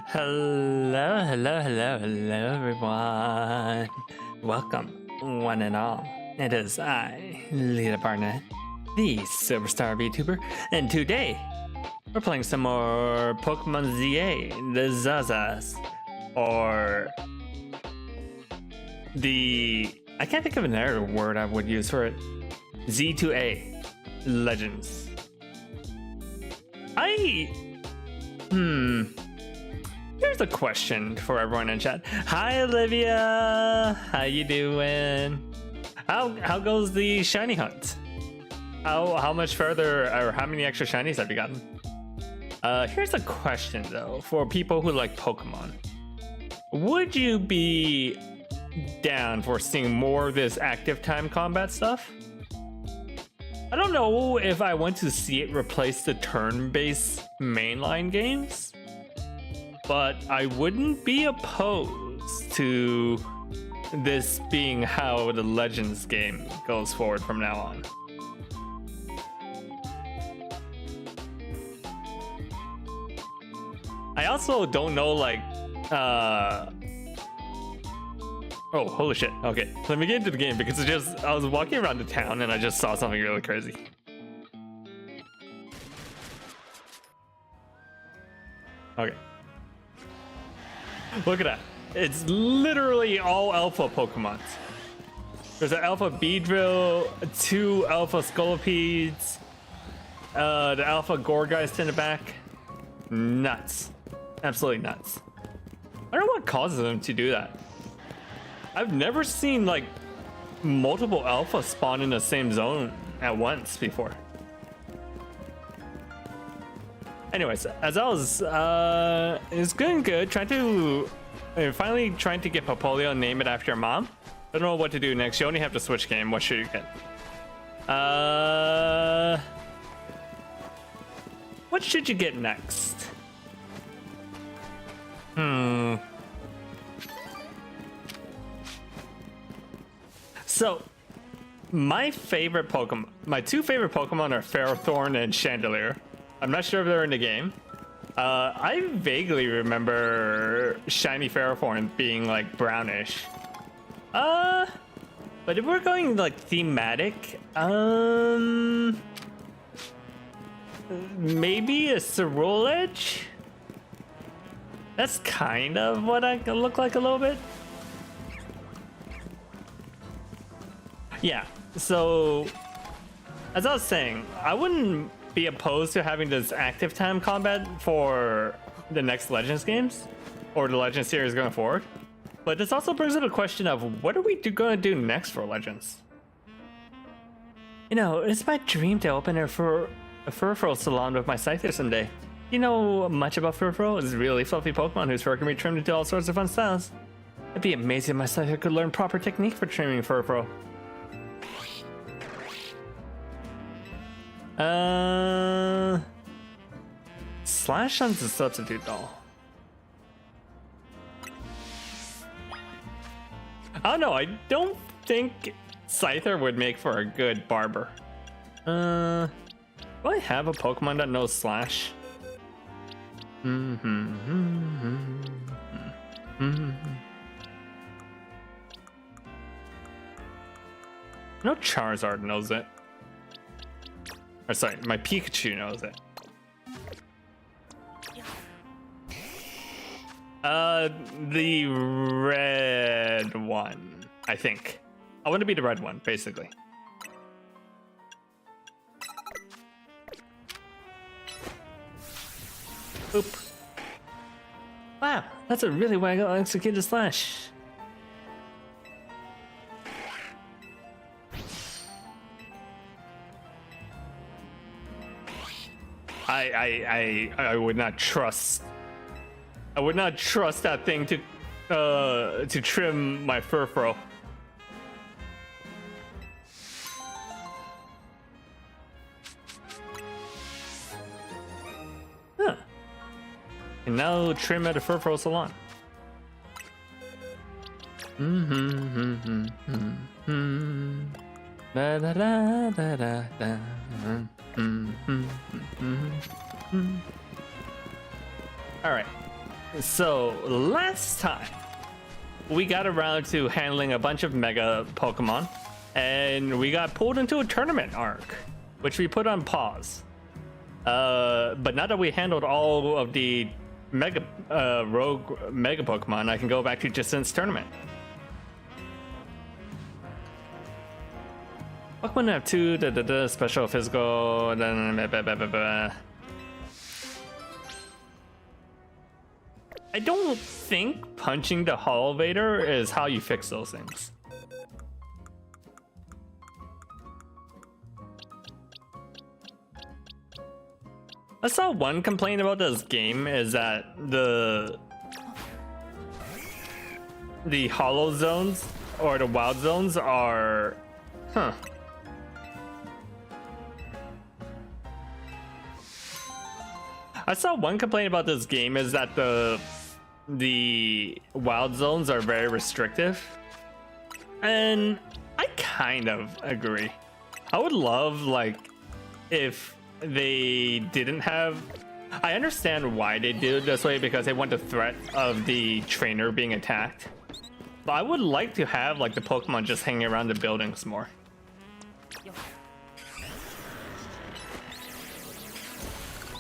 Hello, everyone. Welcome, one and all. It is I, Lita Barnett, the Silverstar VTuber, and today we're playing some more Pokemon ZA, the Zazas, or I can't think of another word I would use for it. Z2A Legends. Here's a question for everyone in chat. Hi Olivia, how you doing? How goes the shiny hunt? How much further, or how many extra shinies have you gotten? Here's a question though, for people who like Pokemon. Would you be down for seeing more of this active time combat stuff? I don't know if I want to see it replace the turn-based mainline games, but I wouldn't be opposed to this being how the Legends game goes forward from now on. I also don't know, like, oh, holy shit. Okay, let me get into the game because I was walking around the town and I just saw something really crazy. Okay. Look at that. It's literally all alpha Pokemon. There's an alpha Beedrill, 2 alpha Scolipeds, the alpha Gourgeist in the back. Nuts. Absolutely nuts. I don't know what causes them to do that. I've never seen like multiple alpha spawn in the same zone at once before. Anyways, as I was, it's going good. Finally trying to get Popplio and name it after your mom. I don't know what to do next. You only have to switch game. What should you get? What should you get next? So, my two favorite Pokemon are Ferrothorn and Chandelier. I'm not sure if they're in the game. I vaguely remember shiny Ferrothorn being like brownish. But if we're going like thematic, maybe a Ceruledge? That's kind of what I look like a little bit. Yeah, so as I was saying, I wouldn't be opposed to having this active time combat for the next Legends games or the Legends series going forward. But this also brings up a question of what are we going to do next for Legends? You know, it's my dream to open a Furfrou salon with my Scyther someday. You know much about Furfrou? It's a really fluffy Pokemon whose fur can be trimmed into all sorts of fun styles. It'd be amazing if my Scyther could learn proper technique for trimming Furfrou. Slashun's a substitute doll. I don't know, I don't think Scyther would make for a good barber. Do I have a Pokemon that knows Slash? No Charizard knows it. Or sorry, my Pikachu knows it. The red one, I think. I want to be the red one, basically. Oop. Wow, that's a really well executed Slash. I would not trust. I would not trust that thing to trim my Furfrou. Huh. And now trim at a Furfrou salon. Da, da, da, da, da, da. All right. So last time we got around to handling a bunch of mega Pokemon, and we got pulled into a tournament arc, which we put on pause. But now that we handled all of the mega rogue mega Pokemon, I can go back to Jacint's tournament. Pokemon have 2 special physical. I don't think punching the Holovator is how you fix those things. I saw one complaint about this game is that the hollow zones or the wild zones are, I saw one complaint about this game is that the wild zones are very restrictive, and I kind of agree. I would love, like, if they didn't have, I understand why they do it this way, because they want the threat of the trainer being attacked, but I would like to have, like, the Pokemon just hanging around the buildings more.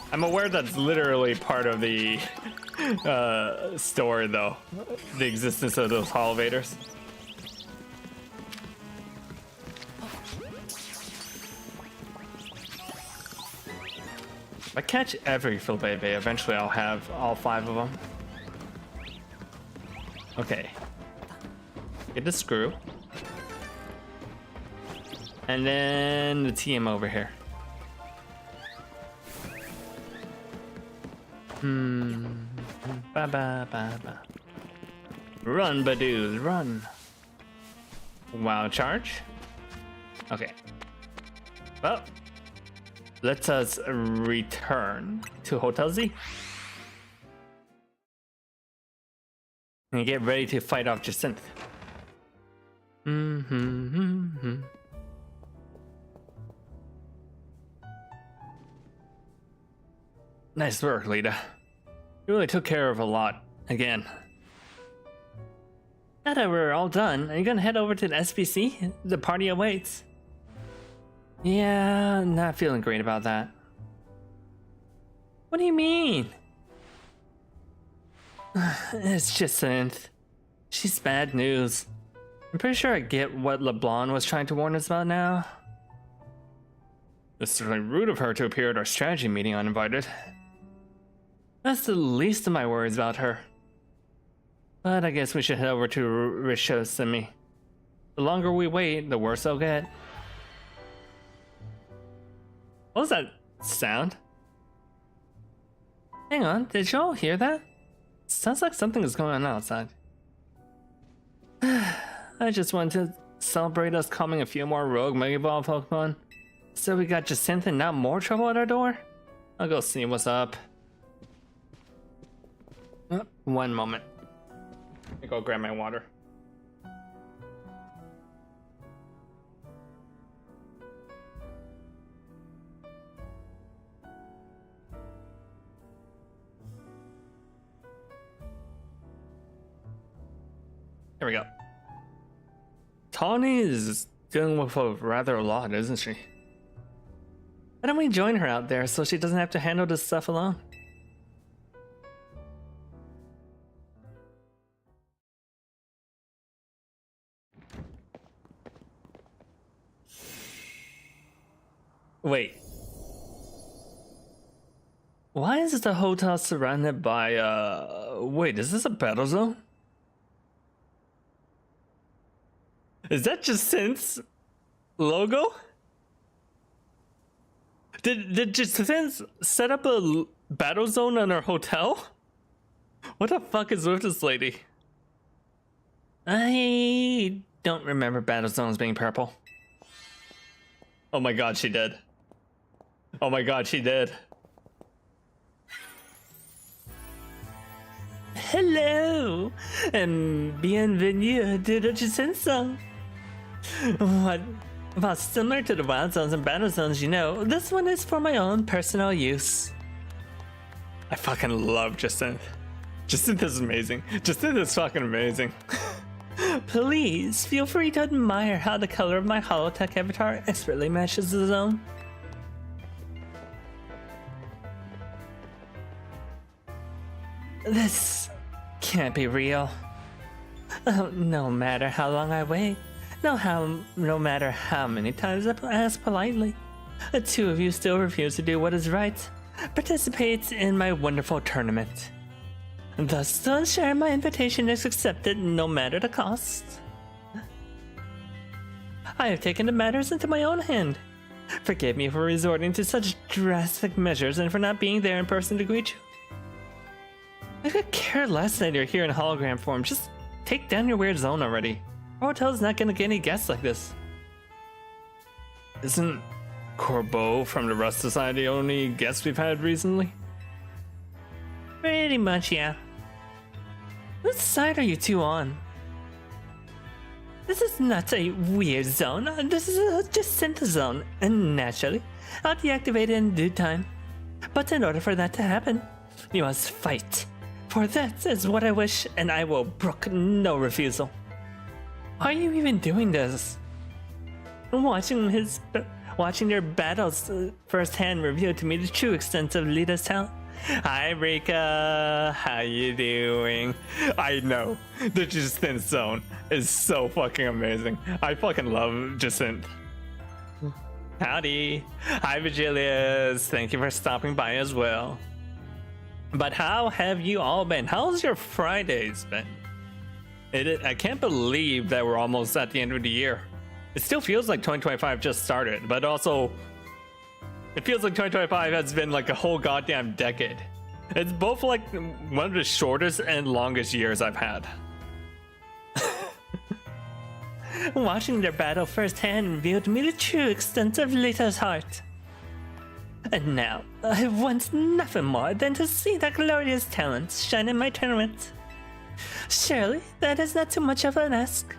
I'm aware that's literally part of the story, though, the existence of those Holovators. If I catch every Filbebe, eventually I'll have all 5 of them. Okay. Get the screw. And then the TM over here. Ba ba ba ba. Run, Badoos, run. Wild charge. Okay. Well, let us return to Hotel Z and get ready to fight off Jacint. Nice work, Lita. You really took care of a lot, again. Now that we're all done, are you gonna head over to the SBC? The party awaits. Yeah, not feeling great about that. What do you mean? It's Jacint. She's bad news. I'm pretty sure I get what LeBlanc was trying to warn us about now. It's certainly rude of her to appear at our strategy meeting uninvited. That's the least of my worries about her. But I guess we should head over to Rishosimi. The longer we wait, the worse it'll get. What was that sound? Hang on, did y'all hear that? Sounds like something is going on outside. I just wanted to celebrate us calming a few more rogue Mega Ball Pokemon. So we got Jacint and now more trouble at our door? I'll go see what's up. One moment. Let me go grab my water. There we go. Tawny is dealing with a rather a lot, isn't she? Why don't we join her out there so she doesn't have to handle this stuff alone? Wait. Why is the hotel surrounded by, wait, is this a battle zone? Is that Jacint's logo? Did Jacint set up a battle zone on our hotel? What the fuck is with this lady? I don't remember battle zones being purple. Oh my god, she did. Oh my god, she did. Hello, and bienvenue to the Jacint song. What? Well, similar to the wild zones and battle zones, you know, this one is for my own personal use. I fucking love Jacint. Jacinth is amazing. Jacinth is fucking amazing. Please feel free to admire how the color of my holotech avatar expertly matches the zone. This can't be real. No matter how long I wait, no matter how many times I ask politely, the two of you still refuse to do what is right. Participate in my wonderful tournament. Thus, to ensure my invitation is accepted no matter the cost. I have taken the matters into my own hand. Forgive me for resorting to such drastic measures and for not being there in person to greet you. I could care less that you're here in hologram form. Just take down your weird zone already. Our hotel's not gonna get any guests like this. Isn't Corbeau from the Rust Society the only guest we've had recently? Pretty much, yeah. What side are you two on? This is not a weird zone. This is a Jacinth zone, and naturally, I'll deactivate it in due time. But in order for that to happen, you must fight. For that is what I wish, and I will brook no refusal. Why are you even doing this? Watching their battles firsthand revealed to me the true extent of Lita's talent. Hi Rika, how you doing? I know, the Jacinth zone is so fucking amazing. I fucking love Jacinth. Howdy. Hi Vigilius, thank you for stopping by as well. But how have you all been? How's your Fridays been? I can't believe that we're almost at the end of the year. It still feels like 2025 just started, but also it feels like 2025 has been like a whole goddamn decade. It's both like one of the shortest and longest years I've had. Watching their battle firsthand revealed to me the true extent of Lita's heart. And now, I want nothing more than to see that glorious talent shine in my tournament. Surely, that is not too much of an ask.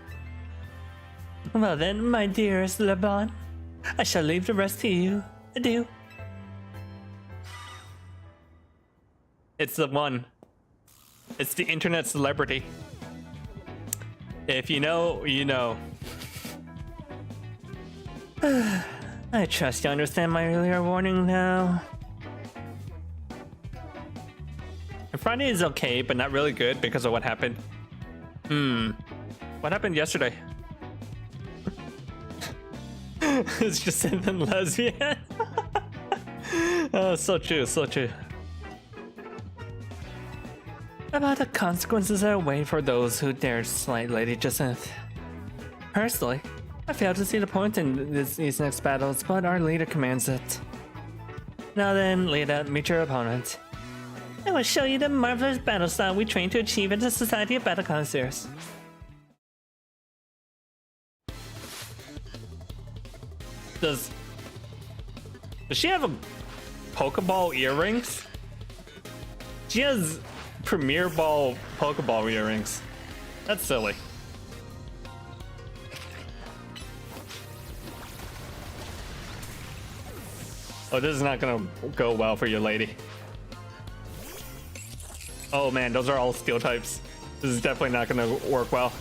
Well then, my dearest Lebon, I shall leave the rest to you. Adieu. It's the one. It's the internet celebrity. If you know, you know. I trust you understand my earlier warning now. Friday is okay, but not really good because of what happened. What happened yesterday? It's just something lesbian. Oh, so true, so true. About the consequences that await for those who dare slight Lady Jacinth. Personally, I fail to see the point in these next battles, but our leader commands it. Now then, Lita, meet your opponent. I will show you the marvelous battle style we train to achieve at the Society of Battle Connoisseurs. Does she have a Pokeball earrings? She has Premier Ball Pokeball earrings. That's silly. Oh, this is not gonna go well for you, lady. Oh man, those are all steel types. This is definitely not gonna work well.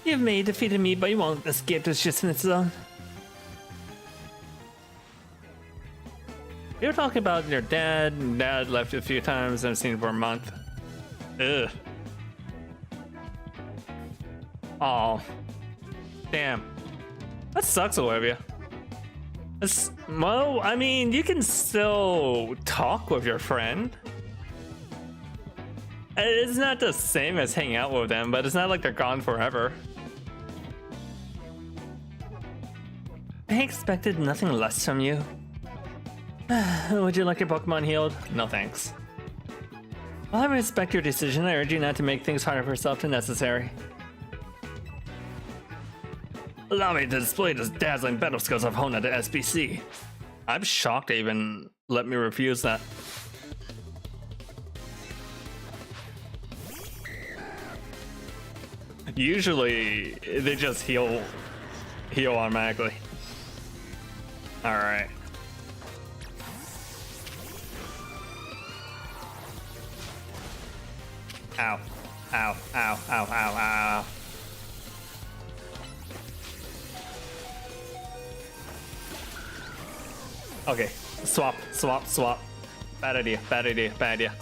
You may have defeated me, but you won't escape this Jacinth zone. You were talking about your dad. Dad left a few times. I've seen him for a month. Ugh. Oh, damn. That sucks, Olivia. Well, I mean, you can still talk with your friend. It's not the same as hanging out with them, but it's not like they're gone forever. I expected nothing less from you. Would you like your Pokemon healed? No thanks. While I respect your decision, I urge you not to make things harder for yourself than necessary. Allow me to display the dazzling battle skills I've honed at the SBC. I'm shocked they even let me refuse that. Usually, they just heal automatically. All right. Ow. Ow, ow, ow, ow, ow. Okay, swap, swap, swap. Bad idea, bad idea, bad idea.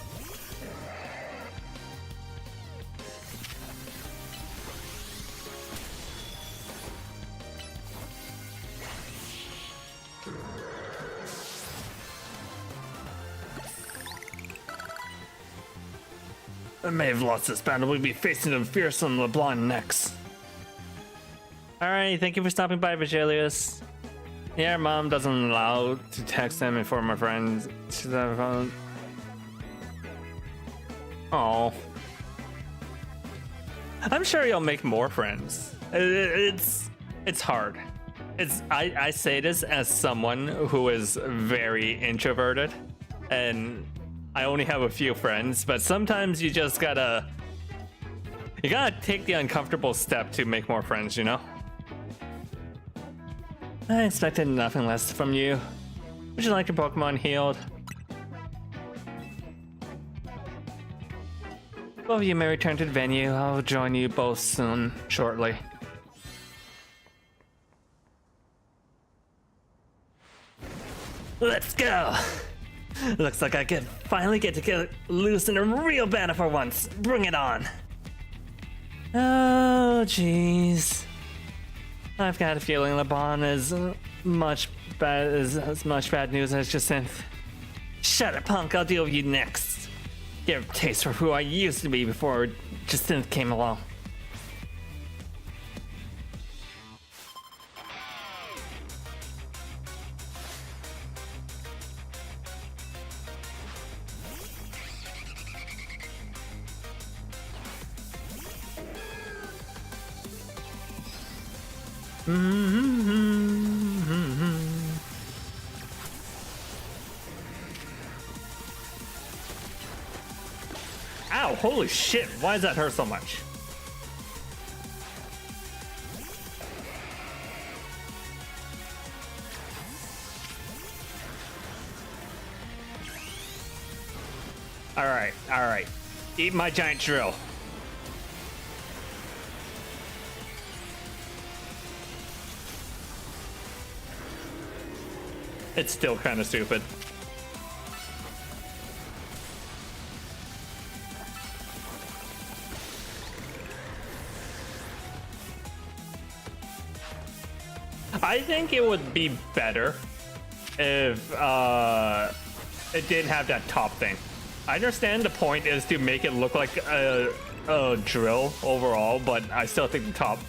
I may have lost this battle. We'll be facing the fearsome LeBlanc next. Alright, thank you for stopping by, Vigilius. Yeah, mom doesn't allow to text them and inform my friends. She's on her phone. Oh. I'm sure you'll make more friends. It's hard. I say this as someone who is very introverted, and I only have a few friends, but sometimes you just gotta take the uncomfortable step to make more friends, you know? I expected nothing less from you. Would you like your Pokemon healed? Both of you may return to the venue. I'll join you both soon, shortly. Let's go! Looks like I could finally get to get loose in a real battle for once. Bring it on! Oh, jeez. I've got a feeling LeBlanc is as much bad news as Jacinth. Shut up, punk. I'll deal with you next. Get a taste for who I used to be before Jacinth came along. Ow, holy shit, why does that hurt so much? Alright. Eat my giant drill. It's still kind of stupid. I think it would be better if it didn't have that top thing. I understand the point is to make it look like a drill overall, but I still think the top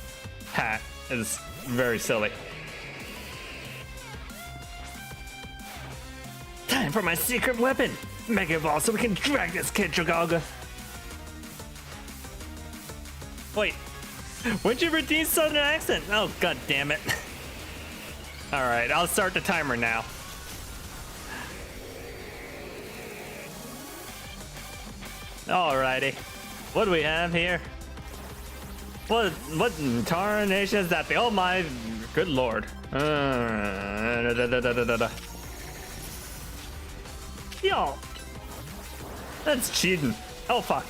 hat is very silly. Time for my secret weapon! Mega Evolve so we can drag this kid, Dragalga! Wait, when'd you redeem Southern accent? Oh, god damn it. Alright, I'll start the timer now. Alrighty. What do we have here? What in tarnation is that thing? Oh my good lord. Yo! That's cheating. Oh fuck.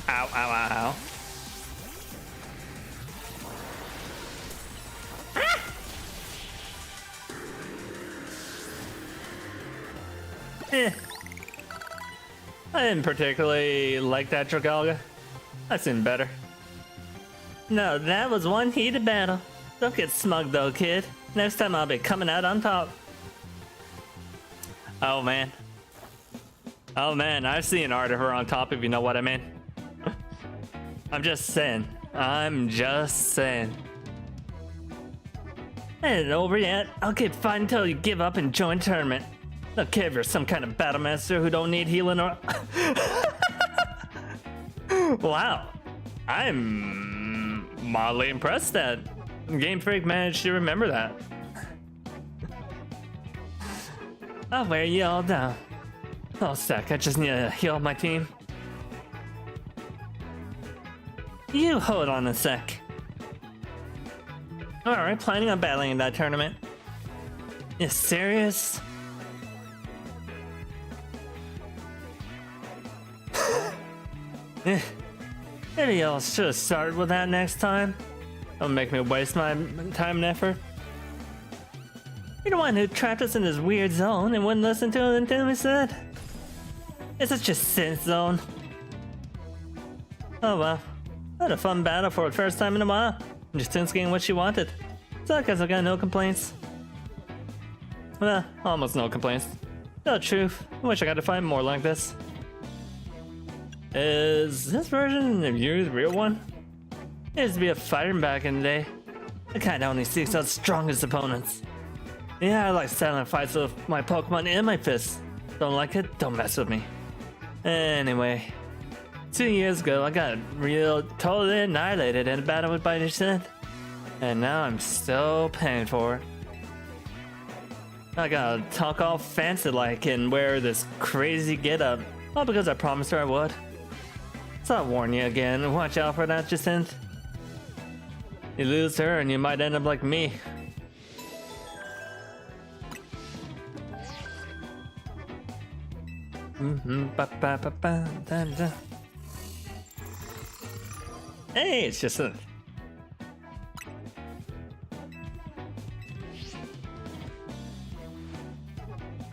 Ow, ow, ow. Ah! I didn't particularly like that Dragalga. I've seen better. No, that was one heated battle. Don't get smug though, kid. Next time I'll be coming out on top. Oh man. Oh man, I've seen art of her on top, if you know what I mean. I'm just saying. Ain't over yet. I'll keep fighting until you give up and join tournament. Don't care if you're some kind of battle master who don't need healing or... Wow. I'm mildly impressed that Game Freak managed to remember that. I'll wear you all down. Oh, Stack, I just need to heal my team. You hold on a sec. Alright, planning on battling in that tournament. You serious? Maybe y'all should have started with that next time. Don't make me waste my time and effort. You're the one who trapped us in this weird zone and wouldn't listen to anything we said. It's such a synth zone. Oh well. Had a fun battle for the first time in a while. Just Synth's getting what she wanted. So I guess I got no complaints. Well, almost no complaints. The truth, I wish I got to find more like this. Is this version of you the real one? It used to be a fighter back in the day. The kind that only seeks out strongest opponents. Yeah, I like silent fights with my Pokemon in my fists. Don't like it? Don't mess with me. Anyway, 2 years ago I got totally annihilated in a battle with Biter Synth. And now I'm still paying for it. I gotta talk all fancy like and wear this crazy getup, all because I promised her I would. So I'll warn you again, watch out for that Jacynth. You lose her and you might end up like me. Hey, it's Jacynth.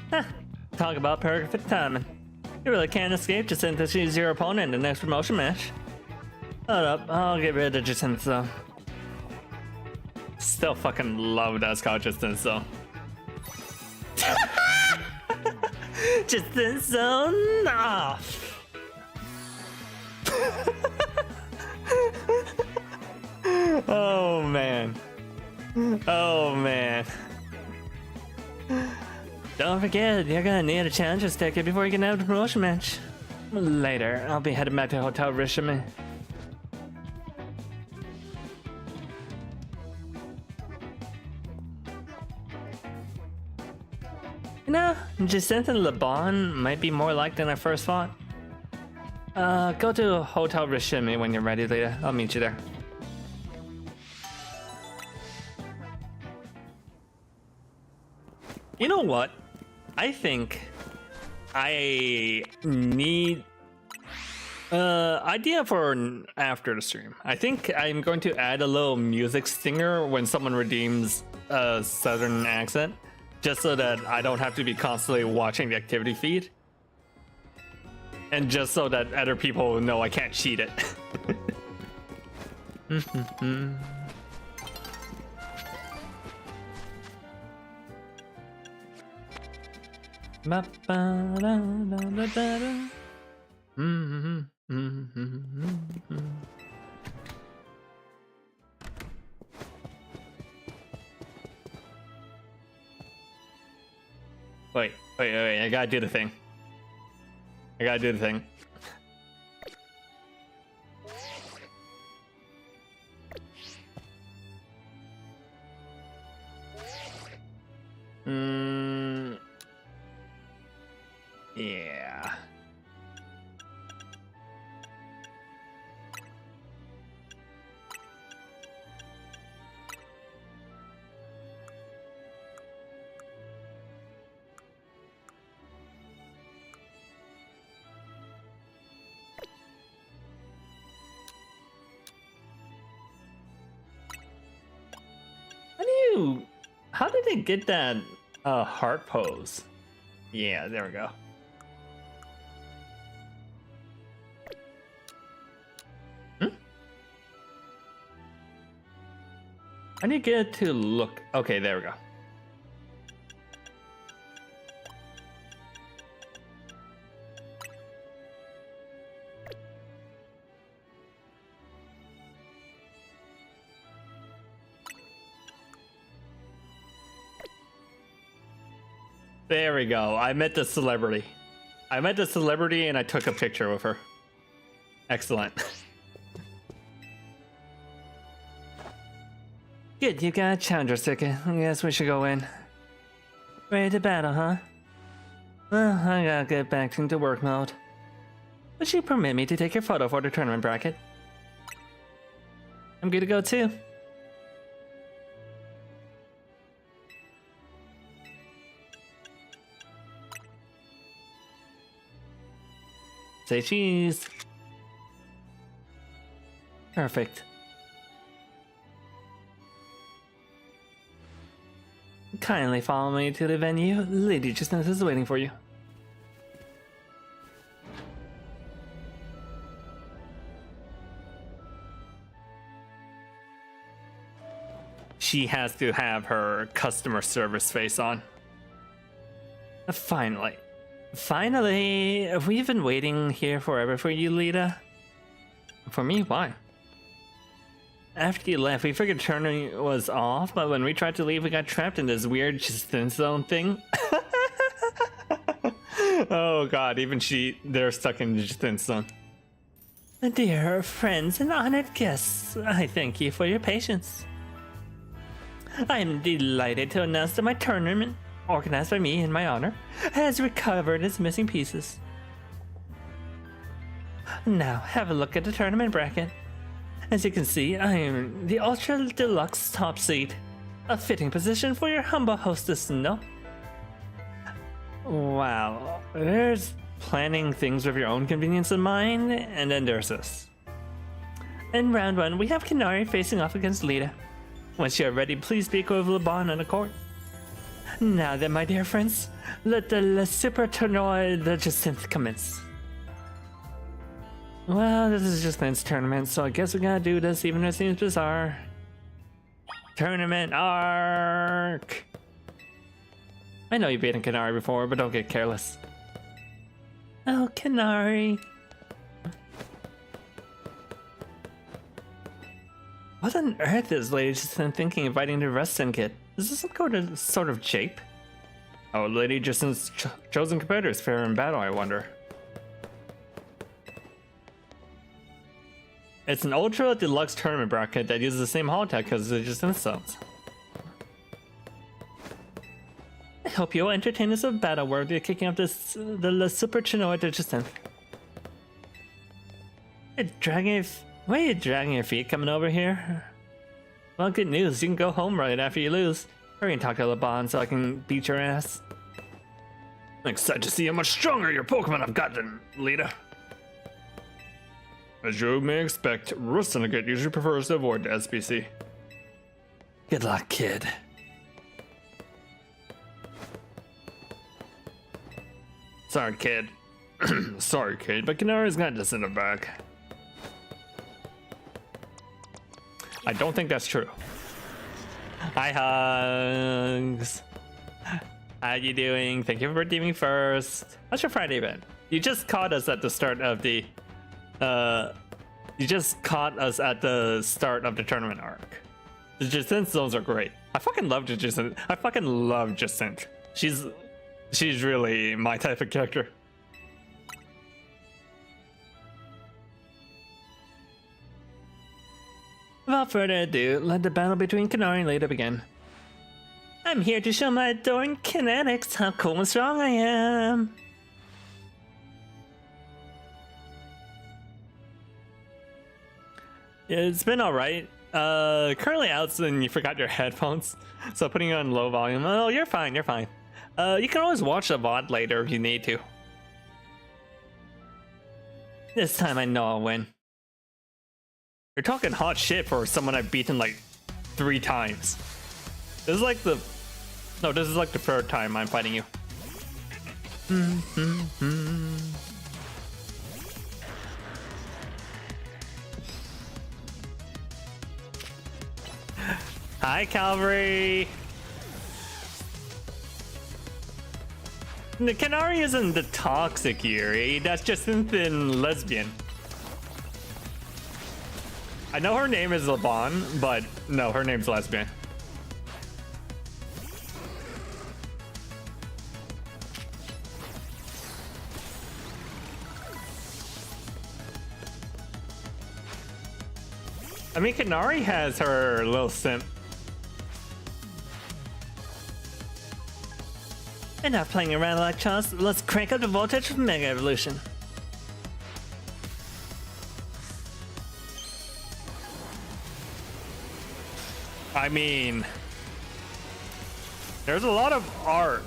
Huh. Talk about perfect timing. You really can't escape Jacynth if she's your opponent in the next promotion match. Hold up, I'll get rid of Jacynth though. Still fucking love that Scott Jacynth though. Jacynth zone off. Oh man. Oh man. Don't forget, you're gonna need a challenger sticker before you can have the promotion match. Later, I'll be heading back to Hotel Rishimi. You know, Jacynth and LeBon might be more alike than I first thought. Go to Hotel Rishimi when you're ready later. I'll meet you there. You know what? I think I need idea for after the stream. I think I'm going to add a little music stinger when someone redeems a southern accent, just so that I don't have to be constantly watching the activity feed, and just so that other people know I can't cheat it. Wait, I gotta do the thing. Yeah. How did they get that heart pose? Yeah, there we go. I need to get it to look. Okay, there we go. There we go. I met the celebrity. And I took a picture with her. Excellent. Good, you got a challenger ticket. I guess we should go in. Ready to battle, huh? Well, I gotta get back into work mode. Would you permit me to take your photo for the tournament bracket? I'm good to go too. Say cheese. Perfect. Kindly follow me to the venue. Lady Justine is waiting for you. She has to have her customer service face on. Finally. Finally! We've been waiting here forever for you, Lita. For me? Why? After you left, we figured turning was off, but when we tried to leave, we got trapped in this weird Justin zone thing. Oh god, even they're stuck in Justin zone. Dear friends and honored guests, I thank you for your patience. I am delighted to announce that my tournament, organized by me in my honor, has recovered its missing pieces. Now, have a look at the tournament bracket. As you can see, I am the Ultra Deluxe top seed. A fitting position for your humble hostess, no? Wow, there's planning things with your own convenience in mind, and then there's this. In round 1, we have Kinari facing off against Lita. Once you are ready, please speak with LeBon on the court. Now then, my dear friends, let the Super Tournoi de Jacinth commence. Well, this is Jacinth's tournament, so I guess we gotta do this even though it seems bizarre. Tournament arc! I know you've beaten Kinari before, but don't get careless. Oh, Kinari. What on earth is Lady Jacinth thinking inviting the rest syndicate? Is this some sort of jape? Oh, Lady Jacinth's chosen competitors fare in battle, I wonder. It's an ultra deluxe tournament bracket that uses the same holodeck as the Jacinth zones. I hope you'll entertain us with battle worthy of kicking up the Super Tournoi de Jacinth. Why are you dragging your feet coming over here? Well, good news, you can go home right after you lose. Hurry and talk to LeBon so I can beat your ass. I'm excited to see how much stronger your Pokemon have gotten, Lita. As you may expect, Rust Syndicate usually prefers to avoid the SBC. Good luck, kid. Sorry, kid. Sorry, kid, but Kinari's got this in the bag. I don't think that's true. Hi, Hugs. How you doing? Thank you for redeeming first. How's your Friday been? You just caught us at the start of the tournament arc. The Jacinth zones are great. I fucking love Jacinth. I fucking love Jacinth. She's really my type of character. Without further ado, let the battle between Kinari and Lita begin. I'm here to show my adoring kinetics how cool and strong I am. It's been alright. Currently out and you forgot your headphones, so putting it on low volume. Oh, you're fine, you're fine. You can always watch the VOD later if you need to. This time I know I'll win. You're talking hot shit for someone I've beaten like 3 times. This is like the third time I'm fighting you. Hi, Calvary. The Kinari isn't the toxic Yuri, that's just a thin lesbian. I know her name is LeBon, but no, her name's lesbian. I mean, Kinari has her little simp. Enough playing around, Electros. Let's crank up the voltage with Mega Evolution. I mean, there's a lot of art.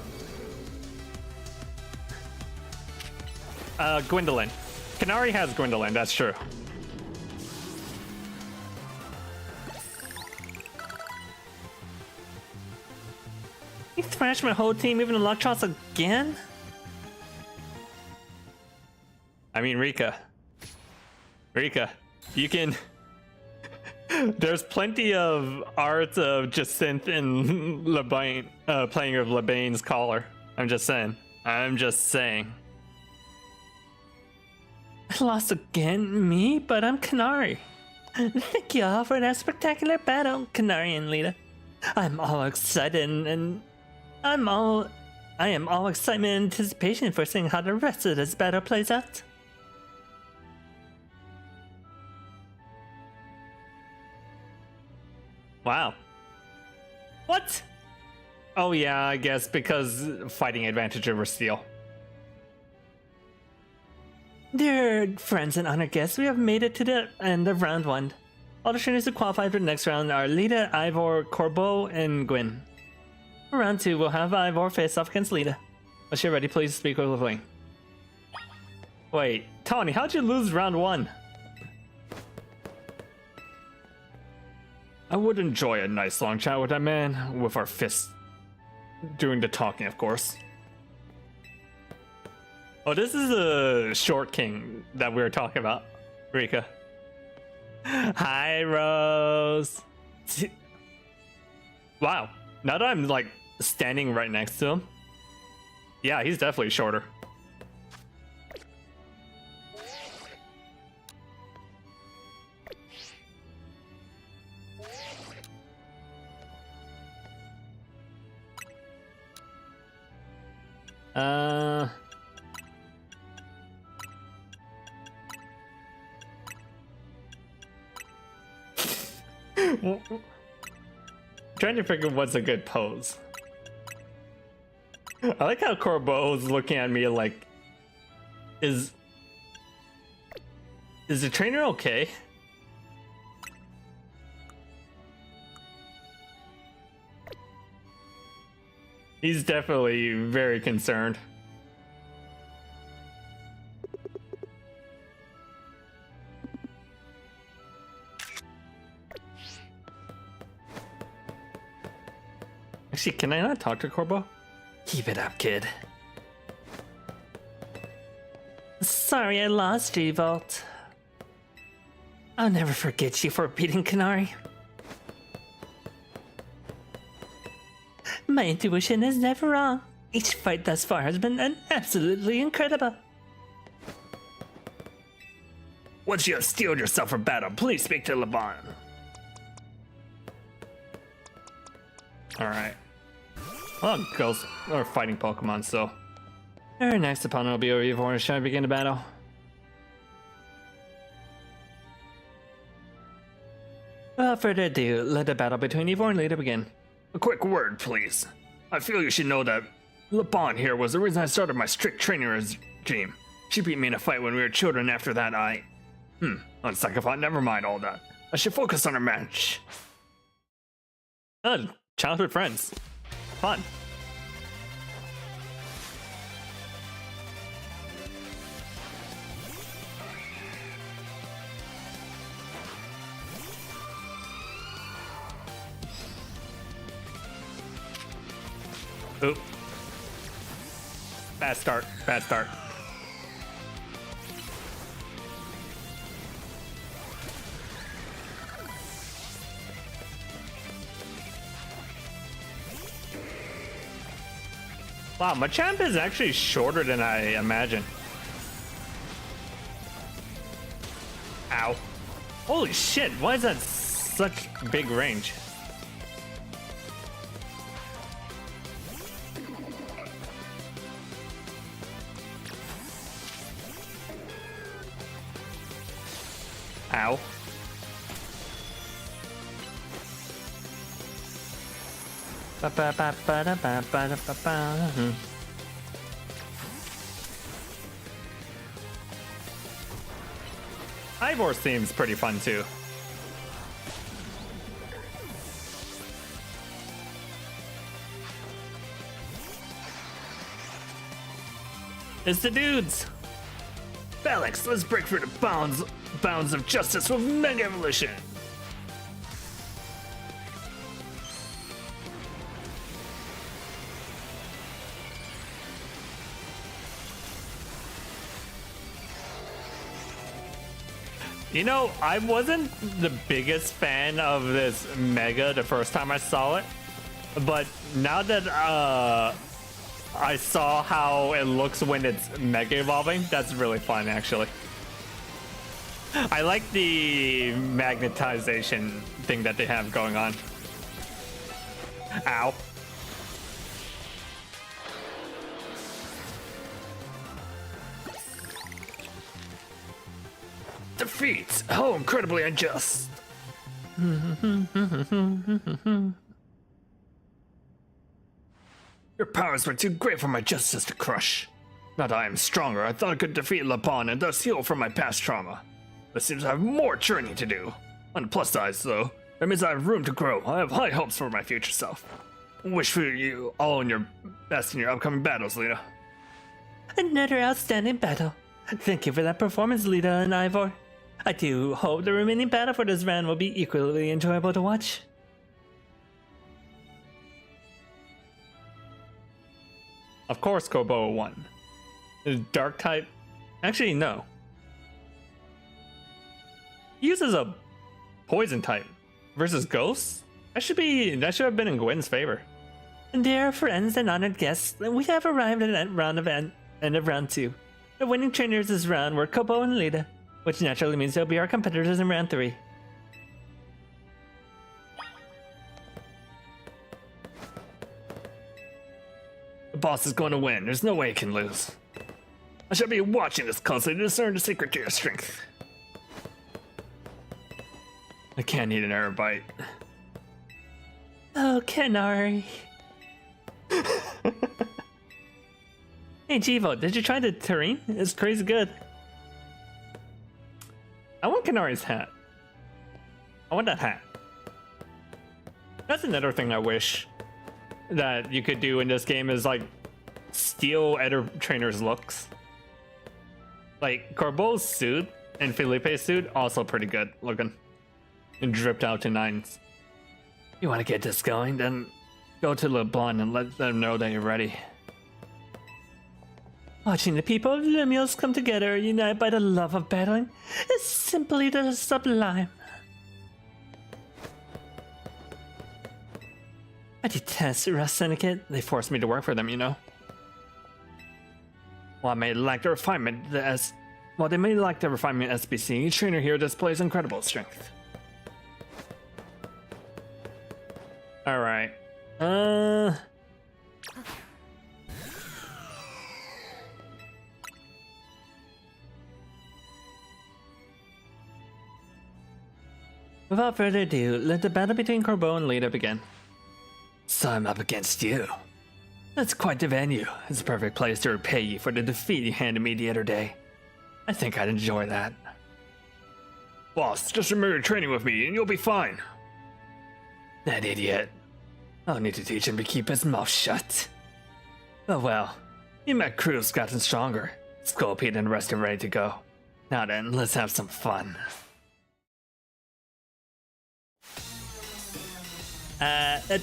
Gwendolyn. Canary has Gwendolyn, that's true. You thrashed my whole team, even Electros again? I mean, Rika, you can... There's plenty of art of Jacinth and Labane, playing of Labane's collar. I'm just saying. I lost again, me? But I'm Canary. Thank you all for that spectacular battle, Canary and Lita. I'm all excited and I am all excitement and anticipation for seeing how the rest of this battle plays out. Wow. What? Oh yeah, I guess because fighting advantage over steel. Dear friends and honored guests, we have made it to the end of round 1. All the trainers who qualified for the next round are Lita, Ivor, Corbeau, and Gwen. For round 2, we'll have Ivor face off against Lita. Once you're ready, please speak with Link. Wait, Tony, how'd you lose round 1? I would enjoy a nice long chat with that man, with our fists doing the talking, of course. Oh, this is a short king that we were talking about, Rika. Hi, Rose. Wow, now that I'm like standing right next to him, yeah, he's definitely shorter. Trying to figure what's a good pose. I like how Corbeau's looking at me like, is the trainer okay? He's definitely very concerned. Actually, can I not talk to Corbeau? Keep it up, kid. Sorry I lost you, Vault. I'll never forget you for beating Canary. My intuition is never wrong. Each fight thus far has been absolutely incredible. Once you have steeled yourself for battle, please speak to Laban. Alright. Well, girls are fighting Pokemon, so. Our next opponent will be Ivor. Shall I begin the battle? Without further ado, let the battle between Ivor and Lita begin. A quick word, please. I feel you should know that Laban here was the reason I started my strict training regime. She beat me in a fight when we were children. After that, on second thought, never mind all that. I should focus on our match. Childhood friends. Fun. Oop. Bad start. Bad start. Wow, Machamp is actually shorter than I imagined. Ow. Holy shit, why is that such big range? Ow. Ivor seems pretty fun too. It's the dudes. Alex, let's break through the bounds of justice with Mega Evolution. You know, I wasn't the biggest fan of this Mega the first time I saw it, but now that I saw how it looks when it's Mega Evolving, that's really fun actually. I like the magnetization thing that they have going on. Ow. Defeat! How incredibly unjust! Your powers were too great for my justice to crush. Now that I am stronger, I thought I could defeat Lapon and thus heal from my past trauma. But seems I have more journey to do. On the plus side, though, that means I have room to grow. I have high hopes for my future self. Wish for you all in your best in your upcoming battles, Lita. Another outstanding battle. Thank you for that performance, Lita and Ivor. I do hope the remaining battle for this round will be equally enjoyable to watch. Of course Kobo won. Is Dark type? Actually, no. He uses a poison type versus Ghosts? That should have been in Gwen's favor. Dear friends and honored guests, we have arrived at the end of round 2. The winning trainers this round were Kobo and Lita, which naturally means they'll be our competitors in round 3. The boss is going to win. There's no way he can lose. I shall be watching this closely to discern the secret to your strength. I can't eat an error bite. Oh, Kanari. Hey, Jivo, did you try the terrine? It's crazy good. I want Kanari's hat. I want that hat. That's another thing I wish that you could do in this game is like steal other trainers' looks. Like Corbo's suit and Felipe's suit also pretty good looking. And dripped out to 9s. You want to get this going? Then go to LeBlanc and let them know that you're ready. Watching the people of Limios come together, united by the love of battling, is simply the sublime. I detest Rust Syndicate. They forced me to work for them, you know. While they may lack the refinement SBC, each trainer here displays incredible strength. Alright. Without further ado, let the battle between Corbo and Lita begin. So I'm up against you. That's quite the venue. It's a perfect place to repay you for the defeat you handed me the other day. I think I'd enjoy that. Boss, just remember your training with me and you'll be fine. That idiot. I'll need to teach him to keep his mouth shut. Oh well, you met Cruz gotten stronger. Sculpey and the rest are ready to go. Now then, let's have some fun.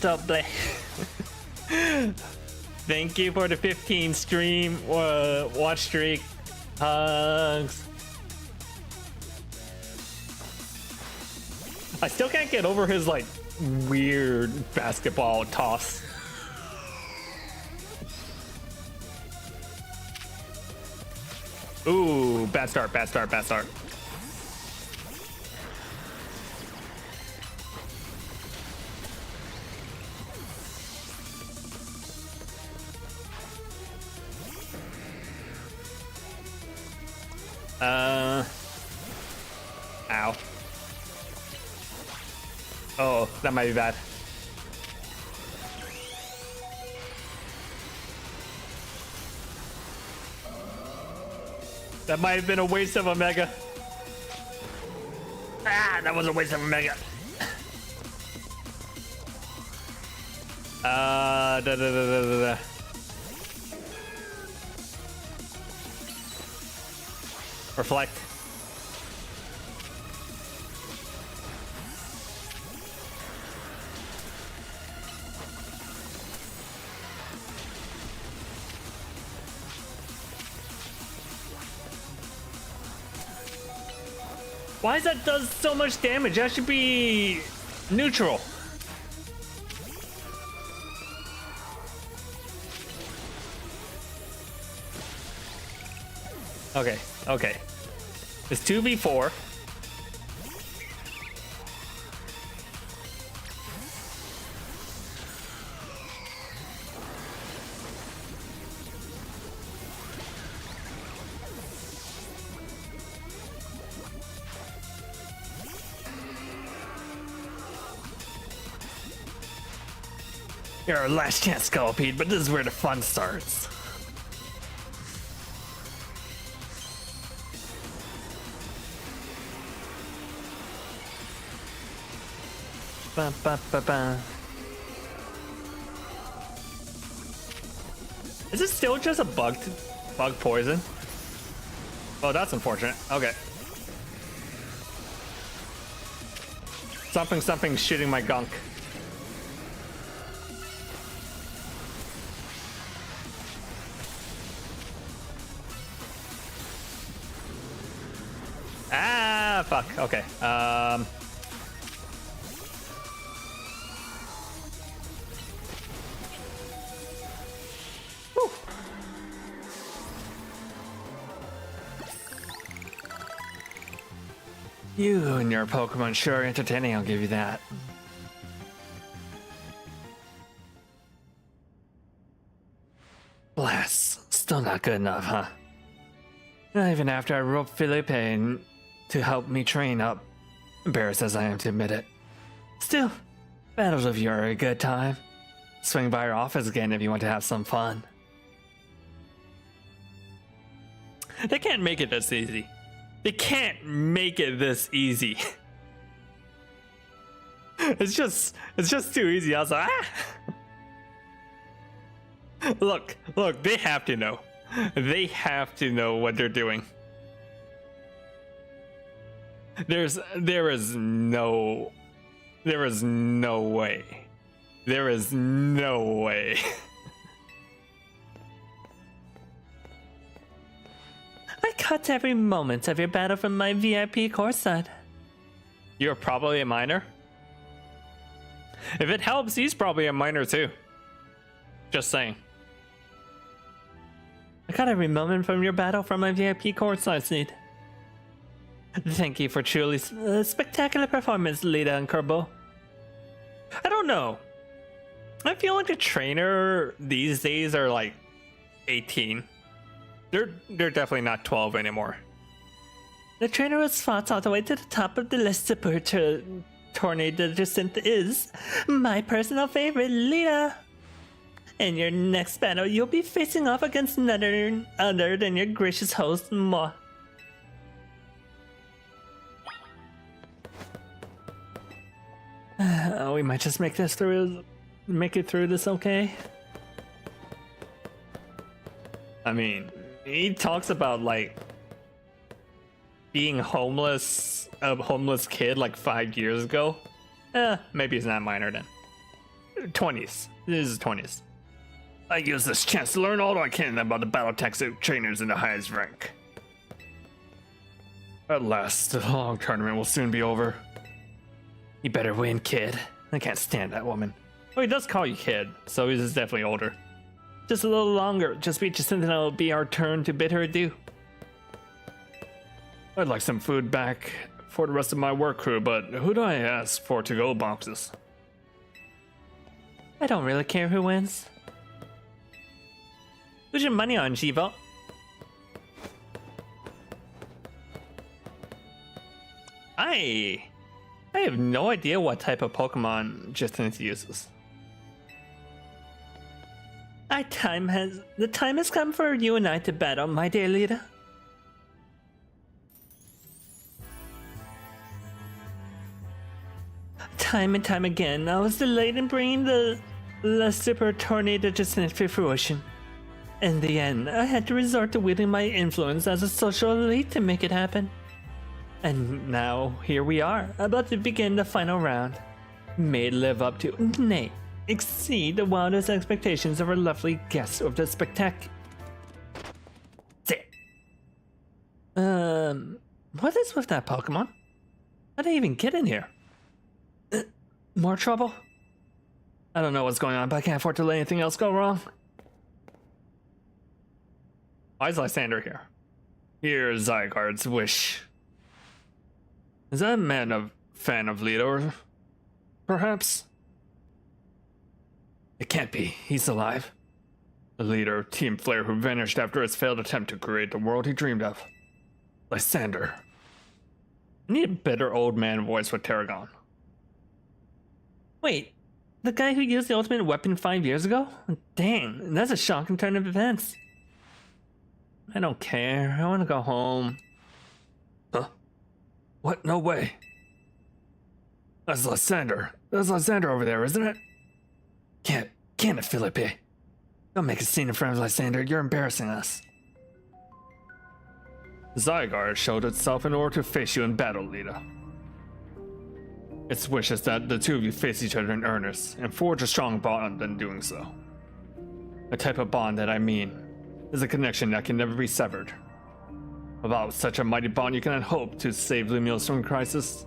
Double. Thank you for the 15 stream watch streak. Hugs. I still can't get over his like weird basketball toss. Ooh, bad start, bad start, bad start. Ow. Oh, that might be bad. That might have been a waste of a mega. Ah, that was a waste of a mega. Reflect. Why is that does so much damage? That should be neutral. Okay, okay. It's 2v4. You're our last chance, Scolipede, but this is where the fun starts. Ba, ba, ba, ba. Is it still just a bug poison? Oh, that's unfortunate. Okay. Something's shooting my gunk. Ah, fuck. Okay. Whew. You and your Pokemon sure are entertaining, I'll give you that. Blast. Still not good enough, huh? Not even after I roped Felipe in to help me train up. Embarrassed as I am to admit it. Still, battles with you are a good time. Swing by our office again if you want to have some fun. They can't make it this easy. They can't make it this easy. It's just too easy. I was like, ah! Look, they have to know. They have to know what they're doing. There is no way. There is no way. I cut every moment of your battle from my VIP courtside. You're probably a minor? If it helps, he's probably a minor too. Just saying. I got every moment from your battle from my VIP courtside seat. Thank you for truly spectacular performance, Lita and Kerbo. I don't know. I feel like the trainer these days are like 18. They're definitely not 12 anymore. The trainer was fought all the way to the top of the list. Super Tornado Descent is my personal favorite, Lita. In your next battle, you'll be facing off against none other than your gracious host, Mo. We might just make it through this okay. I mean, he talks about like being homeless, a homeless kid like 5 years ago. Maybe he's not minor then. 20s. This is 20s. I use this chance to learn all I can about the Battletech trainers in the highest rank. At last, the long tournament will soon be over. You better win, kid. I can't stand that woman. Oh, he does call you kid, so he's definitely older. Just a little longer. Just reach us and then it'll be our turn to bid her adieu. I'd like some food back for the rest of my work crew, but who do I ask for to-go boxes? I don't really care who wins. Who's your money on, Shiva? I have no idea what type of Pokemon Justin uses. The time has come for you and I to battle, my dear leader. Time and time again, I was delayed in bringing the Super Tornado Descent to fruition. In the end, I had to resort to wielding my influence as a social elite to make it happen. And now, here we are, about to begin the final round. May it live up to, nay, exceed the wildest expectations of our lovely guests of the spectacular. What is with that Pokemon? How did I even get in here? More trouble? I don't know what's going on, but I can't afford to let anything else go wrong. Why is Lysander here? Here's Zygarde's wish. Is that man a fan of Leader? Perhaps? It can't be. He's alive. The leader of Team Flare who vanished after his failed attempt to create the world he dreamed of. Lysander. I need a better old man voice for Tarragon. Wait, the guy who used the ultimate weapon 5 years ago? Dang, that's a shocking turn of events. I don't care. I want to go home. Huh? What? No way. That's Lysander. That's Lysander over there, isn't it? Can't it, Philippe? Don't make a scene in front of Lysander. You're embarrassing us. Zygarde showed itself in order to face you in battle, Lita. Its wish is that the two of you face each other in earnest and forge a strong bond in doing so. The type of bond that I mean is a connection that can never be severed. Without such a mighty bond, you cannot hope to save Lumiose from crisis.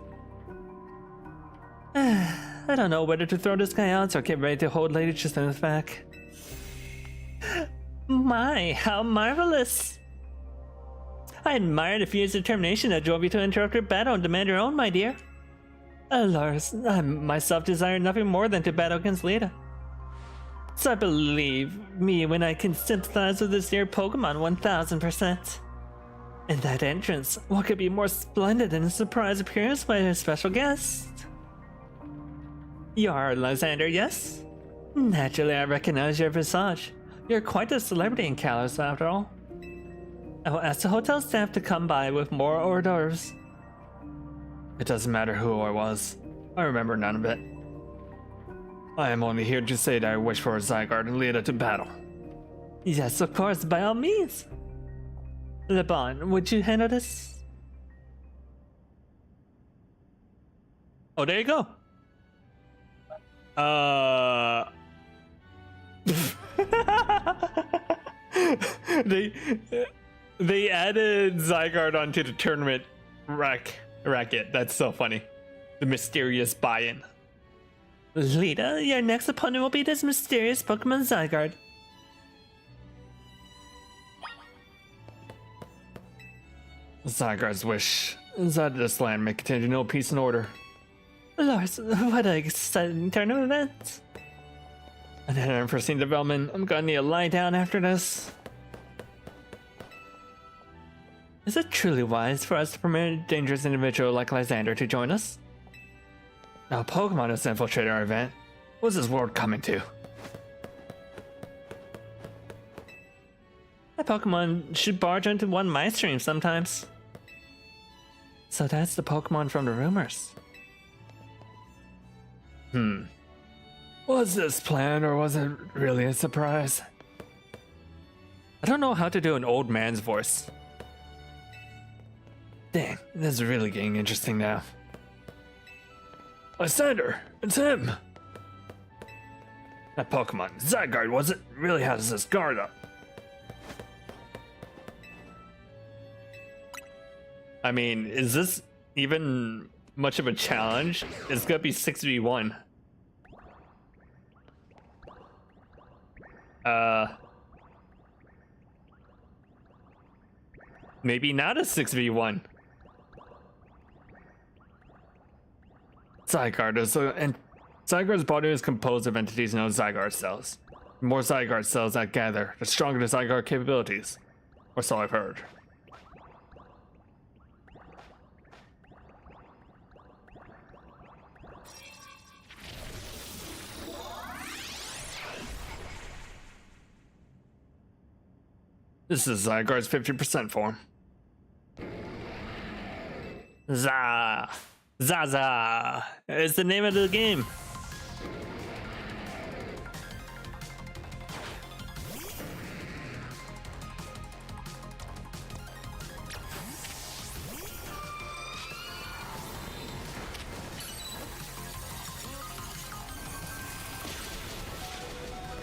I don't know whether to throw this guy out or get ready to hold Lady Tristan's back. My, how marvelous! I admire the fierce determination that drove you to interrupt your battle and demand your own, my dear. Lars, I myself desire nothing more than to battle against Lita. So I believe me when I can sympathize with this dear Pokemon 1000%. In that entrance, what could be more splendid than a surprise appearance by a special guest? You are Lysander, yes? Naturally, I recognize your visage. You're quite a celebrity in Kalos, after all. I will ask the hotel staff to come by with more hors d'oeuvres. It doesn't matter who I was. I remember none of it. I am only here to say that I wish for Zygarde and Lita to battle. Yes, of course, by all means. LeBon, would you handle this? Oh, there you go. They added Zygarde onto the tournament racket. That's so funny. The mysterious buy-in. Lita, your next opponent will be this mysterious Pokemon Zygarde. Zygarde's wish is that this land may continue to know peace and order. Lars, what an exciting turn of events. An unforeseen development. I'm gonna need to lie down after this. Is it truly wise for us to permit a dangerous individual like Lysander to join us? Now Pokemon has infiltrated our event. What's this world coming to? That Pokemon should barge into one of my streams sometimes. So that's the Pokemon from the rumors. Was this planned or was it really a surprise? I don't know how to do an old man's voice. Dang, this is really getting interesting now. Lysander, it's him! That Pokemon, Zygarde, was it? Really has this guard up. I mean, is this even much of a challenge? It's gonna be 6v1. Maybe not a 6v1. Zygarde's body is composed of entities known as Zygarde cells. The more Zygarde cells that gather, the stronger the Zygarde capabilities. Or so I've heard. This is Zygarde's 50% form. Zaza is the name of the game.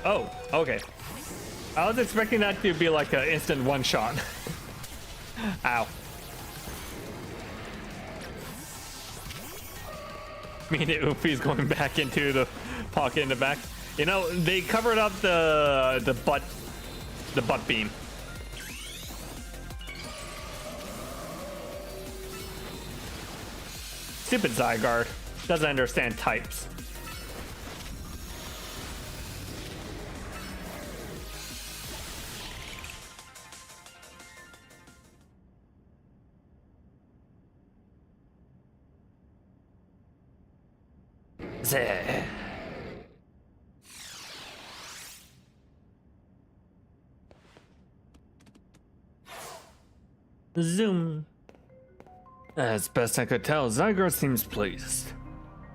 Oh, okay. I was expecting that to be like an instant one shot. Ow. Me and Oofy's going back into the pocket in the back. You know, they covered up the butt beam. Stupid Zygarde. Doesn't understand types. Zeh. Zoom. As best I could tell, Zygarde seems pleased.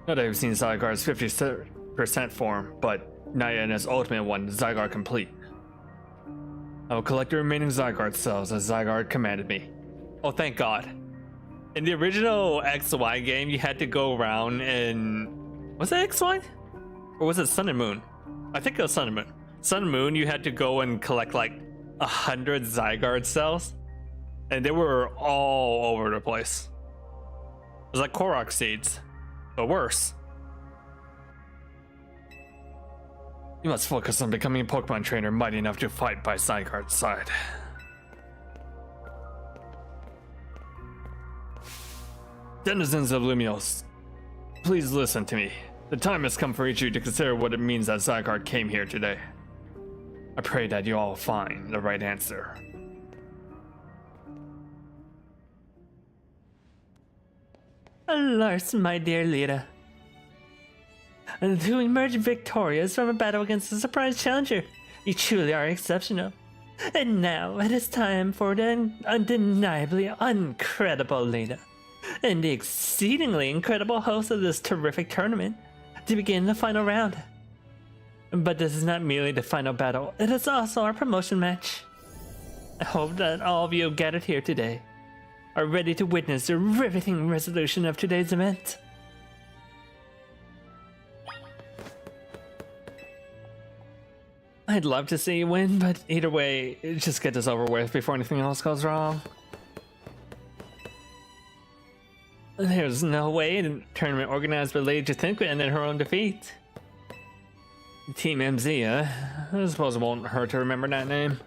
Not that I've seen Zygarde's 50% form, but not yet in his ultimate one, Zygarde Complete. I will collect the remaining Zygarde cells as Zygarde commanded me. Oh, thank God. In the original XY game, you had to go around and... Was it XY? Or was it Sun and Moon? I think it was Sun and Moon. Sun and Moon, you had to go and collect like 100 Zygarde cells. And they were all over the place. It was like Korok seeds, but worse. You must focus on becoming a Pokemon trainer mighty enough to fight by Zygarde's side. Denizens of Lumiose, please listen to me. The time has come for each of you to consider what it means that Zygarde came here today. I pray that you all find the right answer. Lars, my dear Lita. To emerge victorious from a battle against a surprise challenger, you truly are exceptional. And now it is time for the undeniably incredible Lita, and the exceedingly incredible host of this terrific tournament, to begin the final round. But this is not merely the final battle, it is also our promotion match. I hope that all of you gathered here today are ready to witness the riveting resolution of today's event. I'd love to see you win, but either way, just get this over with before anything else goes wrong. There's no way the tournament organized by Lady Jathinqua ended her own defeat. Team MZ, I suppose it won't hurt to remember that name.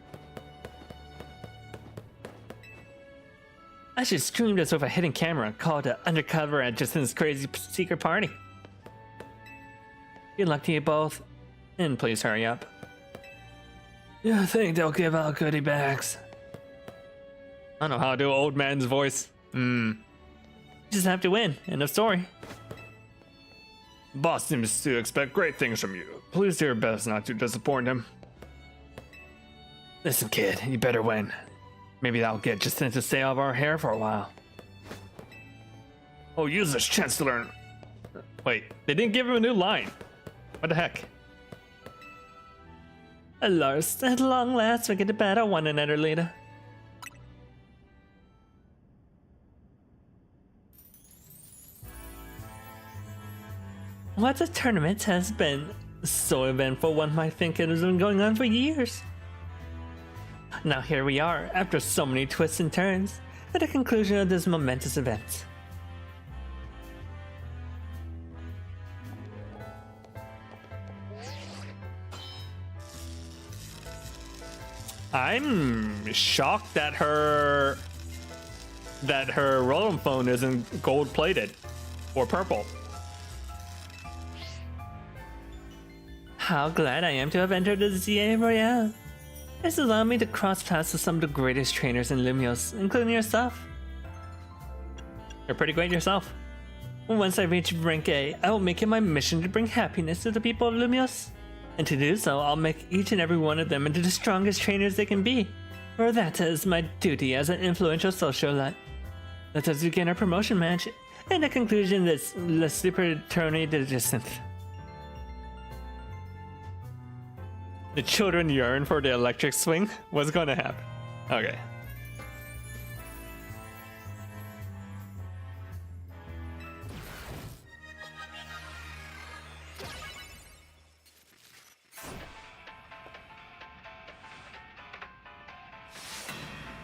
I should stream this with a hidden camera called Undercover at Justin's crazy secret party. Good luck to you both, and please hurry up. You think they'll give out goodie bags? I don't know how to do an old man's voice. You just have to win, end of story. Boss seems to expect great things from you. Please do your best not to disappoint him. Listen, kid, you better win. Maybe that'll get Justin to stay out of our hair for a while. Oh, use this chance to learn. Wait, they didn't give him a new line. What the heck? Lars, at long last we get to battle one another, Lita. What a tournament has been. So eventful, one might think it has been going on for years. Now here we are, after so many twists and turns, at the conclusion of this momentous event. I'm shocked that her Rotom phone isn't gold plated or purple. How glad I am to have entered the ZA Royale. This allowed me to cross paths with some of the greatest trainers in Lumiose, including yourself. You're pretty great yourself. Once I reach rank A, I will make it my mission to bring happiness to the people of Lumiose. And to do so, I'll make each and every one of them into the strongest trainers they can be. For that is my duty as an influential socialite. Let us begin our promotion match, and the conclusion is Le Super Tourney de Distant. The children yearn for the electric swing? What's gonna happen? Okay.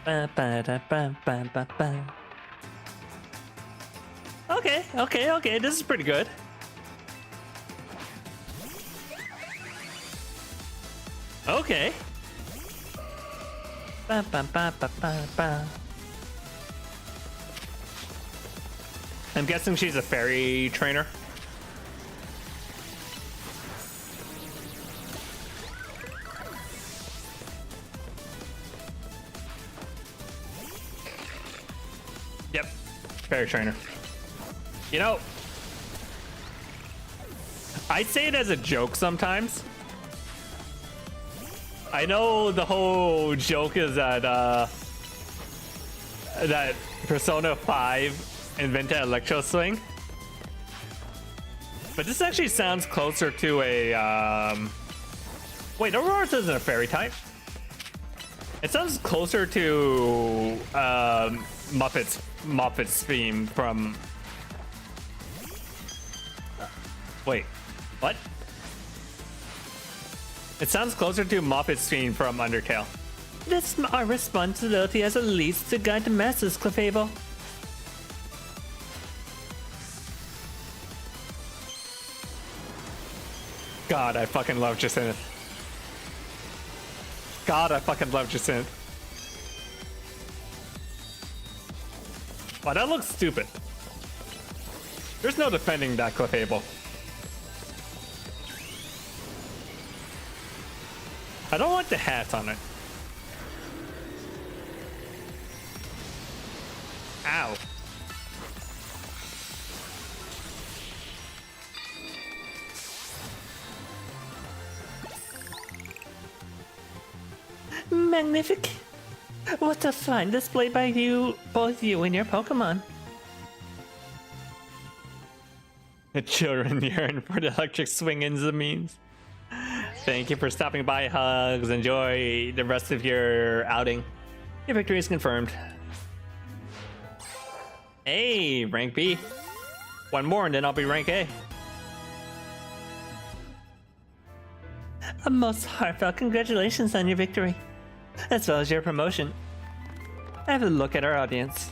Ba, ba, da, ba, ba, ba, ba. Okay. This is pretty good. Okay. Ba, ba, ba, ba, ba, ba. I'm guessing she's a fairy trainer. Yep, fairy trainer. You know, I say it as a joke sometimes. I know the whole joke is that that Persona 5 invented Electro Swing, but this actually sounds closer to a wait, Aurora's isn't a fairy type. It sounds closer to Muppet's theme from. Wait, what? It sounds closer to Muppet's theme from Undertale. It's our responsibility as elites to guide the masses, Clefable. God, I fucking love Jacinth. God, I fucking love Jacinth. Wow, that looks stupid. There's no defending that Clefable. I don't want the hat on it. Ow. Magnific. What a fine display by you, both you and your Pokemon. The children yearn for the electric swing in the means. Thank you for stopping by, Hugs. Enjoy the rest of your outing. Your victory is confirmed. Hey, rank B. One more and then I'll be rank A. A most heartfelt congratulations on your victory, as well as your promotion. Have a look at our audience.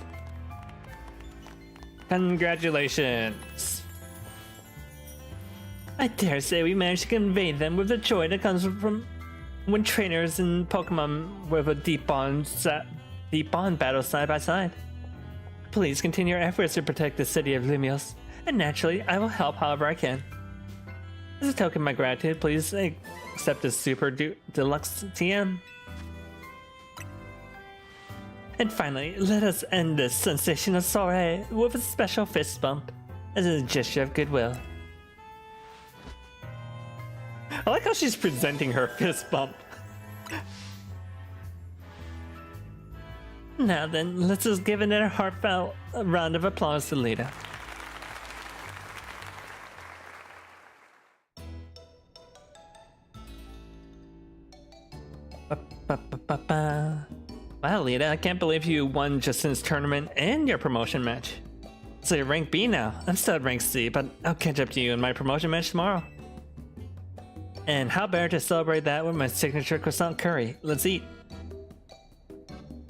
Congratulations. I dare say we managed to convey them with the joy that comes from when trainers and Pokemon with a deep bond battle side by side. Please continue your efforts to protect the city of Lumios, and naturally, I will help however I can. As a token of my gratitude, please accept this Super Deluxe TM. And finally, let us end this sensational soiree with a special fist bump as a gesture of goodwill. I like how she's presenting her fist bump. Now then, let's just give it a heartfelt round of applause to Lita. Wow, Lita, I can't believe you won Jacinth's tournament and your promotion match. So you're rank B now. I'm still at rank C, but I'll catch up to you in my promotion match tomorrow. And how better to celebrate that with my signature croissant curry. Let's eat.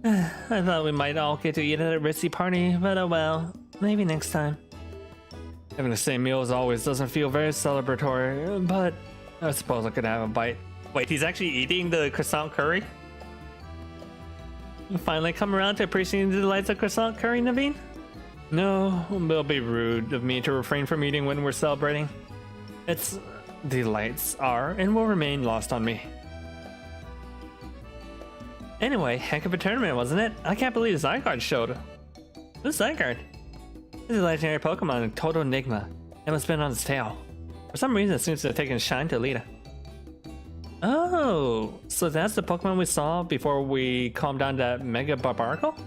I thought we might all get to eat at a ritzy party, but oh well, maybe next time. Having the same meal as always doesn't feel very celebratory, but I suppose I could have a bite. Wait, he's actually eating the croissant curry? You finally come around to appreciating the delights of croissant curry, Naveen? No, it'll be rude of me to refrain from eating when we're celebrating. Its delights are and will remain lost on me. Anyway, heck of a tournament, wasn't it? I can't believe Zygarde showed. Who's Zygarde? This is a legendary Pokemon, a total enigma. It must have been on its tail. For some reason, it seems to have taken a shine to Lita. Oh, so that's the Pokemon we saw before we calmed down that Mega Barbaracle?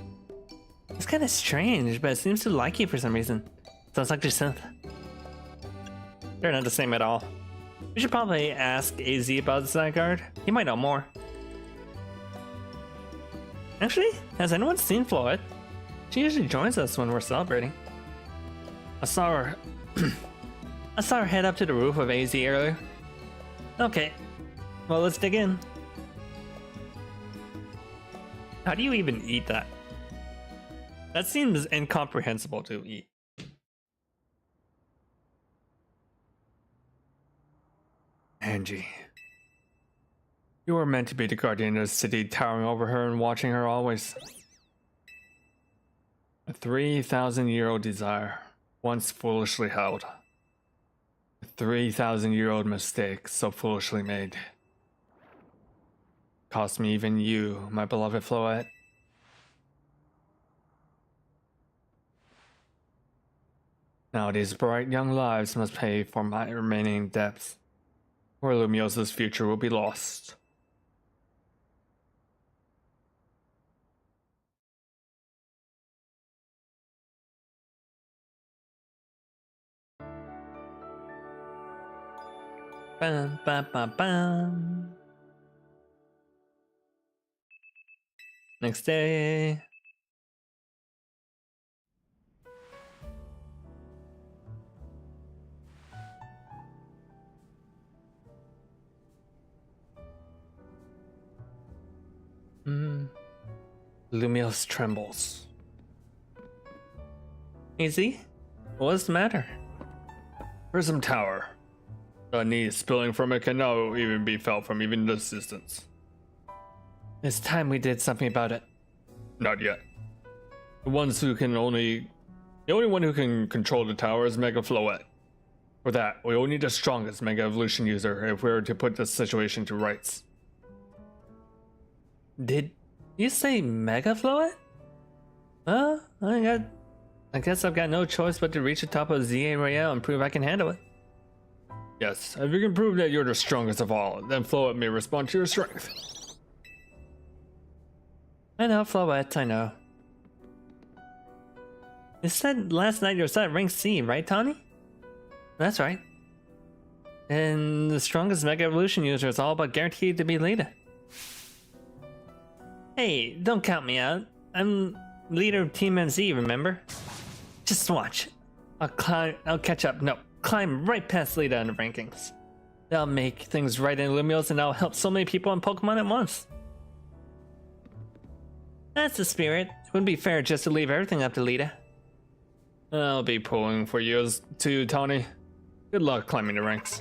It's kind of strange, but it seems to like you for some reason. Sounds like Jacinth. They're not the same at all. We should probably ask AZ about Zygarde. He might know more. Actually, has anyone seen Floyd? She usually joins us when we're celebrating. I saw her head up to the roof of AZ earlier. Okay, well let's dig in. How do you even eat that? That seems incomprehensible to eat. Angie. You were meant to be the guardian of the city, towering over her and watching her always. A 3,000-year-old desire, once foolishly held. A 3,000-year-old mistake, so foolishly made. Cost me even you, my beloved Floette. Now these bright young lives must pay for my remaining debts, or Lumiosa's future will be lost. Bam, bam, bam, bam. Next day. Lumios trembles. Easy? What's the matter? Prism Tower. The need spilling from it can now even be felt from even this distance. It's time we did something about it. Not yet. The only one who can control the tower is Mega Floette. For that, we will need the strongest Mega Evolution user if we are to put this situation to rights. Did you say Mega Floette? I guess I've got no choice but to reach the top of ZA Royale and prove I can handle it. Yes, if you can prove that you're the strongest of all, then Floette may respond to your strength. I know, Floette, I know. You said last night you were at rank C, right, Tawny? That's right. And the strongest Mega Evolution user is all but guaranteed to be leader. Hey, don't count me out. I'm leader of Team MZ, remember? Just watch. I'll catch up. No, climb right past leader in the rankings. That'll make things right in Lumios and I'll help so many people in Pokemon at once. That's the spirit. It wouldn't be fair just to leave everything up to Lita. I'll be pulling for you too, Tawny. Good luck climbing the ranks.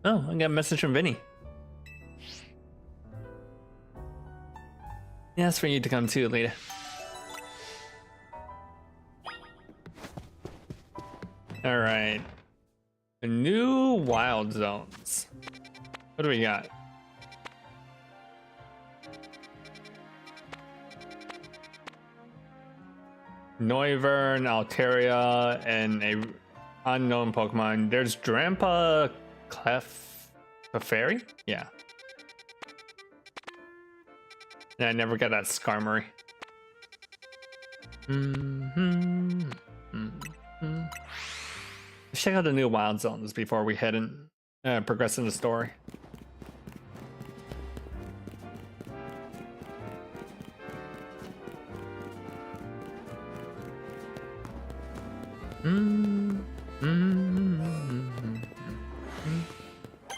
Oh, I got a message from Vinny. He asked for you to come too, Lita. Alright. New wild zones. What do we got? Noivern, Altaria, and a unknown Pokemon. There's Drampa Clefairy? Yeah. And I never got that Skarmory. Let's check out the new wild zones before we head and progress in the story.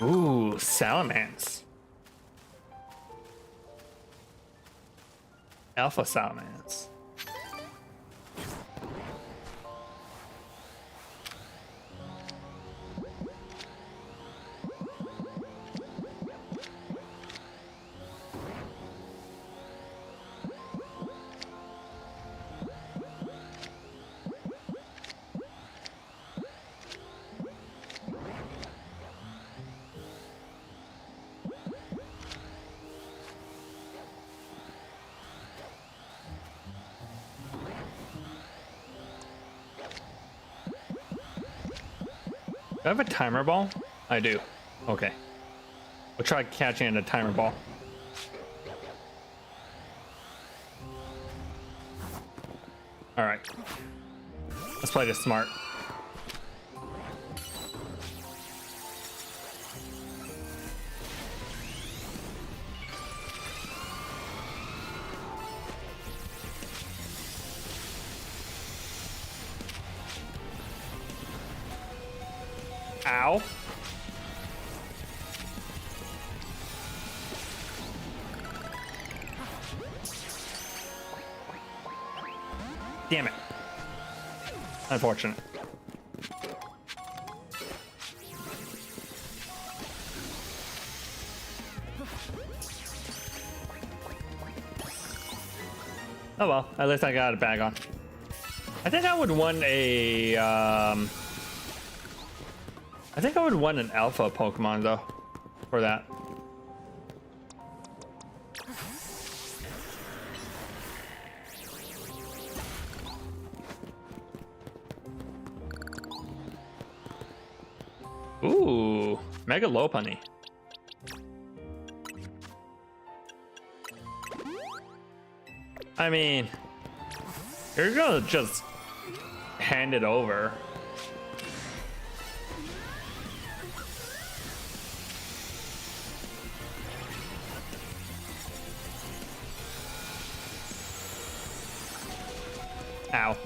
Ooh, Salamence. Alpha Salamence. Do I have a timer ball? I do. Okay. We'll try catching a timer ball. Alright. Let's play this smart. Ow. Damn it. Unfortunate. Oh well, at least I got a bag on. I think I would want a I think I would want an alpha Pokemon though for that. Ooh, Mega Lopunny. I mean, you're gonna just hand it over. Ow.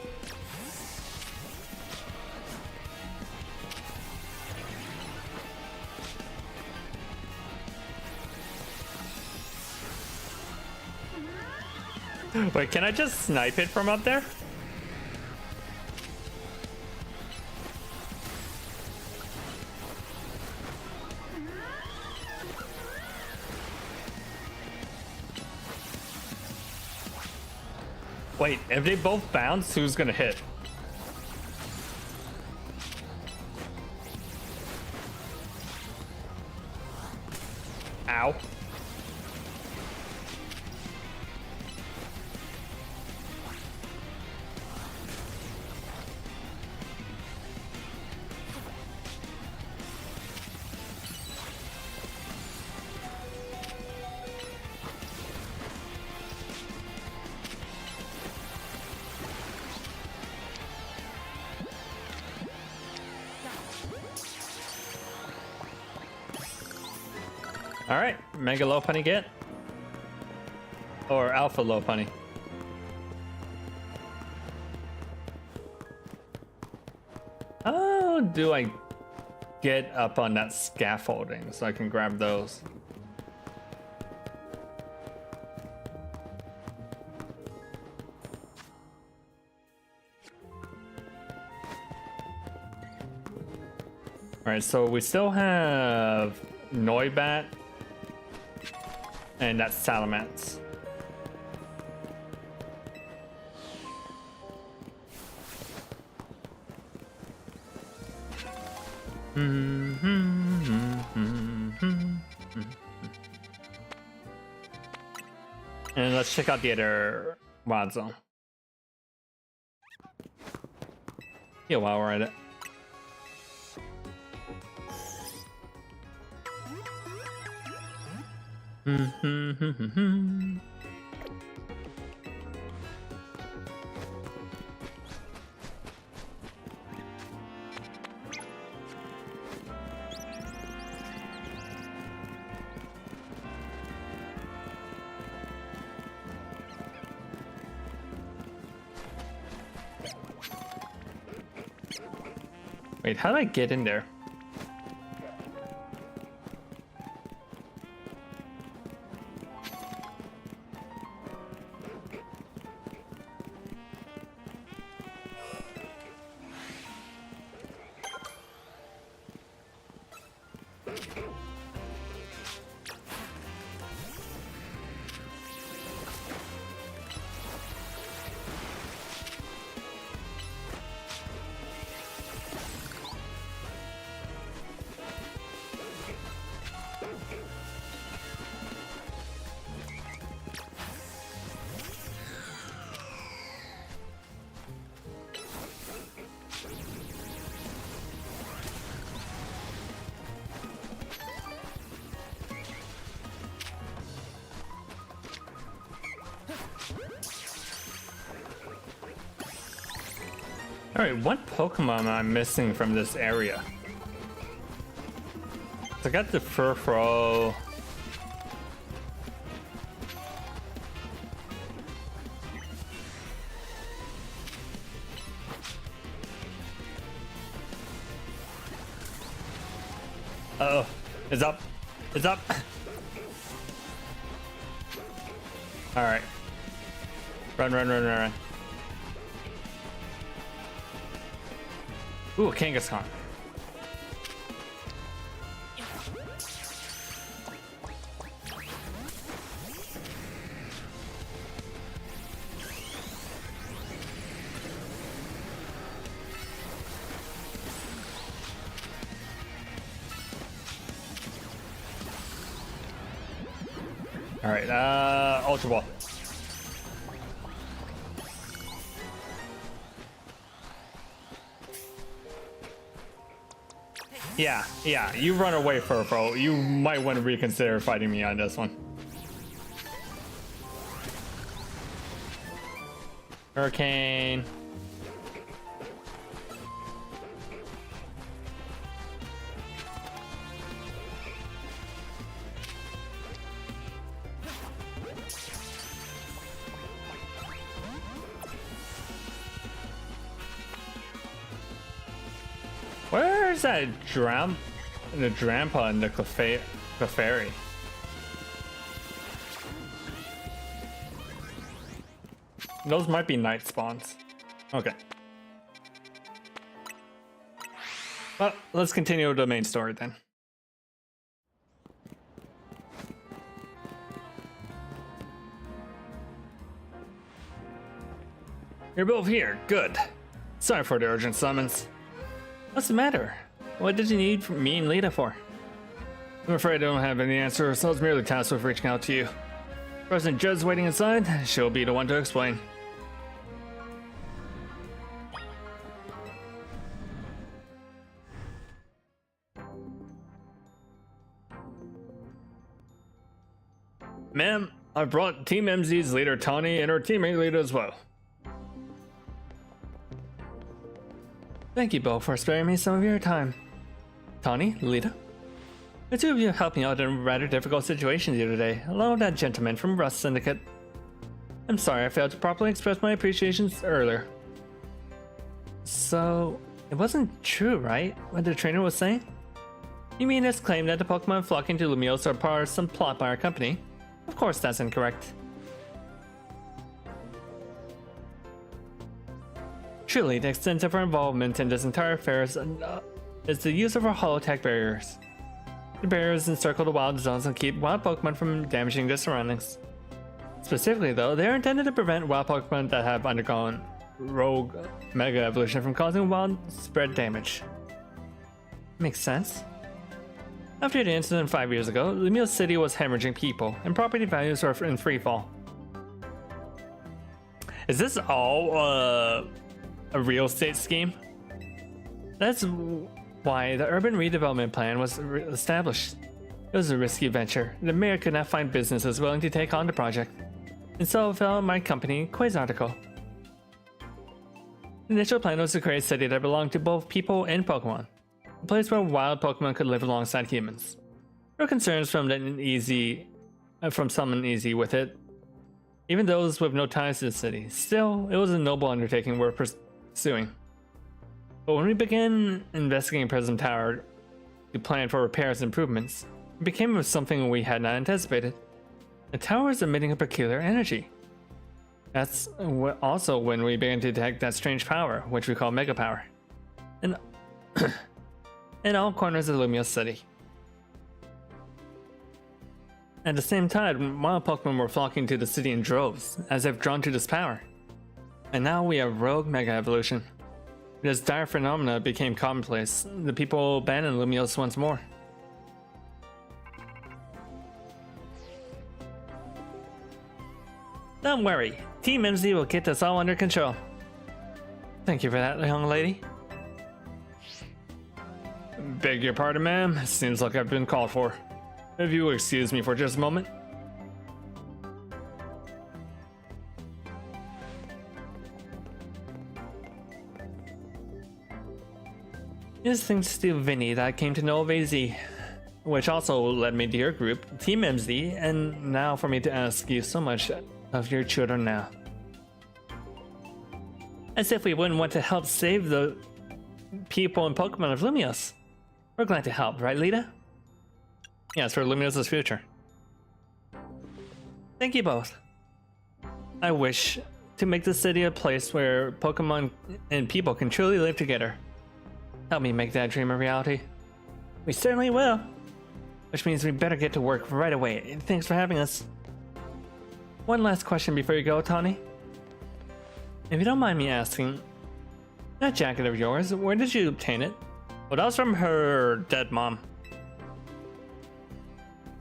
Wait, can I just snipe it from up there? Wait, if they both bounce, who's gonna hit? Ow. All right, Mega Lopunny get, or Alpha Lopunny. How do I get up on that scaffolding so I can grab those? All right, so we still have Noibat and that's Salamence. And let's check out the other wild zone. Yeah, while we're at it. Wait, how do I get in there? Alright, what Pokemon am I missing from this area? I got the Furfrou. Uh-oh. It's up. It's up. Alright. Run, run, run, run, run. Ooh, Kangaskhan. All right, Ultra Ball. Yeah, you run away, Furfrou. You might want to reconsider fighting me on this one. Hurricane. Where's that the Drampa and the Clefairy? Those might be night spawns. Okay. Well, let's continue with the main story then. You're both here. Good. Sorry for the urgent summons. What's the matter? What did you need from me and Lita for? I'm afraid I don't have any answers, so I was merely tasked with reaching out to you. President Judd's waiting inside. She'll be the one to explain. Ma'am, I brought Team MZ's leader Tawny and her teammate Lita as well. Thank you both for sparing me some of your time. Tawny, Lita, the two of you helped me out in a rather difficult situation the other day, along with that gentleman from Rust Syndicate. I'm sorry I failed to properly express my appreciations earlier. So, it wasn't true, right? What the trainer was saying? You mean his claim that the Pokemon flocking to Lumiose are part of some plot by our company? Of course that's incorrect. Truly, the extent of our involvement in this entire affair is the use of our holotech barriers. The barriers encircle the wild zones and keep wild Pokemon from damaging their surroundings. Specifically though, they are intended to prevent wild Pokemon that have undergone rogue mega evolution from causing wild spread damage. Makes sense. After the incident 5 years ago, Lumiose City was hemorrhaging people, and property values were in freefall. Is this all a real estate scheme? That's why the urban redevelopment plan was established. It was a risky venture. The mayor could not find businesses willing to take on the project, and so it fell on my company, Quasarticle. The initial plan was to create a city that belonged to both people and Pokemon, a place where wild Pokemon could live alongside humans. There were concerns from some uneasy with it, even those with no ties to the city. Still, it was a noble undertaking worth pursuing. But when we began investigating Prism Tower to plan for repairs and improvements, it became something we had not anticipated. The tower is emitting a peculiar energy. That's also when we began to detect that strange power, which we call Mega Power, in all corners of Lumiose City. At the same time, wild Pokemon were flocking to the city in droves, as if drawn to this power. And now we have rogue Mega Evolution. This dire phenomena became commonplace. The people abandoned Lumiose once more. Don't worry, Team MZ will get this all under control. Thank you for that, young lady. Beg your pardon, ma'am. Seems like I've been called for. If you will excuse me for just a moment. It is thanks to Vinny that I came to know of AZ, which also led me to your group, Team MZ, and now for me to ask you so much of your children now. As if we wouldn't want to help save the people and Pokemon of Lumiose. We're glad to help, right, Lita? Yes, for Lumiose's future. Thank you both. I wish to make the city a place where Pokemon and people can truly live together. Help me make that dream a reality. We certainly will. Which means we better get to work right away. Thanks for having us. One last question before you go, Tawny. If you don't mind me asking, that jacket of yours, where did you obtain it? Well, that was from her dead mom.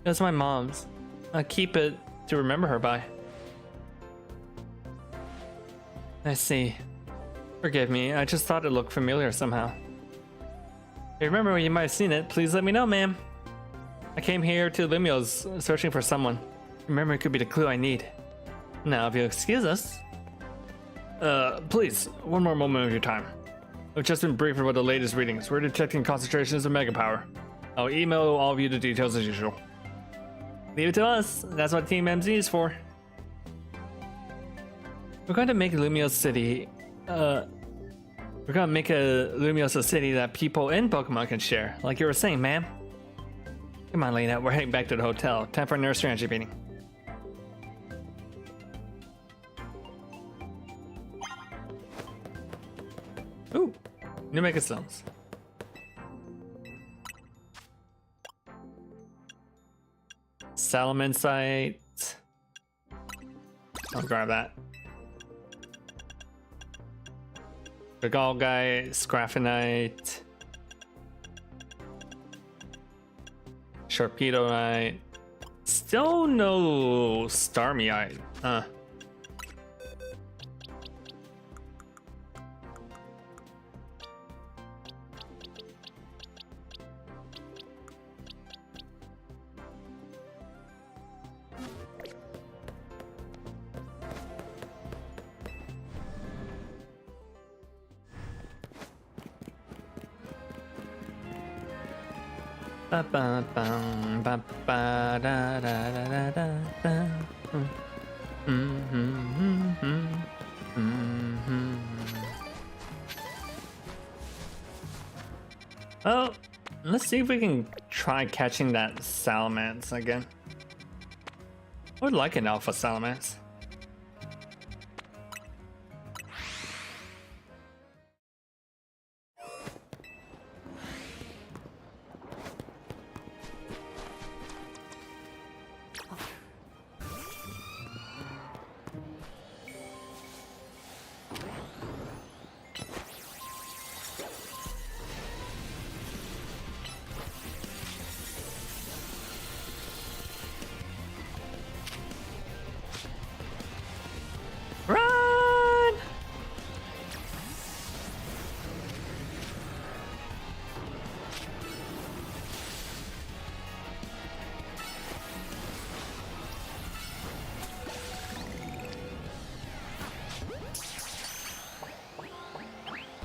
It was my mom's. I'll keep it to remember her by. I see. Forgive me, I just thought it looked familiar somehow. If you remember where you might have seen it, please let me know, ma'am. I came here to Lumio's searching for someone. Remember, it could be the clue I need. Now, if you'll excuse us. Please, one more moment of your time. We've just been briefed about the latest readings. We're detecting concentrations of mega power. I'll email all of you the details as usual. Leave it to us. That's what Team MZ is for. We're going to make Lumiose City, we're gonna make a Lumiose City that people in Pokemon can share, like you were saying, ma'am. Come on, Lena, we're heading back to the hotel. Time for a nurse strategy meeting. Ooh, new Mega Stones. Salamence. I'll grab that. Regalguy, Scraffinite, Sharpedoite. Still no Starmieite. Ba ba bum, ba ba da da da da da da. Oh, let's see if we can try catching that Salamence again. I would like an Alpha Salamence. Run!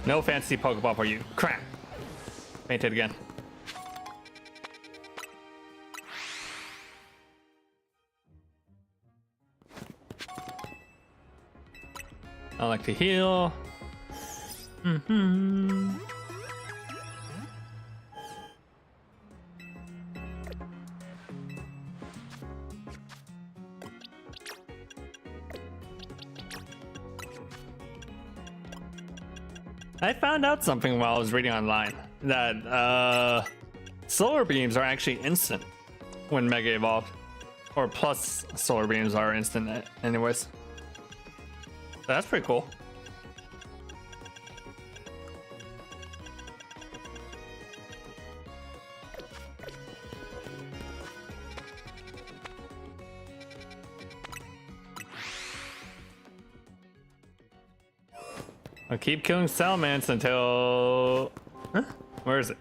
No fancy Pokeball for you. Crap. Fainted again. I like to heal. I found out something while I was reading online that solar beams are actually instant when Mega Evolved, or plus solar beams are instant anyways. That's pretty cool. I'll keep killing Salamence until... Huh? Where is it?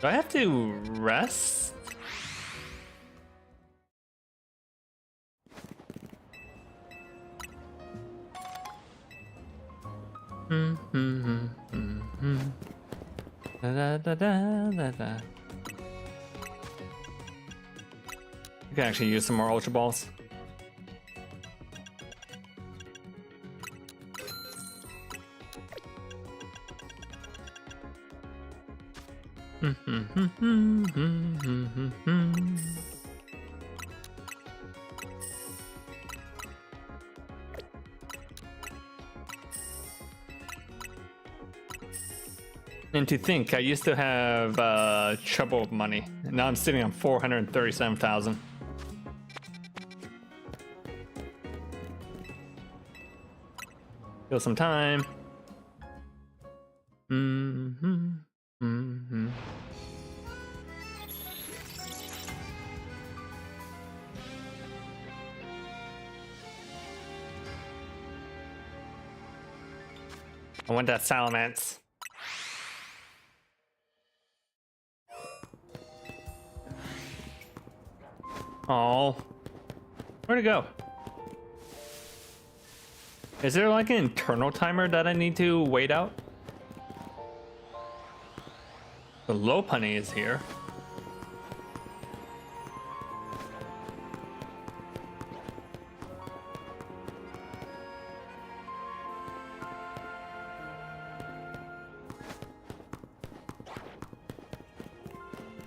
Do I have to rest? Da, da, da, da, da. I can actually use some more Ultra Balls. And to think, I used to have trouble with money. Now I'm sitting on 437,000. Kill some time. I want that salamence. Oh, where'd it go? Is there like an internal timer that I need to wait out? The Lopunny is here.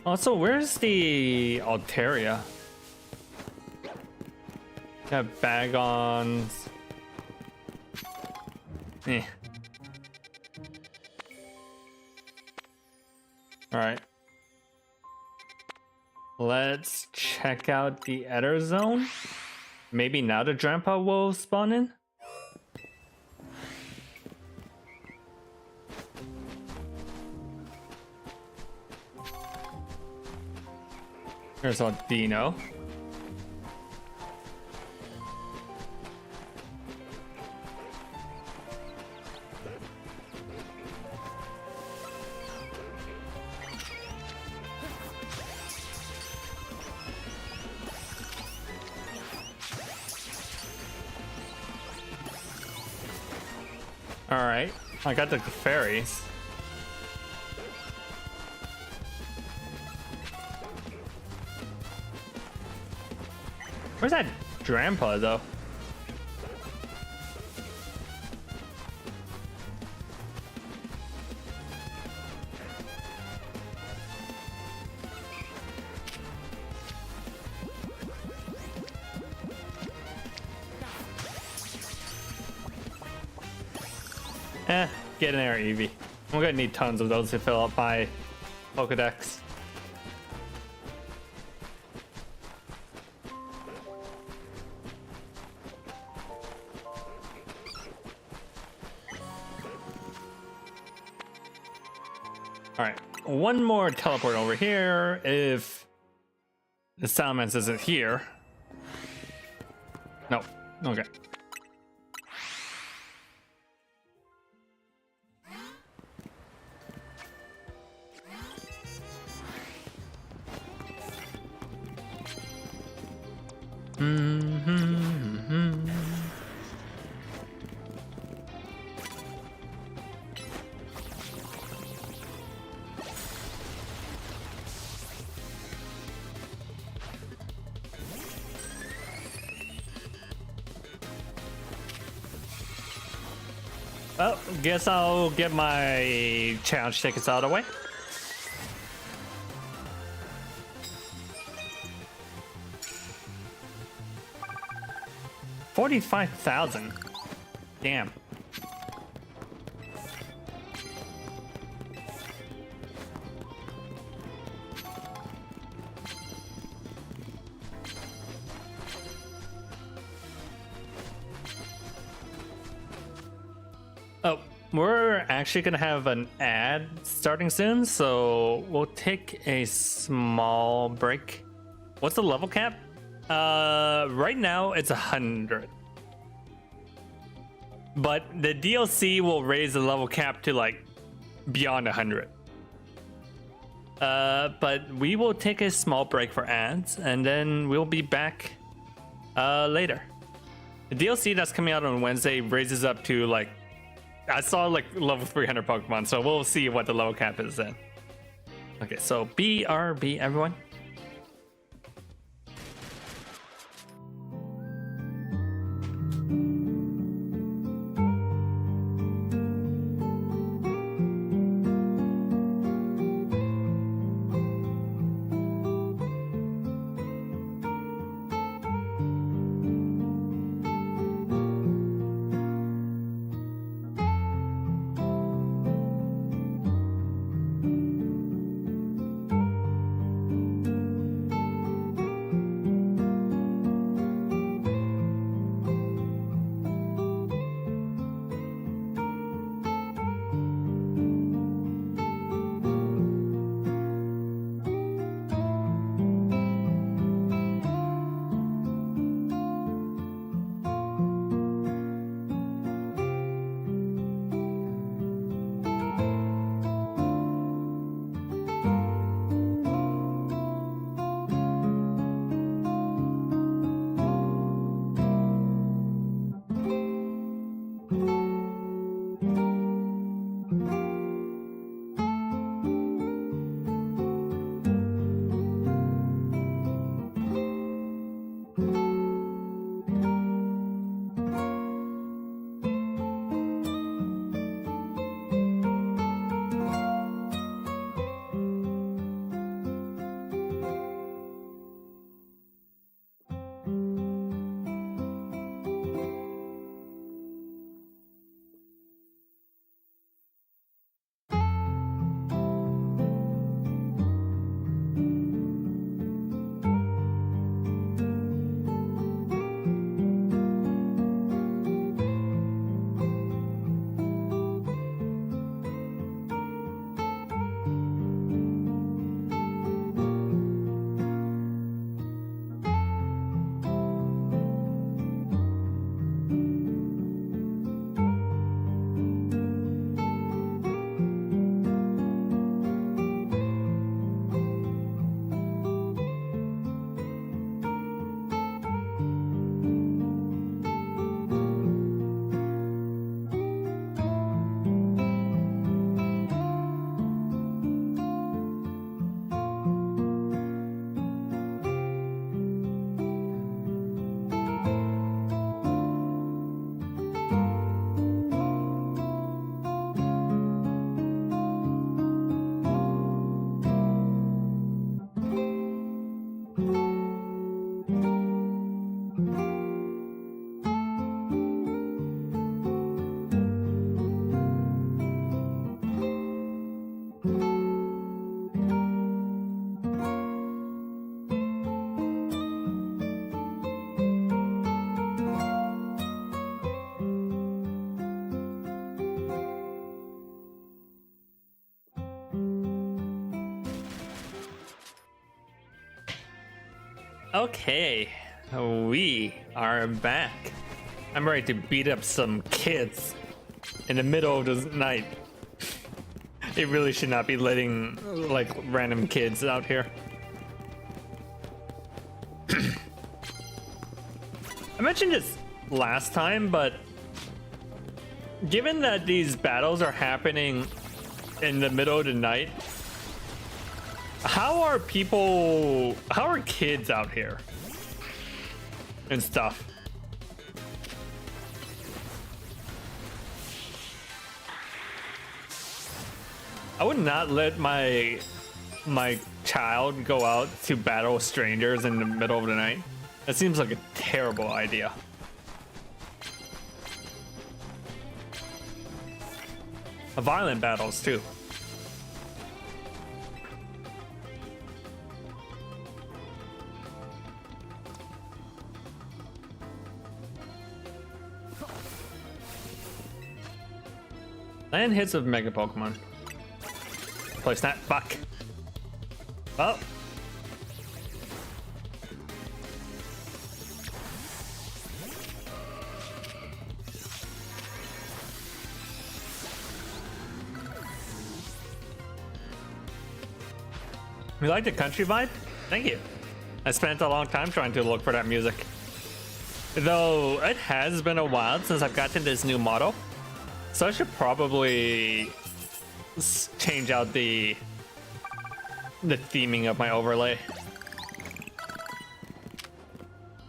Also, where's the Altaria? Got Bagons. Eh. Alright. Let's check out the Ether Zone. Maybe now the Drampa will spawn in? Here's Aldino. Alright, I got the fairies. Where's that Drampa though? Get in there, Eevee. I'm gonna need tons of those to fill up my Pokedex. Alright, one more teleport over here if the Salamence isn't here. No, okay. Well, guess I'll get my challenge tickets out of the way. $45,000. Damn. Oh, we're actually gonna have an ad starting soon, so we'll take a small break. What's the level cap? Right now it's 100. But the DLC will raise the level cap to like beyond 100. But we will take a small break for ads and then we'll be back later. The DLC that's coming out on Wednesday raises up to like, I saw like level 300 Pokemon, so we'll see what the level cap is then. Okay, so BRB everyone. Okay, we are back. I'm ready to beat up some kids in the middle of the night. It really should not be letting like random kids out here. I mentioned this last time, but given that these battles are happening in the middle of the night, how are kids out here and stuff? I would not let my child go out to battle strangers in the middle of the night. That seems like a terrible idea. Violent battles too. Land hits of Mega Pokemon. Play snap. Fuck. Oh. You like the country vibe? Thank you. I spent a long time trying to look for that music. Though it has been a while since I've gotten this new model. So I should probably change out the theming of my overlay.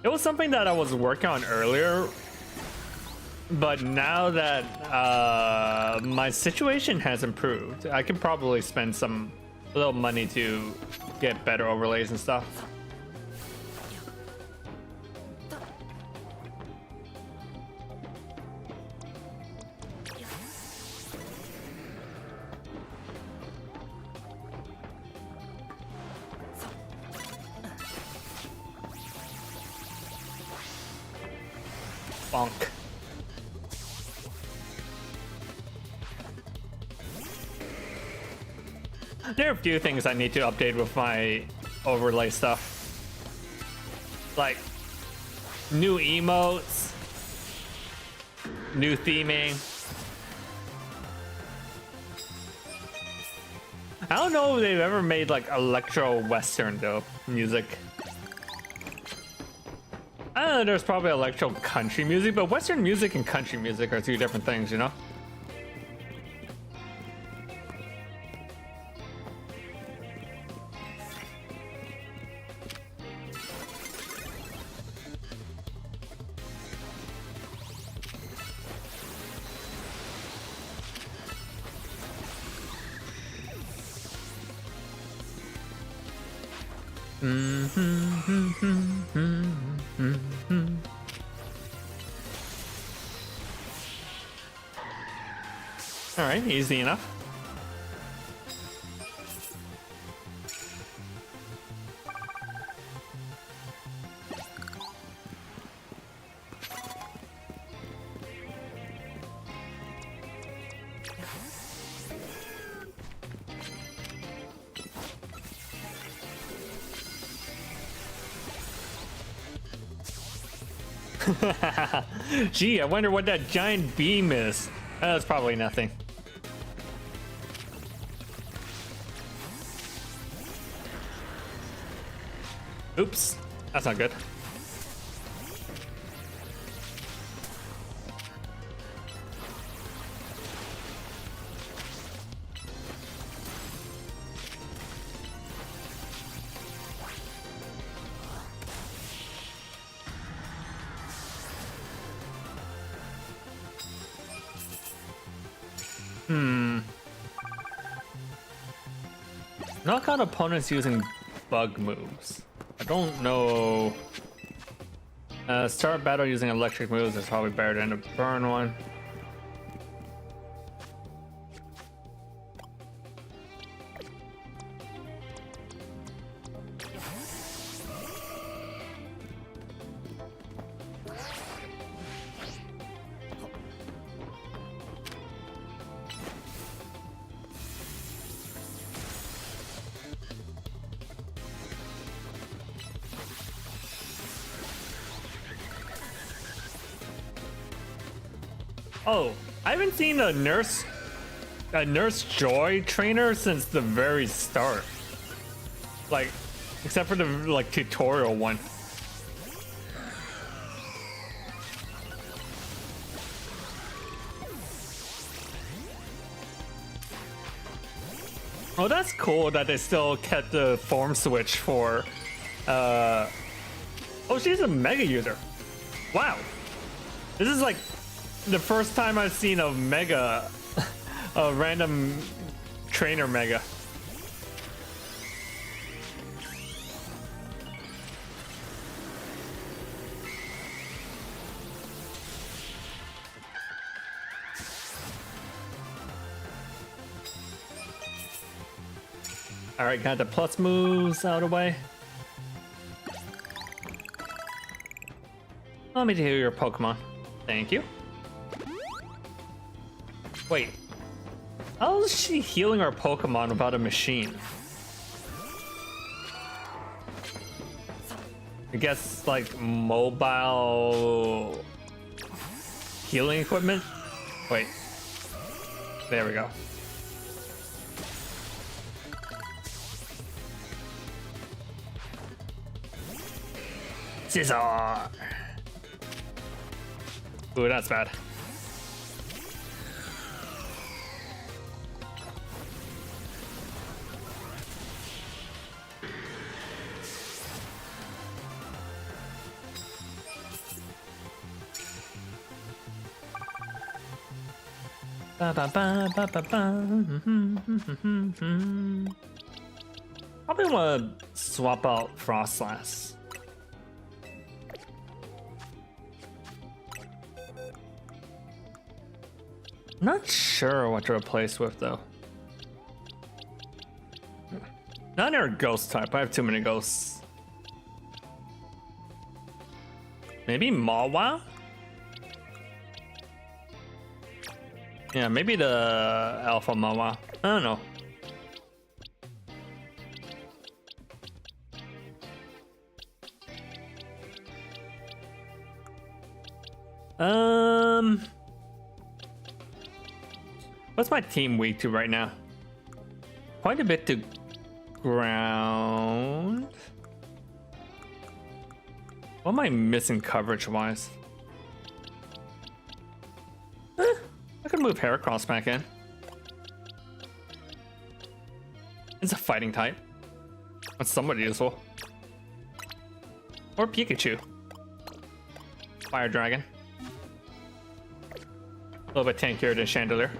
It was something that I was working on earlier, but now that my situation has improved, I can probably spend a little money to get better overlays and stuff. Bonk. There are a few things I need to update with my overlay stuff. Like new emotes, new theming. I don't know if they've ever made like electro western though music. I don't know, there's probably electro country music, but western music and country music are two different things, you know? All right, easy enough. Gee, I wonder what that giant beam is. That's probably nothing. Oops, that's not good. Knock out opponents using bug moves. I don't know. Start battle using electric moves is probably better than a burn one. Oh, I haven't seen a Nurse Joy trainer since the very start. Like, except for the like tutorial one. Oh, that's cool that they still kept the form switch for. Oh, she's a mega user. Wow, this is like the first time I've seen a mega, a random trainer mega. All right, got the plus moves out of the way. Let me heal your Pokemon. Thank you. Wait. How is she healing our Pokemon without a machine? I guess like mobile healing equipment? Wait. There we go. Scizor! Ooh, that's bad. Ba ba ba ba ba ba. Probably want to swap out Frostlass. Not sure what to replace with though. Not our ghost type. I have too many ghosts. Maybe Mawa? Yeah, maybe the Alpha Mawa. I don't know. What's my team weak to right now? Quite a bit to ground. What am I missing coverage wise? I could move Heracross back in. It's a fighting type. That's somewhat useful. Or Pikachu. Fire Dragon. A little bit tankier than Chandelier.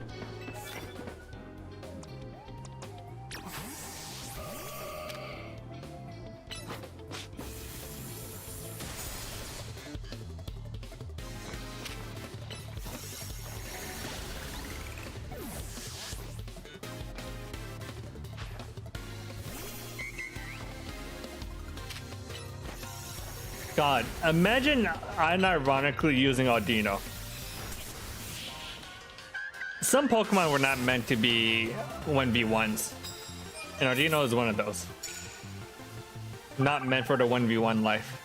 God, imagine unironically using Audino. Some Pokemon were not meant to be 1v1s, and Audino is one of those. Not meant for the 1v1 life.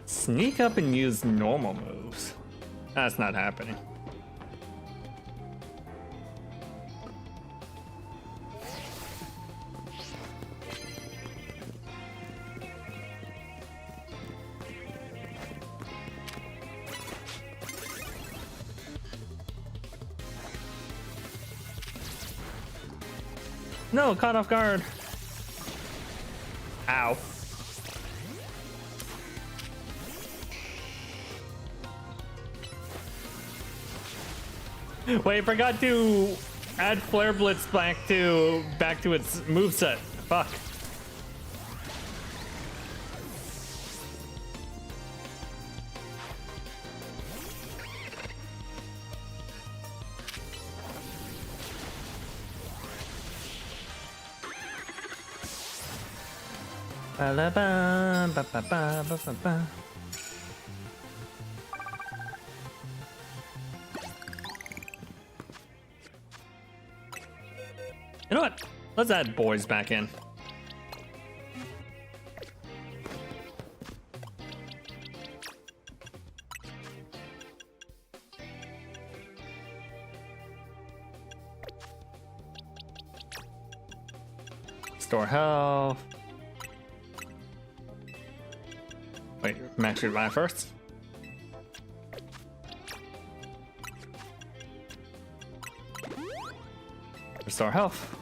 Sneak up and use normal moves. That's not happening. No, caught off guard. Ow. Wait, I forgot to add Flare Blitz back to its moveset. Fuck. Ba ba ba ba ba ba ba ba. You know what? Let's add boys back in. Restore health. Wait, max revive first. Restore health.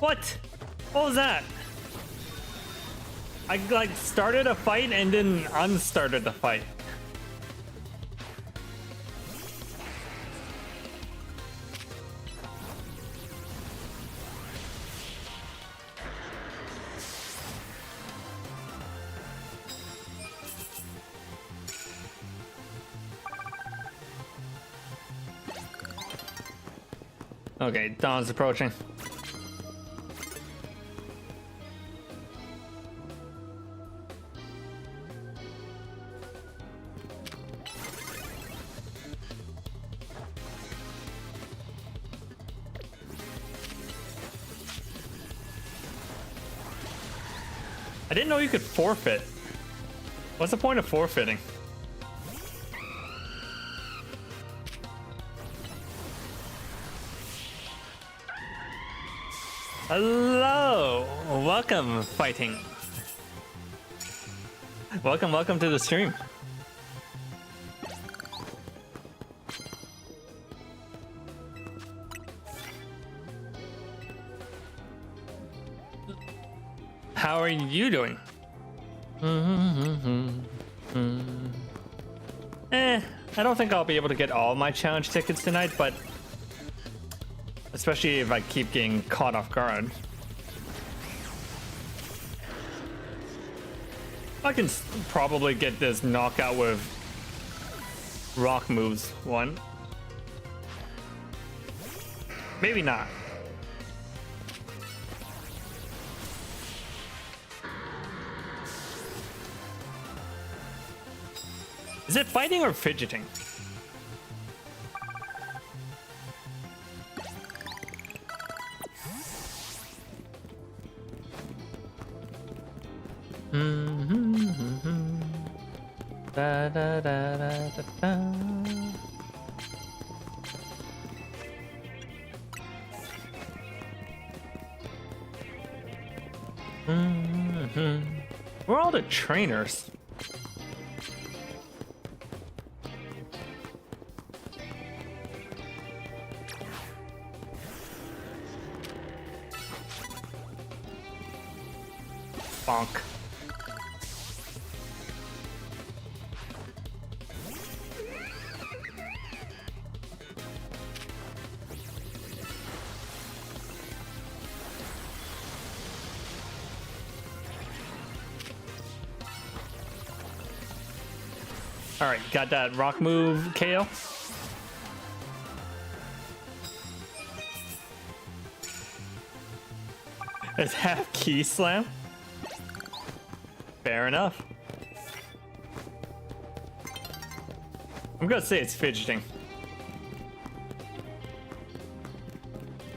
What? What was that? I like started a fight and then unstarted the fight. Okay, dawn's approaching. I didn't know you could forfeit. What's the point of forfeiting? Hello! Welcome, fighting. Welcome to the stream. How are you doing? I don't think I'll be able to get all my challenge tickets tonight, but especially if I keep getting caught off guard. I can probably get this knockout with rock moves one. Maybe not. Is it fighting or fidgeting? Da, da, da, da, da, da. Where are all the trainers? Bonk. All right, got that rock move KO. It's half key slam. Fair enough. I'm gonna say it's fidgeting.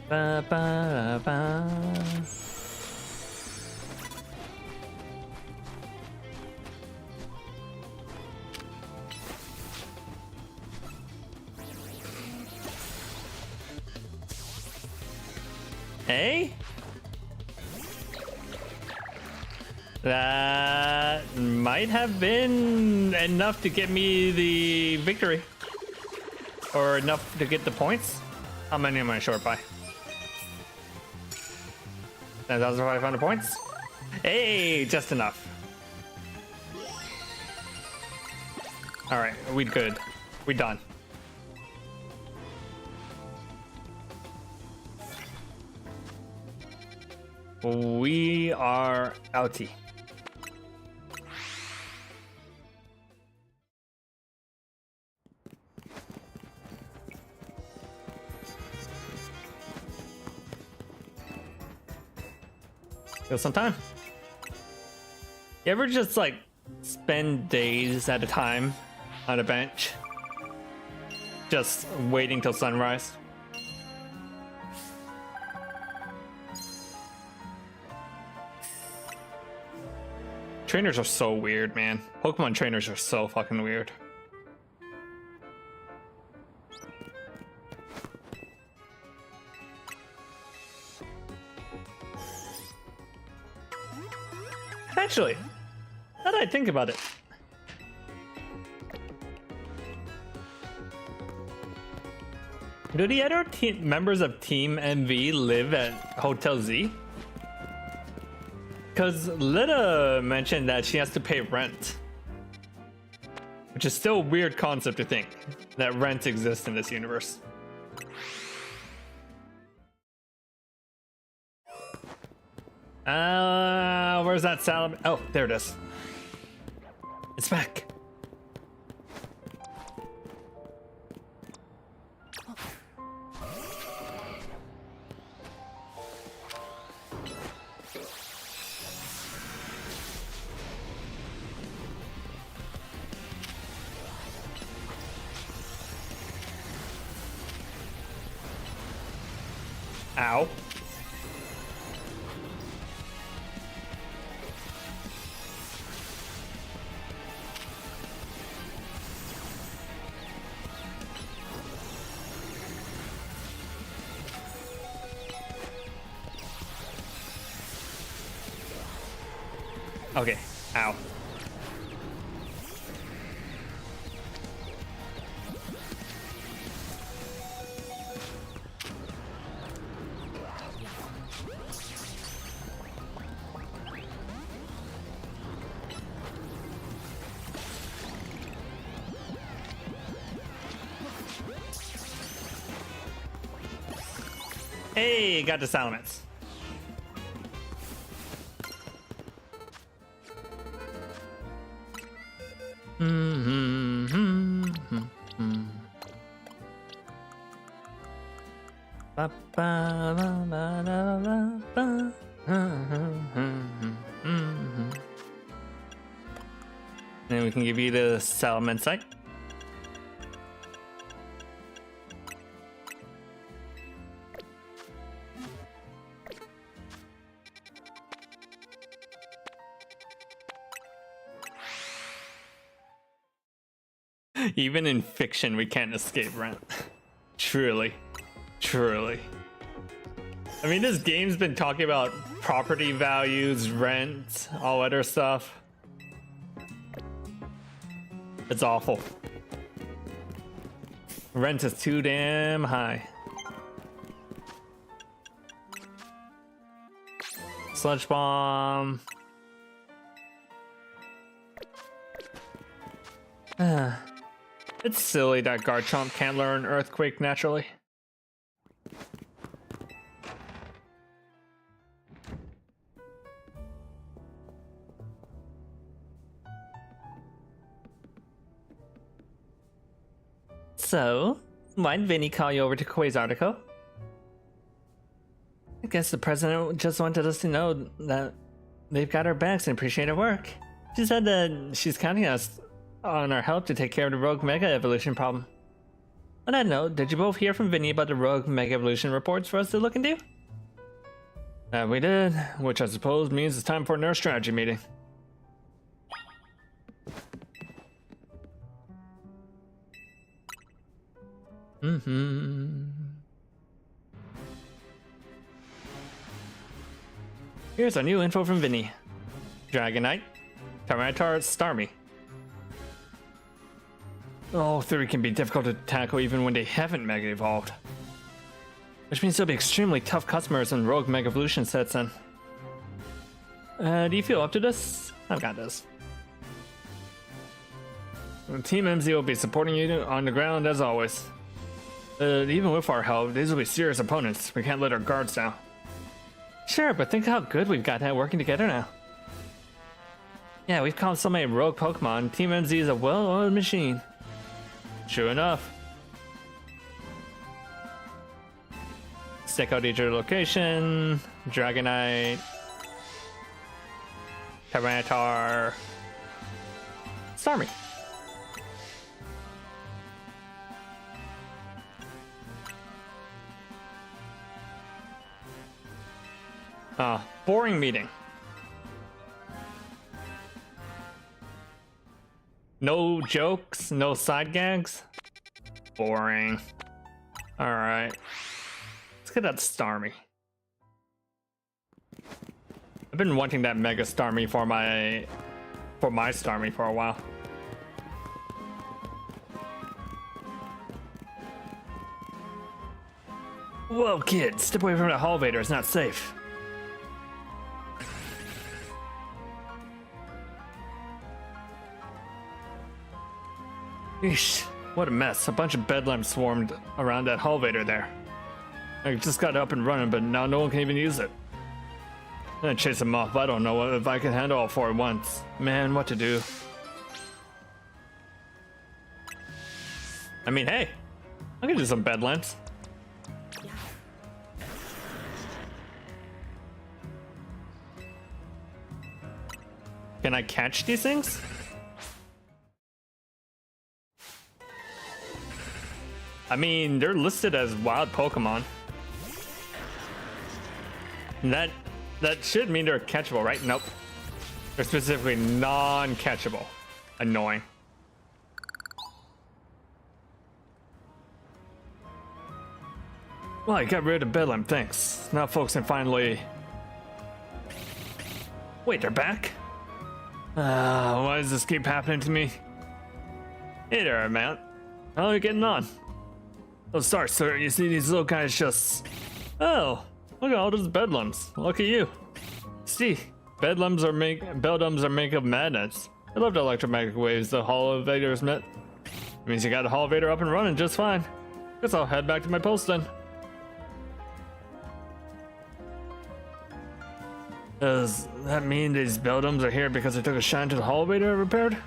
Ba, ba, ba. Hey? That might have been enough to get me the victory. Or enough to get the points. How many am I short by? 10,500 points? Hey, just enough. Alright, we good. We done. We are outie. Still some time. You ever just like spend days at a time on a bench, just waiting till sunrise? Trainers are so weird, man. Pokemon trainers are so fucking weird. Actually, now that I think about it, do the other members of Team MV live at Hotel Z? Because Lita mentioned that she has to pay rent, which is still a weird concept to think that rent exists in this universe. Where's that salad? Oh, there it is. It's back. Ow. Okay, ow. Hey, got the Salamence. Then we can give you the Salamence. Even in fiction, we can't escape rent. Truly. Truly. I mean, this game's been talking about property values, rent, all other stuff. It's awful. Rent is too damn high. Sludge Bomb. It's silly that Garchomp can't learn Earthquake naturally. So, why'd Vinny call you over to Quasartico? I guess the president just wanted us to know that they've got our backs and appreciate our work. She said that she's counting us on our help to take care of the Rogue Mega Evolution problem. On that note, did you both hear from Vinny about the Rogue Mega Evolution reports for us to look into? We did, which I suppose means it's time for a nurse strategy meeting. Here's our new info from Vinny. Dragonite, Tyranitar, Starmie. All three can be difficult to tackle even when they haven't Mega Evolved. Which means they'll be extremely tough customers when Rogue Mega Evolution sets in. Do you feel up to this? I've got this. Team MZ will be supporting you on the ground as always. Even with our help, these will be serious opponents. We can't let our guards down. Sure, but think how good we've got at working together now. Yeah, we've caught so many rogue Pokemon. Team MZ is a well-oiled machine. True enough. Stick out each location. Dragonite. Tyranitar, Starmie. Boring meeting. No jokes, no side gags. Boring. All right, let's get that Starmie. I've been wanting that Mega Starmie for my Starmie for a while. Whoa, kid, step away from the elevator. It's not safe. Eesh, what a mess. A bunch of bedlams swarmed around that elevator there. I just got up and running, but now no one can even use it. I'm gonna chase them off. I don't know if I can handle all four at once. Man, what to do? I mean, hey, I can do some bedlams. Can I catch these things? I mean, they're listed as wild Pokemon. That should mean they're catchable, right? Nope. They're specifically non-catchable. Annoying. Well, I got rid of Bedlam, thanks. Now folks can finally... Wait, they're back? Why does this keep happening to me? Hey there, man. How are you getting on? Oh, sorry, sir. You see these little guys just... Oh, look at all those bedlams. Look at you. See, bedlams are made of magnets. I love the electromagnetic waves the hall elevators emit. It means you got the hall elevator up and running just fine. Guess I'll head back to my post then. Does that mean these Beldums are here because I took a shine to the hall elevator I repaired?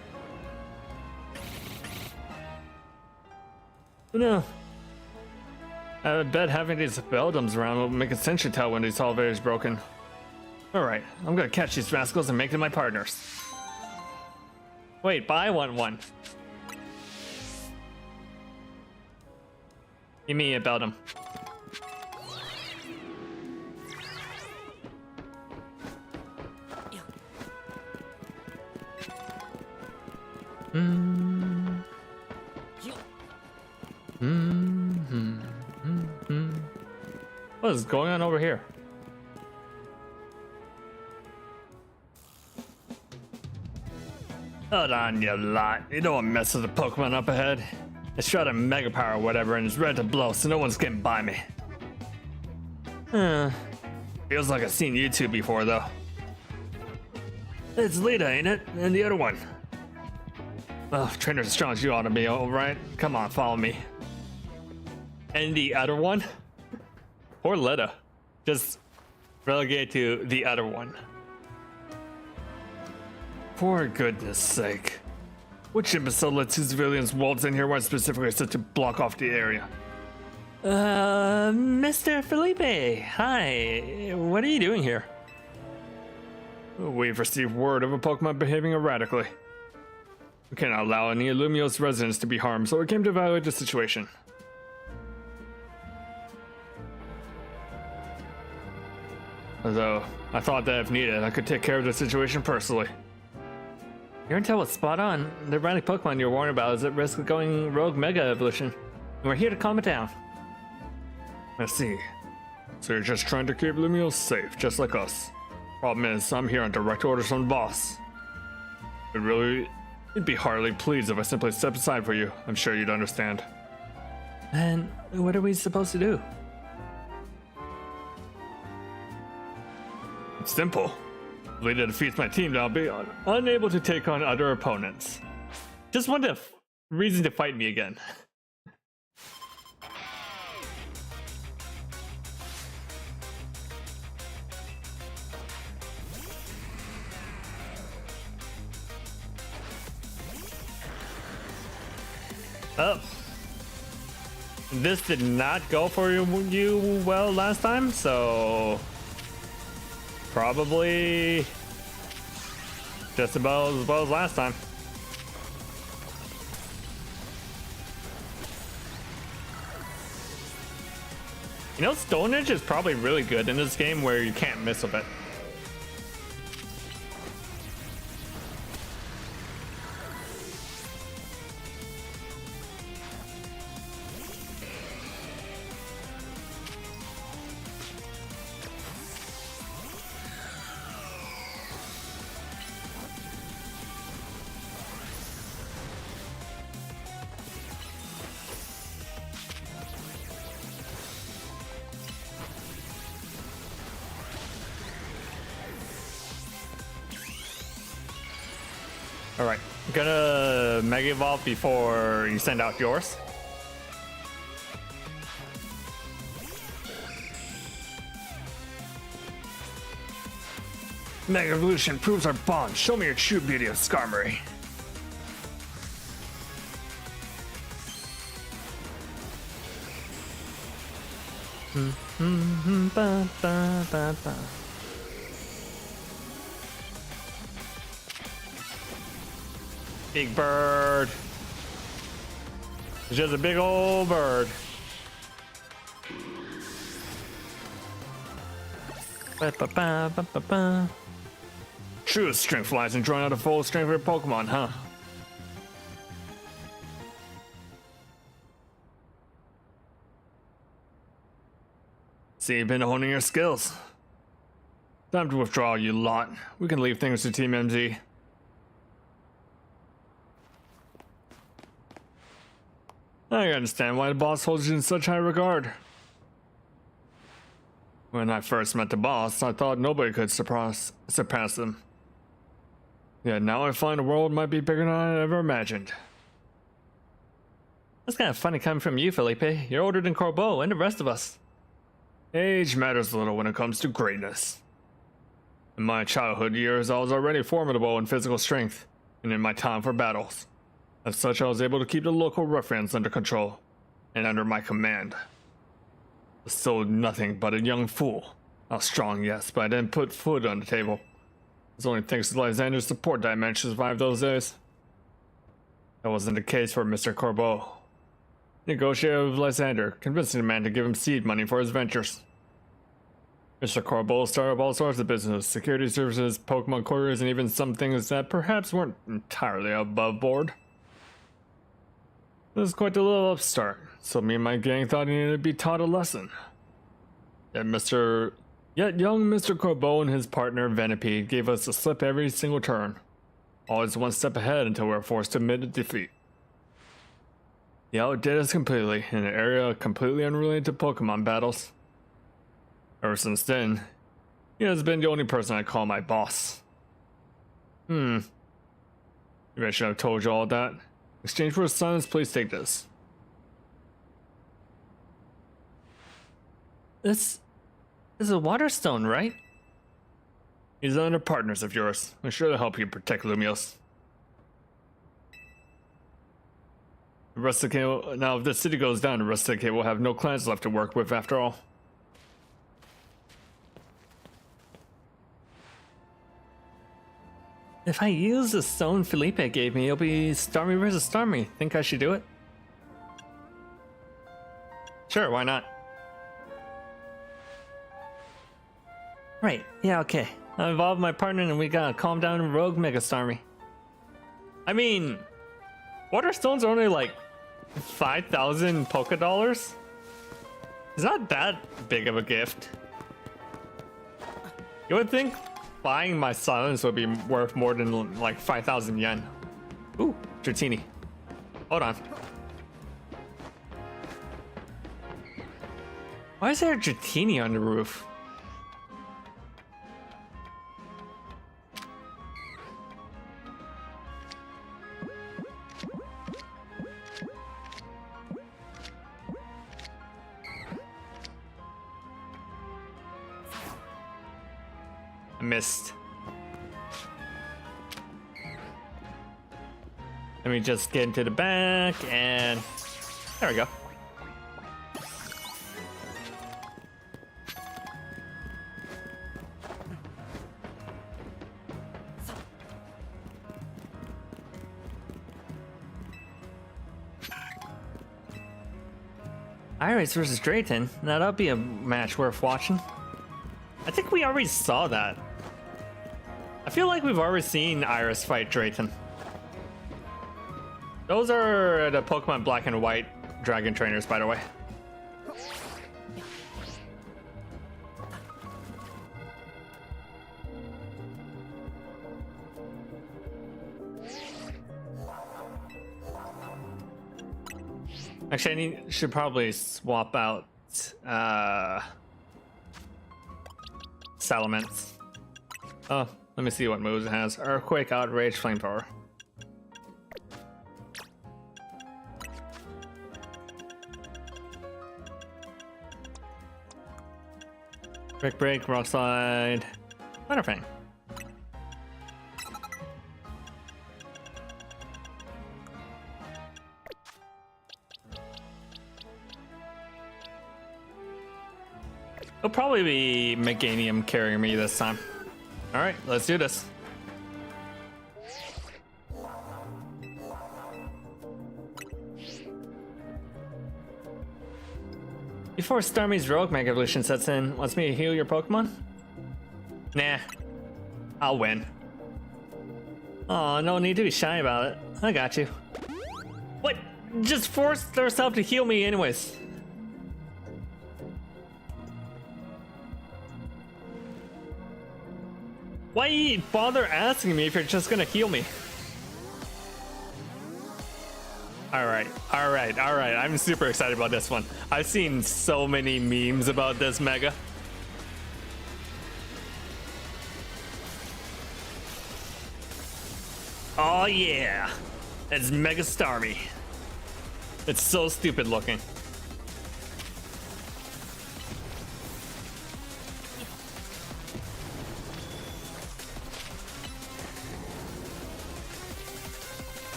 No. I bet having these Beldums around will make a sentry tell when these hall elevators broken. Alright, I'm gonna catch these rascals and make them my partners. Wait, but I want one. Give me a Beldum. What is going on over here? Hold on, you lot. You don't want to mess with the Pokemon up ahead. It's shot a Mega Power or whatever and it's ready to blow, so no one's getting by me. Feels like I've seen you two before, though. It's Lita, ain't it? And the other one. Well, trainers as strong as you ought to be, alright? Come on, follow me. And the other one? Poor Lita. Just relegated to the other one. For goodness sake. Which imbecile lets two civilians waltz in here when specifically set to block off the area? Mr. Felipe, hi. What are you doing here? We've received word of a Pokemon behaving erratically. We cannot allow any Illumio's residents to be harmed, so we came to evaluate the situation. Although, I thought that if needed, I could take care of the situation personally. Your intel was spot on. The erratic Pokemon you're warned about is at risk of going rogue Mega Evolution. And we're here to calm it down. I see. So you're just trying to keep Illumio safe, just like us. Problem is, I'm here on direct orders from the boss. You'd be heartily pleased if I simply stepped aside for you. I'm sure you'd understand. And what are we supposed to do? It's simple. If Lita defeats my team, I'll be unable to take on other opponents. Just want a reason to fight me again. Oh. This did not go for you well last time, so... Probably just about as well as last time. You know, Stone Edge is probably really good in this game where you can't miss with it. All right, I'm gonna Mega Evolve before you send out yours. Mega Evolution proves our bond. Show me your true beauty of Skarmory. Ba, ba, ba, ba. Big bird. It's just a big old bird. Ba, ba, ba, ba, ba, ba. True strength lies in drawing out a full strength of your Pokemon, huh? See, you've been honing your skills. Time to withdraw, you lot. We can leave things to Team MZ. I understand why the boss holds you in such high regard. When I first met the boss, I thought nobody could surpass him. Yet now I find the world might be bigger than I ever imagined. That's kind of funny coming from you, Felipe. You're older than Corbeau and the rest of us. Age matters little when it comes to greatness. In my childhood years, I was already formidable in physical strength, and in my time for battles. As such, I was able to keep the local ruffians under control, and under my command. Still nothing but a young fool. I was strong, yes, but I didn't put food on the table. It's only thanks to Lysander's support that I managed to survive those days. That wasn't the case for Mr. Corbeau. He negotiated with Lysander, convincing the man to give him seed money for his ventures. Mr. Corbeau started up all sorts of business, security services, Pokemon couriers, and even some things that perhaps weren't entirely above board. It was quite a little upstart, so me and my gang thought he needed to be taught a lesson. Yet young Mr. Corbeau and his partner Venipede gave us a slip every single turn. Always one step ahead until we were forced to admit a defeat. He outdid us completely, in an area completely unrelated to Pokemon battles. Ever since then, he has been the only person I call my boss. Maybe I should have told you all that. In exchange for his silence, please take this. This is a Waterstone, right? These are partners of yours. I'm sure they'll help you protect Lumios. The rest of the now, if the city goes down, the rest of the kid will have no clans left to work with after all. If I use the stone Felipe gave me, it'll be Starmie versus Starmie. Think I should do it? Sure, why not? Right, yeah, okay. I involved my partner and we gotta calm down Rogue Mega Starmie. I mean, Water Stones are only like 5,000 Poké Dollars. It's not that big of a gift. You would think buying my silence would be worth more than like 5,000 yen. Ooh, Dratini. Hold on. Why is there a Dratini on the roof? I missed. Let me just get into the back and there we go. Iris versus Drayton. Now that'll be a match worth watching. I think we already saw that. I feel like we've already seen Iris fight Drayton. Those are the Pokemon Black and White Dragon trainers, by the way. Actually, should probably swap out Salamence. Oh, let me see what moves it has. Earthquake, Outrage, Flamethrower. Brick Break, Rock Slide, Thunderfang. It'll probably be Meganium carrying me this time. All right, let's do this. Before Starmie's Rogue Mega Evolution sets in, wants me to heal your Pokemon? Nah, I'll win. Oh, no need to be shy about it. I got you. What? Just forced herself to heal me anyways. Why bother asking me if you're just gonna heal me? Alright. I'm super excited about this one. I've seen so many memes about this Mega. Oh yeah! It's Mega Starmie. It's so stupid looking.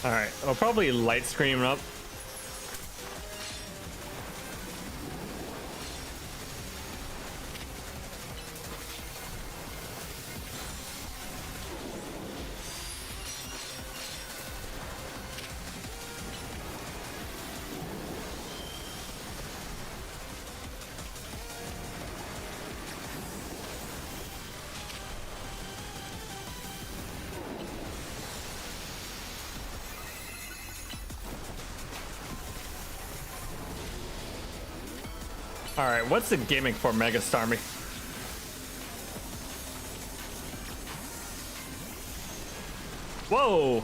Alright, I'll probably Light Scream up. Alright, what's the gimmick for Mega Starmie? Whoa!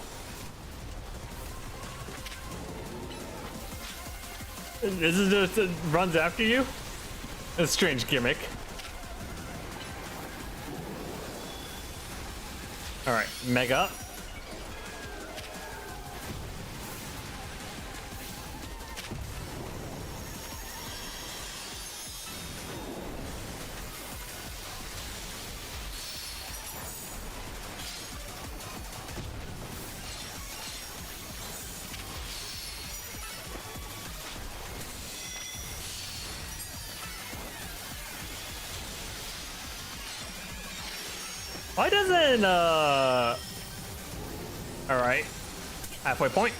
This is just it runs after you? A strange gimmick. Alright, Mega. Why doesn't, alright. Halfway point.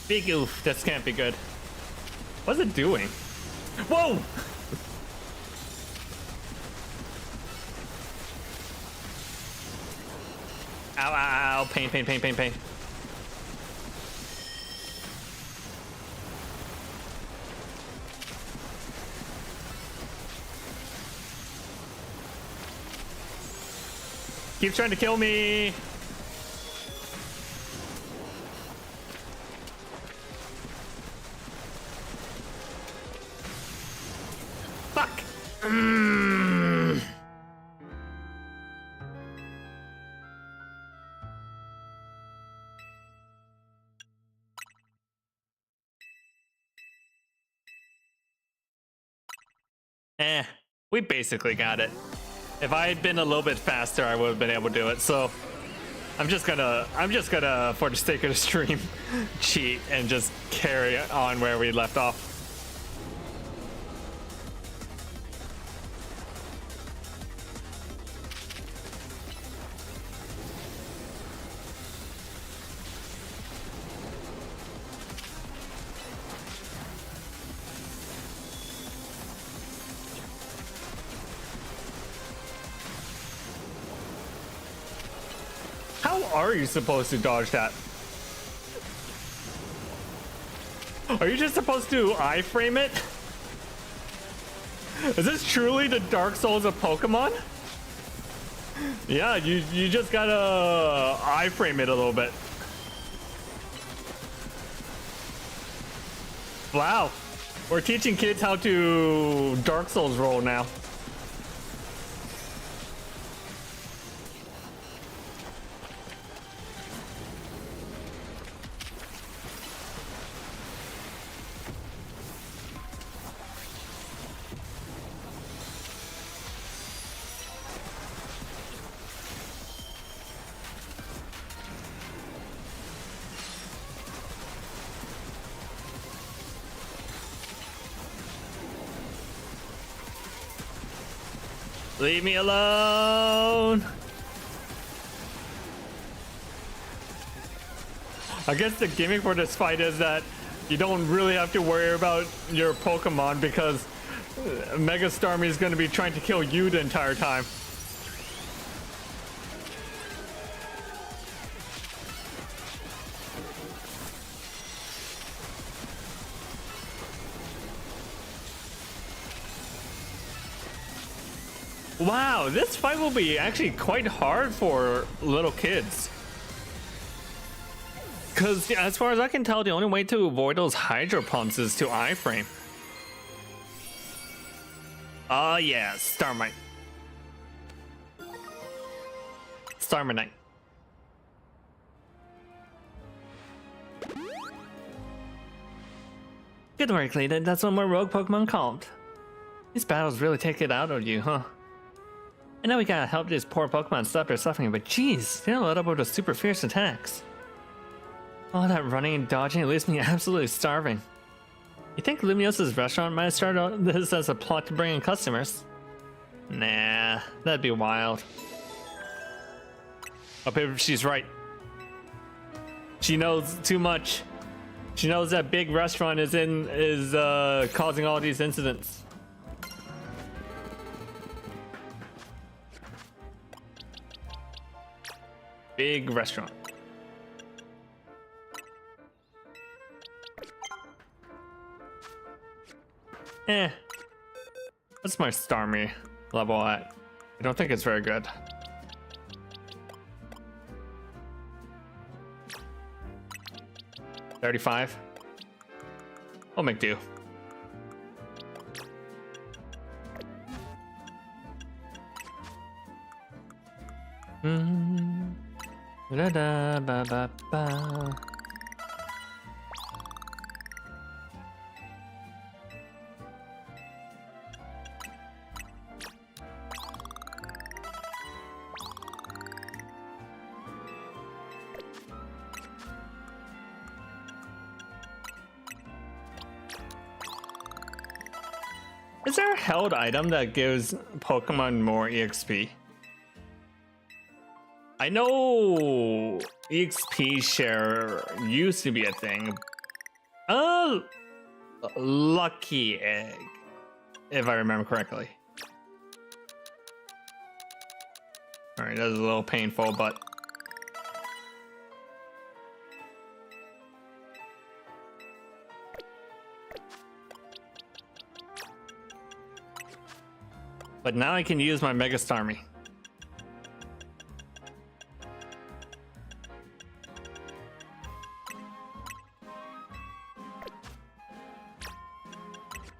Big oof, this can't be good. What's it doing? Whoa! Ow, ow, ow, pain, pain, pain, pain, pain. Keep trying to kill me. Fuck. We basically got it. If I had been a little bit faster, I would have been able to do it. So I'm just gonna, for the sake of the stream, cheat and just carry on where we left off. How are you supposed to dodge that? Are you just supposed to iframe it? Is this truly the Dark Souls of Pokemon? Yeah, you just gotta iframe it a little bit. Wow, we're teaching kids how to Dark Souls roll now. Leave me alone. I guess the gimmick for this fight is that you don't really have to worry about your Pokemon because Mega Starmie is going to be trying to kill you the entire time. Wow, this fight will be actually quite hard for little kids. Because as far as I can tell, the only way to avoid those Hydro Pumps is to iframe. Oh yeah, Starmite. Starmanite. Good work, Layden. That's what my rogue Pokemon called. These battles really take it out of you, huh? I know we gotta help these poor Pokemon stop their suffering, but geez, they don't let up with those super fierce attacks. All that running and dodging leaves me absolutely starving. You think Lumios's restaurant might have started this as a plot to bring in customers? Nah, that'd be wild. Oh, baby, she's right. She knows too much. She knows that big restaurant is causing all these incidents. Big restaurant. What's my Starmie level at? I don't think it's very good. $35. We'll make do. Da da ba ba ba. Is there a held item that gives Pokemon more EXP? I know EXP share used to be a thing. Lucky Egg, if I remember correctly. Alright, that was a little painful, but... But now I can use my Mega Starmie.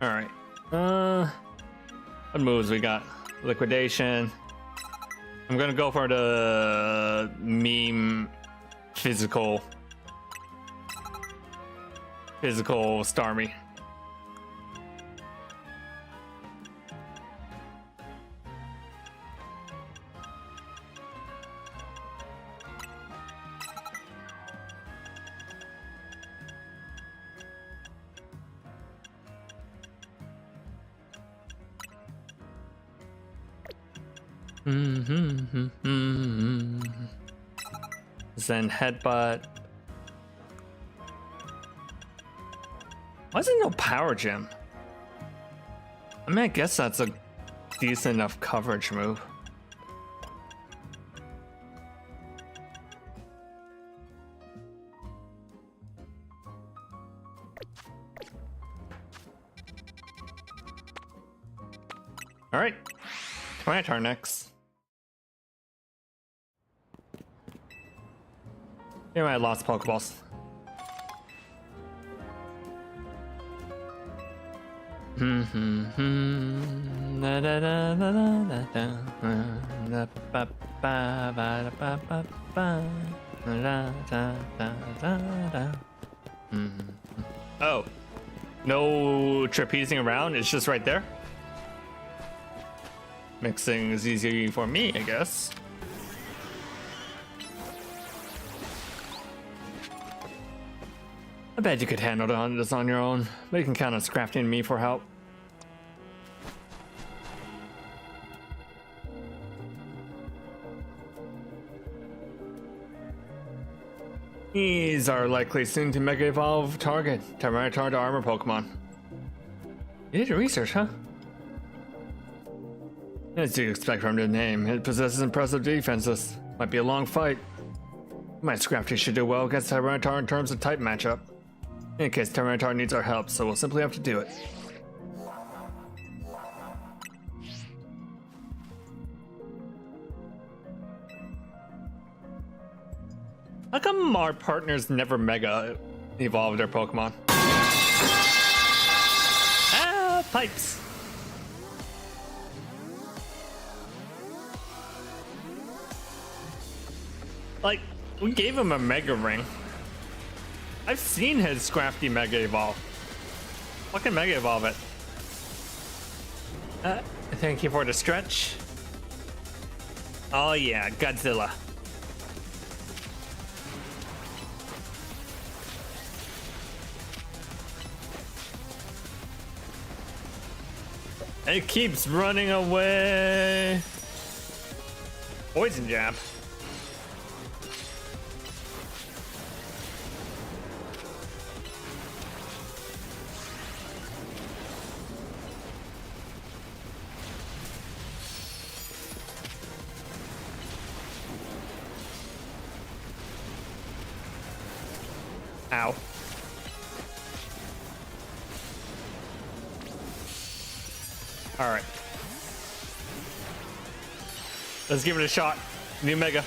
Alright. What moves we got? Liquidation. I'm gonna go for the meme physical Starmie. Then headbutt. Why is there no power gem? I mean, I guess that's a decent enough coverage move. All right, my turn next. Anyway, I lost Pokeballs. Oh, no trapezing around. It's just right there. Mixing is easy for me, I guess. I bet you could handle this on your own, but you can count on Scrafty and me for help. These are likely soon to Mega Evolve target Tyranitar to armor Pokemon. You did your research, huh? As you expect from the name, it possesses impressive defenses. Might be a long fight. My Scrafty should do well against Tyranitar in terms of type matchup. In any case, Tyranitar needs our help, so we'll simply have to do it. How come our partners never Mega evolve their Pokemon? Ah, pipes! Like, we gave him a Mega Ring. I've seen his Scrafty Mega Evolve. Fucking Mega Evolve it. Thank you for the stretch. Oh yeah, Godzilla. It keeps running away. Poison Jab. Ow. All right. Let's give it a shot. New Mega.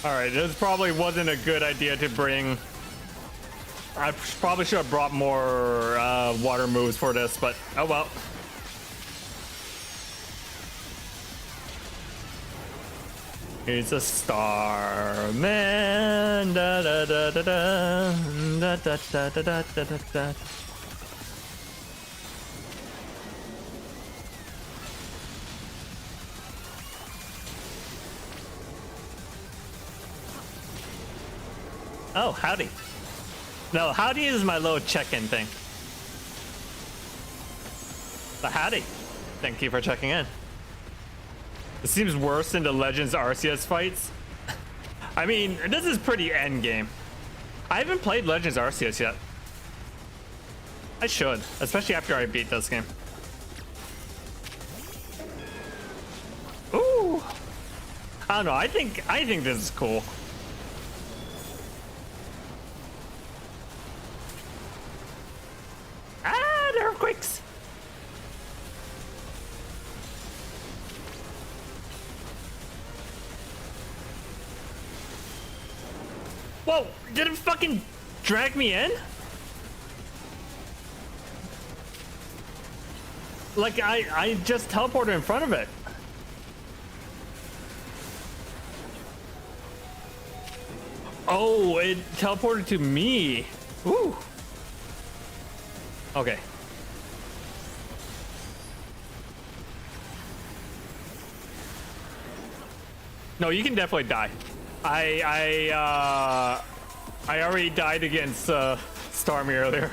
Alright, this probably wasn't a good idea to bring. I probably should have brought more water moves for this, but oh well. He's a star man. Da, da, da, da, da, da, da, da, da, da, da, da. Oh, howdy. No, howdy is my little check-in thing. But howdy. Thank you for checking in. It seems worse than the Legends Arceus fights. I mean, this is pretty endgame. I haven't played Legends Arceus yet. I should, especially after I beat this game. Ooh. I don't know, I think this is cool. Earthquakes. Whoa, did it fucking drag me in? Like I just teleported in front of it. Oh, it teleported to me. Ooh. Okay. No, you can definitely die. I already died against Starmie earlier.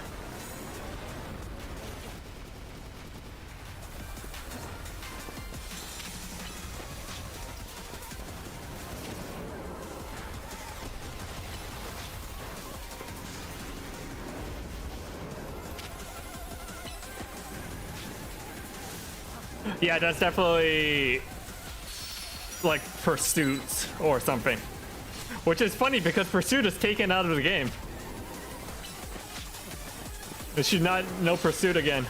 Yeah, that's definitely like Pursuit or something. Which is funny because Pursuit is taken out of the game. It should not no Pursuit again.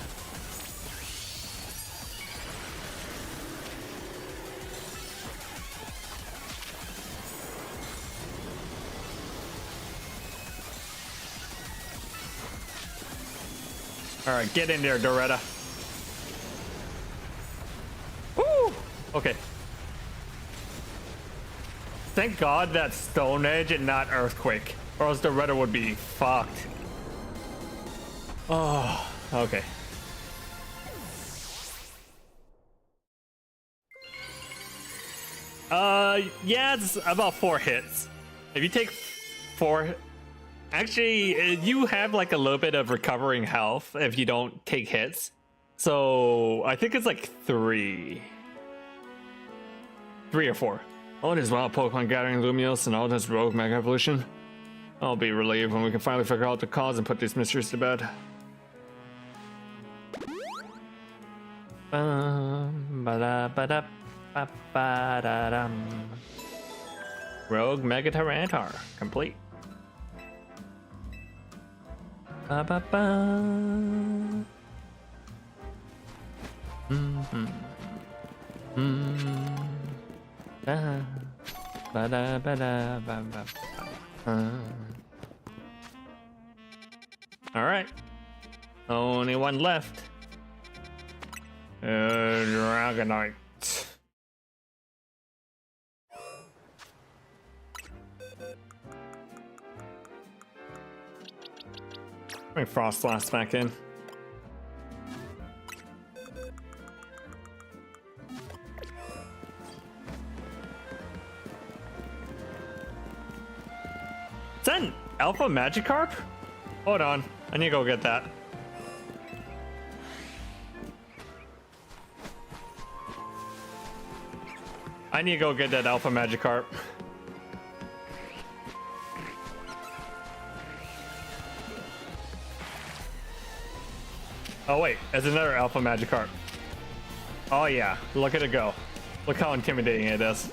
All right, get in there, Doretta. Woo! Okay. Thank God that's Stone Edge and not Earthquake, or else Doretta would be fucked. Oh, okay. Yeah, it's about 4 hits. If you take 4, actually, you have like a little bit of recovering health if you don't take hits. So I think it's like 3 or 4. All this wild Pokemon gathering Lumiose and all this rogue Mega Evolution. I'll be relieved when we can finally figure out the cause and put these mysteries to bed. Rogue Mega Tyranitar complete. All right, only one left. Dragonite. Bring Frostlass back in. Is that an Alpha Magikarp? Hold on, I need to go get that. I need to go get that Alpha Magikarp. Oh wait, there's another Alpha Magikarp. Oh yeah, look at it go. Look how intimidating it is.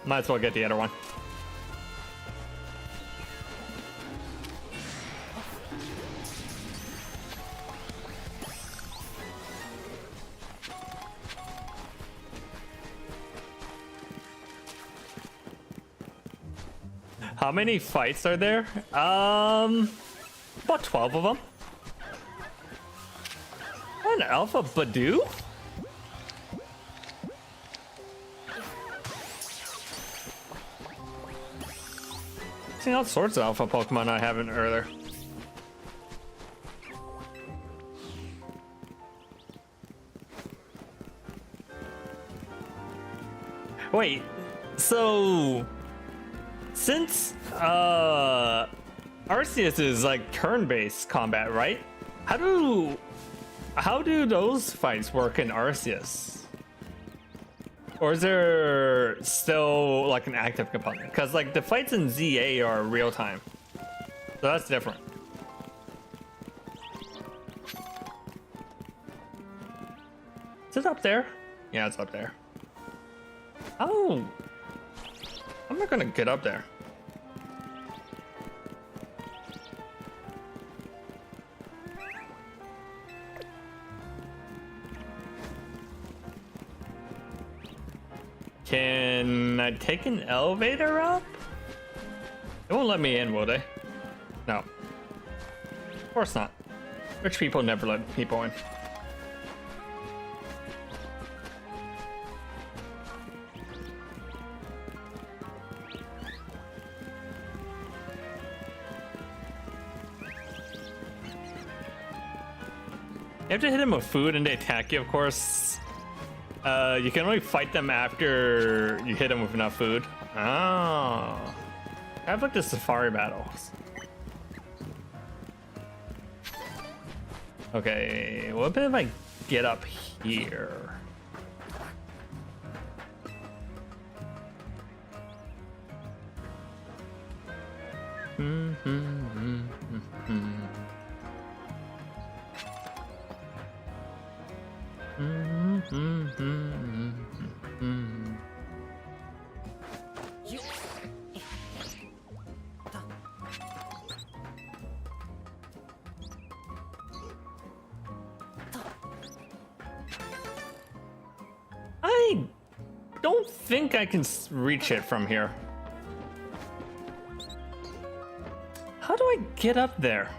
Might as well get the other one. How many fights are there? About 12 of them. An Alpha Badoo? Seen all sorts of Alpha Pokemon I haven't earlier. Wait, so since Arceus is like turn-based combat, right? How do those fights work in Arceus? Or is there still like an active component? Because like the fights in ZA are real time, so that's different. Is it up there? Yeah, it's up there. Oh, I'm not gonna get up there. Can I take an elevator up? They won't let me in, will they? No. Of course not. Rich people never let people in. You have to hit them with food and they attack you, of course. You can only fight them after you hit them with enough food. Oh. I have like the safari battles. Okay, what if I get up here? I don't think I can reach it from here. How do I get up there?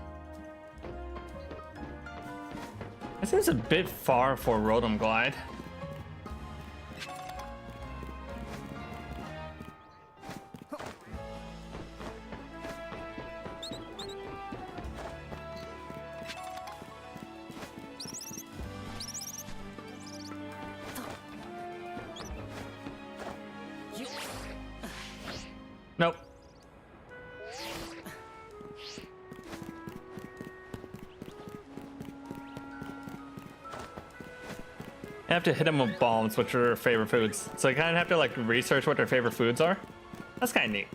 That seems a bit far for Rotom Glide. Nope. I have to hit them with bombs, which are their favorite foods. So I kind of have to like research what their favorite foods are. That's kind of neat.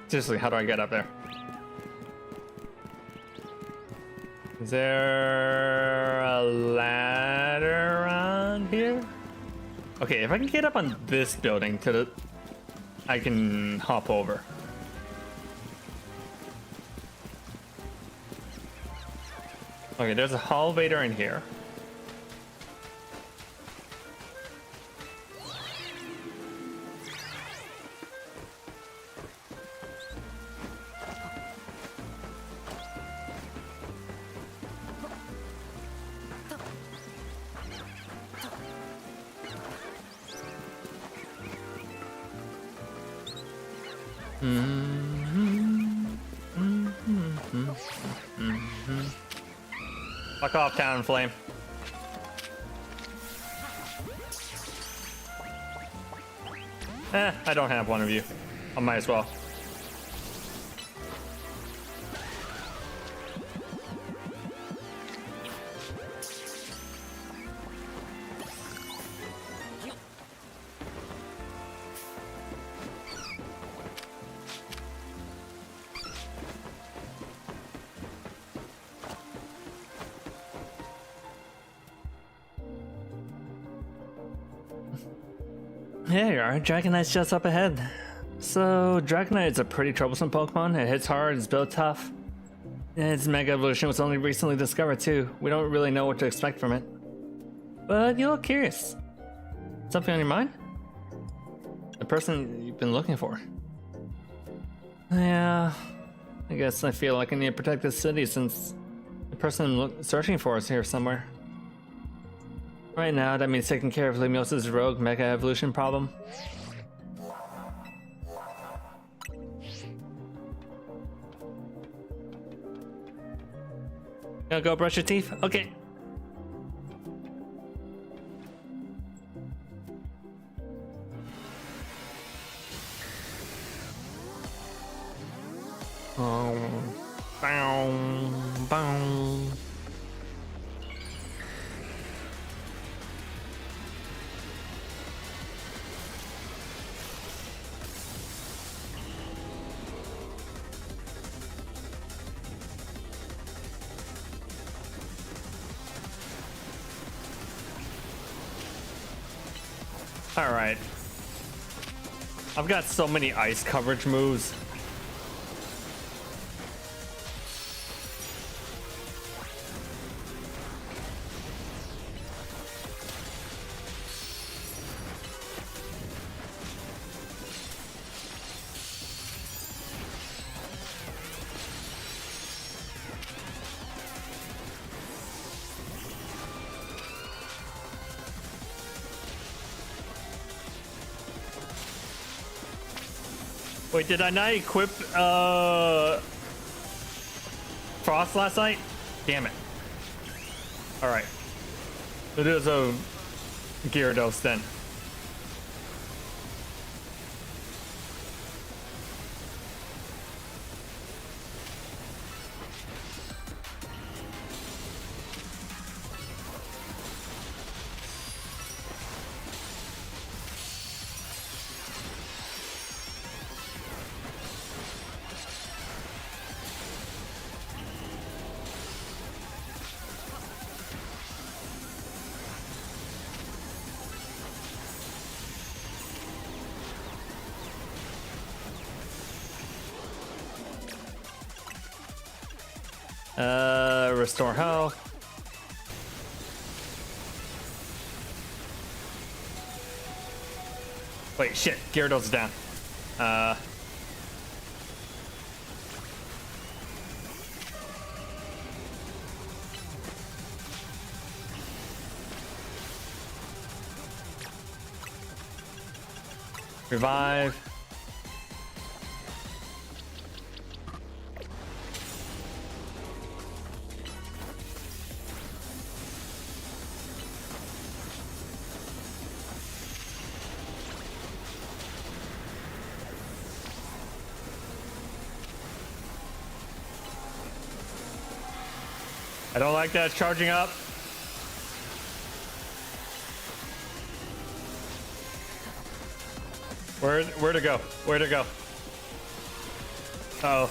Seriously, how do I get up there? Is there a ladder around here? Okay, if I can get up on this building to the, I can hop over. Okay, there's a elevator in here. Fuck off, Talonflame. I don't have one of you. I might as well. There you are, Dragonite's just up ahead. So, Dragonite is a pretty troublesome Pokemon. It hits hard, it's built tough. And its Mega Evolution was only recently discovered too. We don't really know what to expect from it. But you look curious. Something on your mind? The person you've been looking for. Yeah, I guess I feel like I need to protect this city since the person I'm searching for is here somewhere. Right now, that means taking care of Lemiosa's rogue Mega Evolution problem. Gonna go brush your teeth? Okay. Bow. All right. I've got so many ice coverage moves. Wait, did I not equip Frost last night? Damn it. Alright. It is a Gyarados then. Restore health. Wait, shit. Gyarados is down. Revive. I don't like that. It's charging up. Where to go? Where to go? Oh.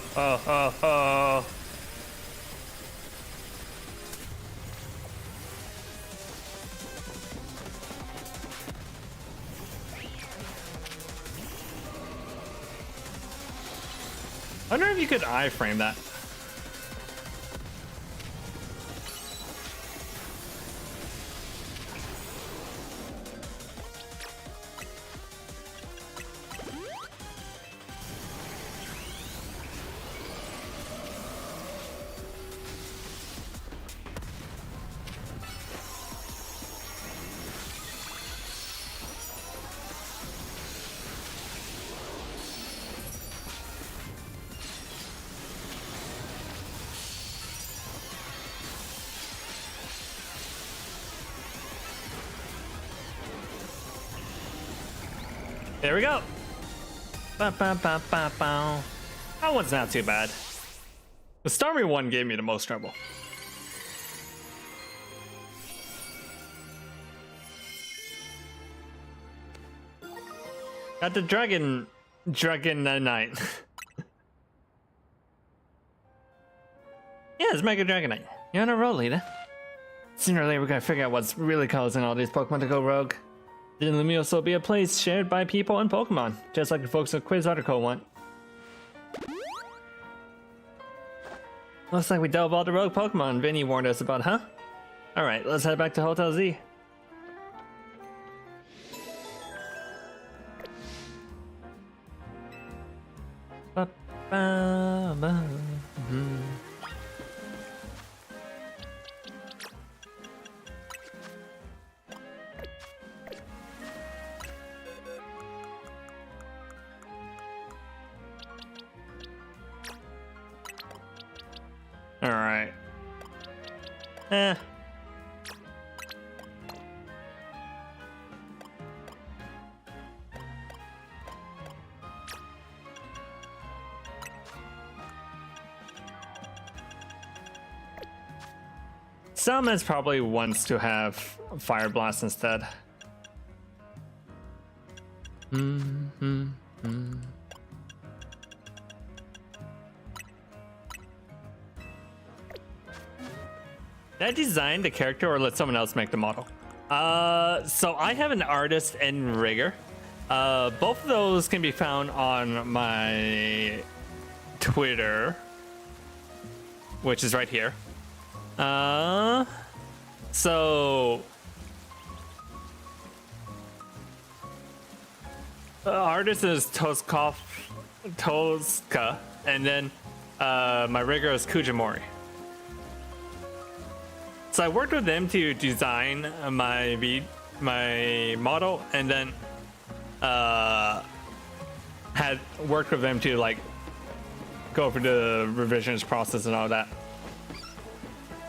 I wonder if you could iframe that. There we go. That one's not too bad. The Starmie one gave me the most trouble. Got the Dragon Knight. Yeah, it's Mega Dragonite. You're on a roll, leader. Sooner or later, we gotta figure out what's really causing all these Pokemon to go rogue. Didn't Lumioso be a place shared by people and Pokemon, just like the folks at Quiz article want? Looks like we dealt all the rogue Pokemon Vinny warned us about, huh? Alright, let's head back to Hotel Z. Alright. Salamence probably wants to have Fire Blast instead. Did I design the character or let someone else make the model? So I have an artist and rigger. Both of those can be found on my Twitter, which is right here. So artist is Toska, and then my rigger is Kujimori. So I worked with them to design my model, and then had worked with them to like go through the revisions process and all that.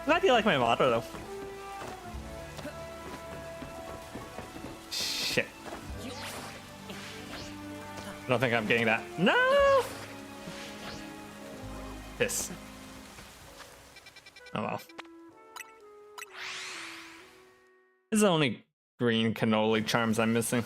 Glad you like my model though. Shit. I don't think I'm getting that. No! Piss. Oh well. This is the only green cannoli charms I'm missing.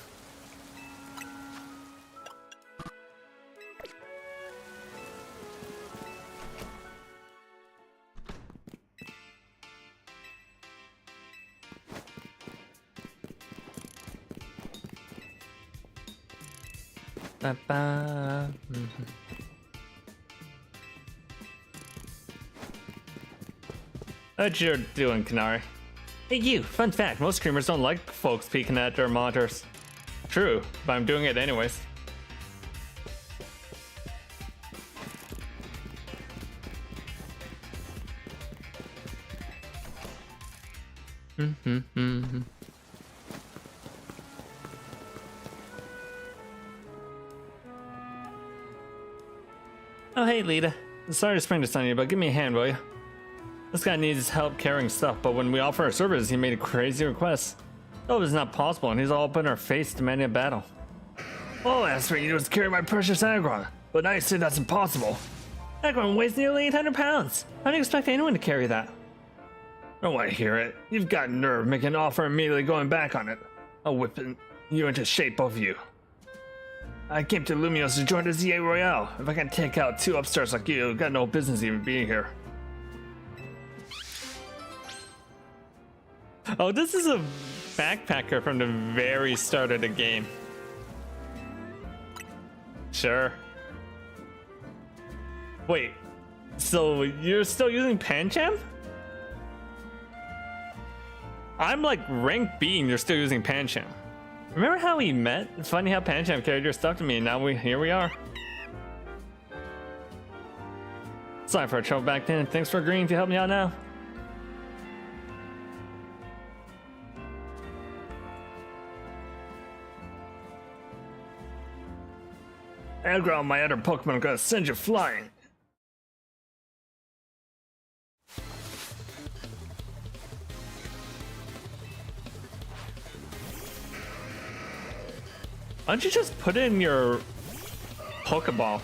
What you're doing, Canary? Hey you, fun fact, most streamers don't like folks peeking at their monitors. True, but I'm doing it anyways. Oh hey Lita, sorry to spring this on you, but give me a hand, will you? This guy needs help carrying stuff, but when we offer our service, he made a crazy request. Oh, it's not possible, and he's all up in our face demanding a battle. All I asked for you was carry my precious Aggron, but now you say that's impossible. Aggron weighs nearly 800 pounds. How do you expect anyone to carry that? I don't want to hear it. You've got nerve making an offer and immediately going back on it. I'll whip you into shape, both of you. I came to Lumios to join the ZA Royale. If I can take out two upstarts like you, I've got no business even being here. Oh, this is a backpacker from the very start of the game. Sure. Wait, so you're still using Pancham? I'm like rank B and you're still using Pancham. Remember how we met? It's funny how Pancham carried your stuff to me and now here we are. Sorry for our trouble back then. Thanks for agreeing to help me out now. Aggron, my other Pokemon, are gonna send you flying. Why don't you just put in your Pokeball?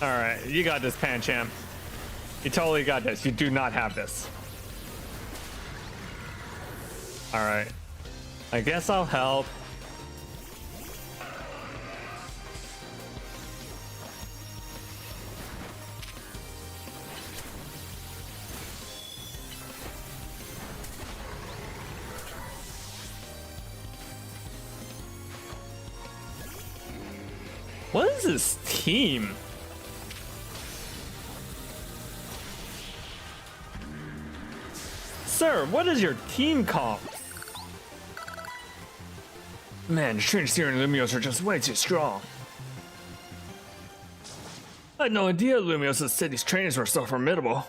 Alright, you got this, Pancham. You totally got this. You do not have this. Alright. I guess I'll help. What is this team? Sir, what is your team called? Man, trainers here in Lumios are just way too strong. I had no idea Lumios' city's trainers were so formidable.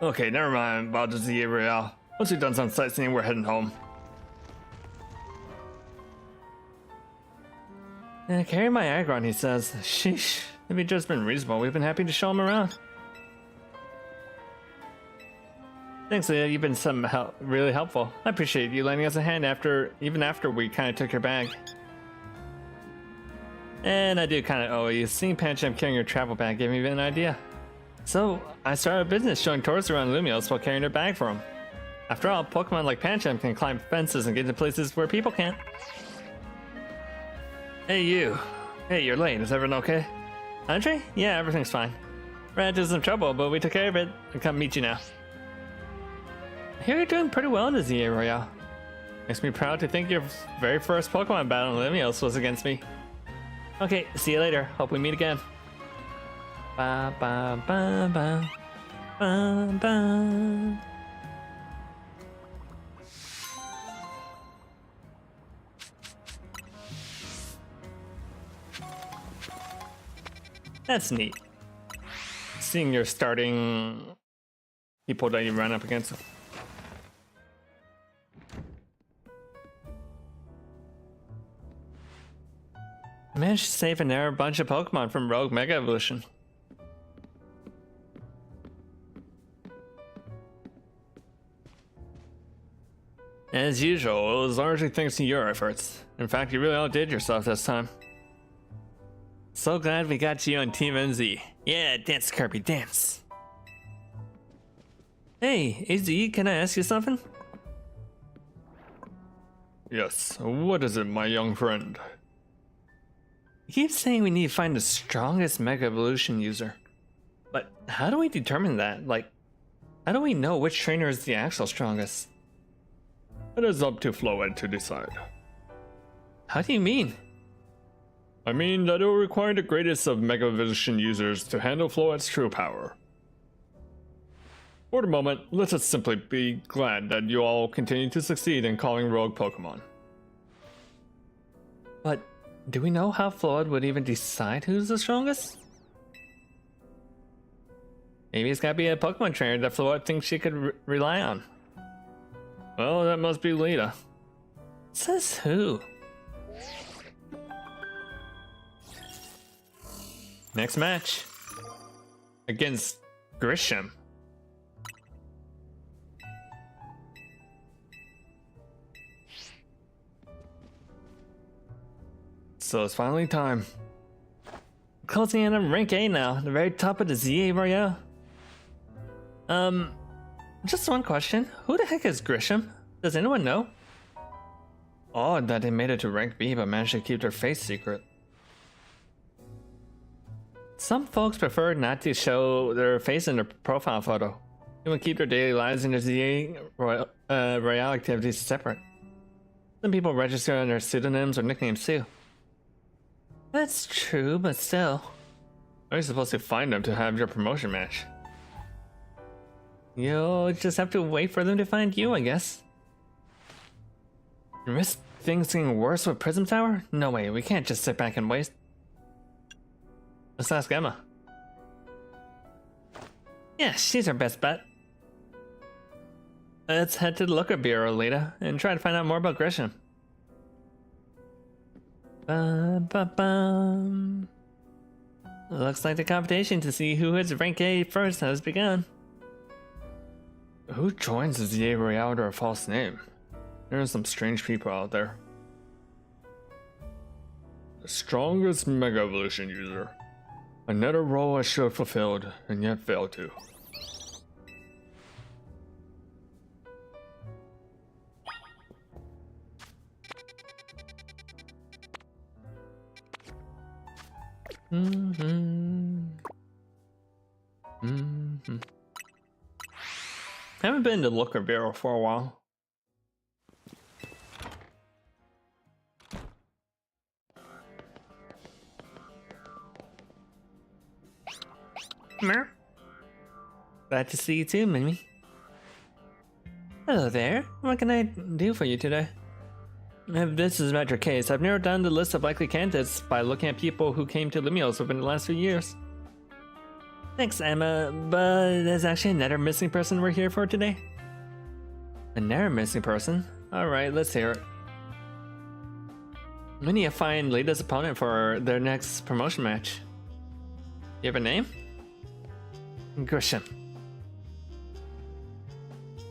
Okay, never mind about the ZA Royale. Once we've done some sightseeing, we're heading home. Carry my Aggron, he says. Sheesh, if he'd just been reasonable, we've been happy to show him around. Thanks, Leah. You've been really helpful. I appreciate you lending us a hand even after we kind of took your bag. And I do kind of owe you. Seeing Pancham carrying your travel bag gave me an idea. So I started a business showing tourists around Lumios while carrying their bag for them. After all, Pokemon like Pancham can climb fences and get to places where people can't. Hey you. Hey, you're late. Is everyone okay? Andre? Yeah, everything's fine. Ran into some trouble, but we took care of it. I'll come meet you now. I hear you're doing pretty well in the ZA Royale. Makes me proud to think your very first Pokemon battle in Lumios was against me. Okay, see you later. Hope we meet again. Ba ba ba ba ba ba. That's neat. Seeing your starting people that you run up against. I managed to save and narrow a bunch of Pokemon from Rogue Mega Evolution. As usual, it was largely thanks to your efforts. In fact, you really outdid yourself this time. So glad we got you on Team NZ. Yeah, dance Kirby, dance. Hey, AZ, can I ask you something? Yes, what is it, my young friend? You keep saying we need to find the strongest Mega Evolution user. But how do we determine that? Like, how do we know which trainer is the actual strongest? It is up to Floette to decide. How do you mean? I mean that it will require the greatest of Mega Evolution users to handle Floette's true power. For the moment, let us simply be glad that you all continue to succeed in calling rogue Pokemon. But do we know how Floette would even decide who's the strongest? Maybe it's gotta be a Pokemon trainer that Floette thinks she could rely on. Well, that must be Lita. Says who? Next match. Against Grisham. So it's finally time. Closing in on rank A now, the very top of the ZA Royale. Just one question. Who the heck is Grisham? Does anyone know? Odd that they made it to rank B but managed to keep their face secret. Some folks prefer not to show their face in their profile photo. They will keep their daily lives and their ZA Royale activities separate. Some people register under pseudonyms or nicknames too. That's true, but still. How are you supposed to find them to have your promotion match? You'll just have to wait for them to find you, I guess. You risk things getting worse with Prism Tower? No way, we can't just sit back and wait. Let's ask Emma. Yeah, she's our best bet. Let's head to the Looker Bureau, Lita, and try to find out more about Grisham. Ba-ba-bum. Looks like the competition to see who hits rank A first has begun. Who joins the ZA Royale under a false name? There are some strange people out there. The strongest Mega Evolution user. Another role I should have fulfilled and yet failed to. Haven't been to Looker Bureau for a while. Mer. Glad to see you too, Mimi. Hello there. What can I do for you today? If this is about your case, I've narrowed down the list of likely candidates by looking at people who came to Limios within the last few years. Thanks, Emma, but there's actually another missing person we're here for today. Another missing person? Alright, let's hear it. We need to find Lita's opponent for their next promotion match. You have a name? Grisham.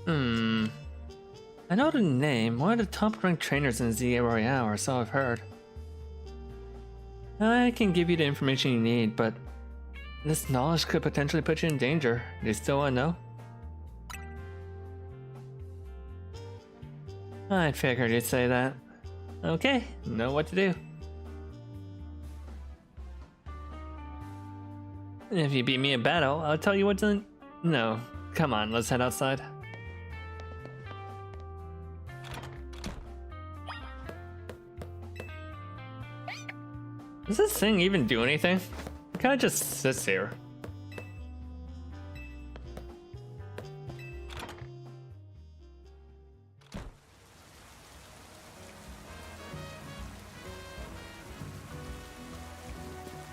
I know the name. One of the top ranked trainers in ZA Royale, or so I've heard. I can give you the information you need, but this knowledge could potentially put you in danger. Do you still want to know? I figured you'd say that. Okay, know what to do. If you beat me in battle, I'll tell you what to... No, come on, let's head outside. Does this thing even do anything? It kinda just sits here.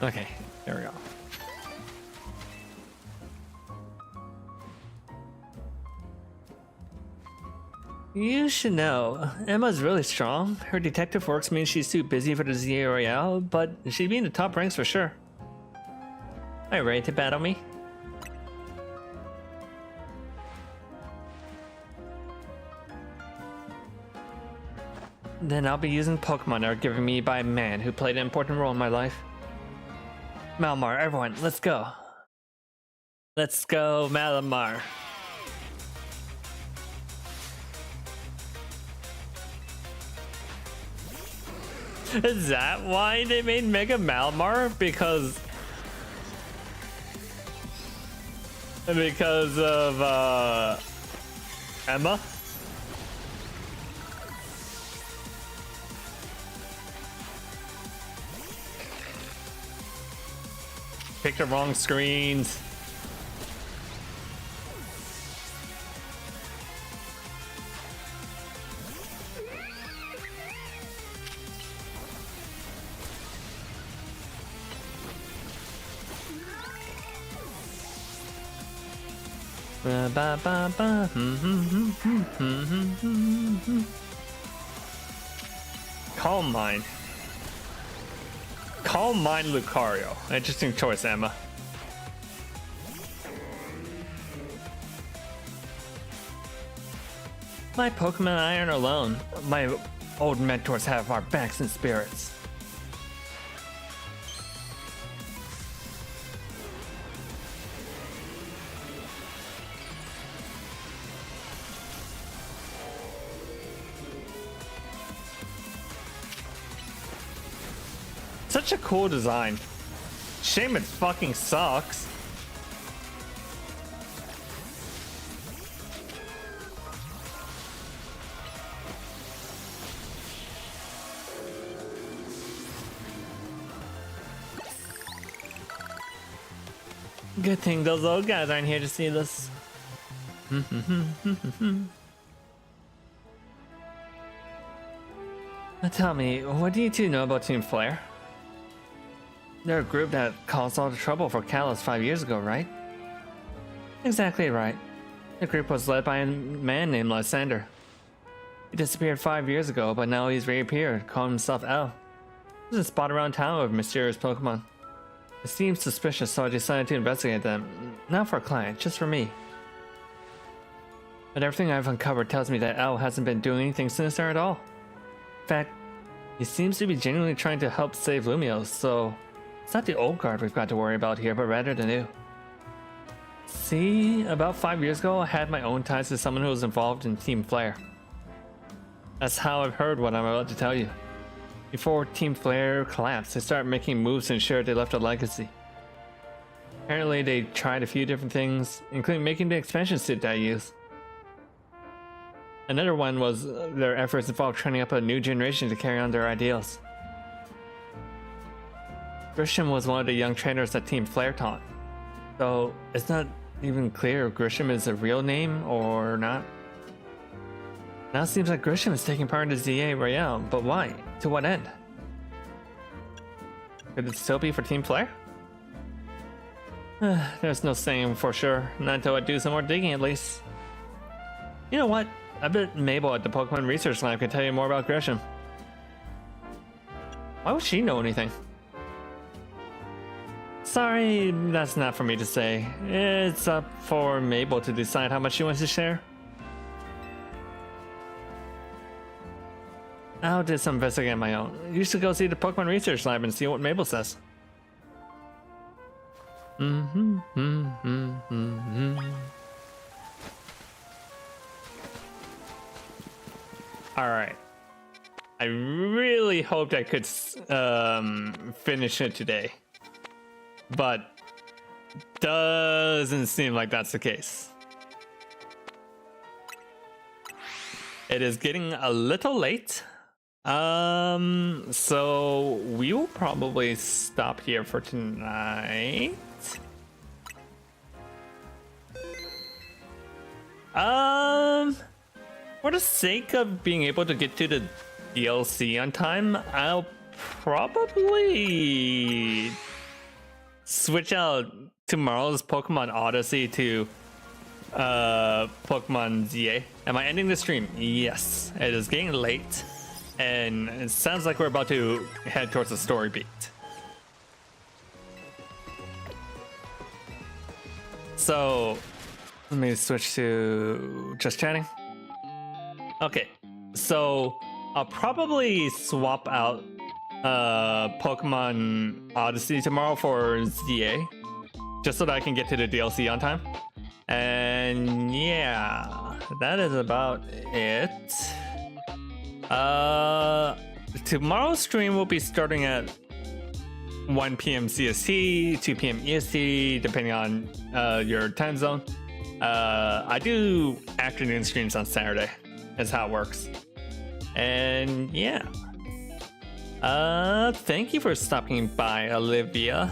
Okay, there we go. You should know, Emma's really strong. Her detective works means she's too busy for the ZA Royale, but she'd be in the top ranks for sure. Are you ready to battle me? Then I'll be using Pokemon that are given me by a man who played an important role in my life. Malamar, everyone, let's go. Let's go, Malamar. Is that why they made Mega Malamar? Because of Emma? picked the wrong screens. Ba, ba, ba, ba. Calm Mind. Calm Mind Lucario. Interesting choice, Emma. My Pokemon and I aren't alone. My old mentors have our backs and spirits. Such a cool design. Shame it fucking sucks. Good thing those old guys aren't here to see this. Now tell me, what do you two know about Team Flare? They're a group that caused all the trouble for Kalos 5 years ago, right? Exactly right. The group was led by a man named Lysander. He disappeared 5 years ago, but now he's reappeared, calling himself L. There's a spot around town with mysterious Pokemon. It seems suspicious, so I decided to investigate them. Not for a client, just for me. But everything I've uncovered tells me that L hasn't been doing anything sinister at all. In fact, he seems to be genuinely trying to help save Lumiose, so it's not the old guard we've got to worry about here, but rather the new. See, about 5 years ago, I had my own ties to someone who was involved in Team Flare. That's how I've heard what I'm about to tell you. Before Team Flare collapsed, they started making moves to ensure they left a legacy. Apparently, they tried a few different things, including making the expansion suit that I use. Another one was their efforts involved training up a new generation to carry on their ideals. Grisham was one of the young trainers that Team Flare taught, though it's not even clear if Grisham is a real name or not. Now it seems like Grisham is taking part in the ZA Royale, but why? To what end? Could it still be for Team Flare? There's no saying for sure, not until I do some more digging at least. You know what? I bet Mabel at the Pokemon Research Lab can tell you more about Grisham. Why would she know anything? Sorry, that's not for me to say. It's up for Mabel to decide how much she wants to share. I'll do some investigating on my own. You should go see the Pokemon Research Lab and see what Mabel says. Alright. I really hoped I could finish it today. But doesn't seem like that's the case. It is getting a little late. So we will probably stop here for tonight. For the sake of being able to get to the DLC on time, I'll probably switch out tomorrow's Pokemon Odyssey to Pokemon ZA. Am I ending the stream? Yes. It is getting late, and it sounds like we're about to head towards the story beat. So let me switch to just chatting. Okay, so I'll probably swap out Pokemon Odyssey tomorrow for ZA, just so that I can get to the DLC on time. And yeah, that is about it. Tomorrow's stream will be starting at 1 p.m. CST, 2 p.m. EST, depending on your time zone. I do afternoon streams on Saturday, is how it works. And yeah. Thank you for stopping by, Olivia.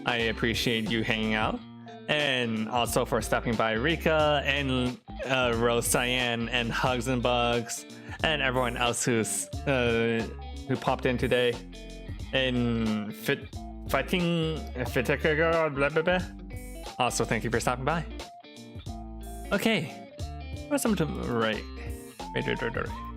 I appreciate you hanging out. And also for stopping by Rika and Rose Cyan and Hugs and Bugs and everyone else who popped in today. And fighting blah blah blah. Also, thank you for stopping by. Okay, what's something to write? Wait.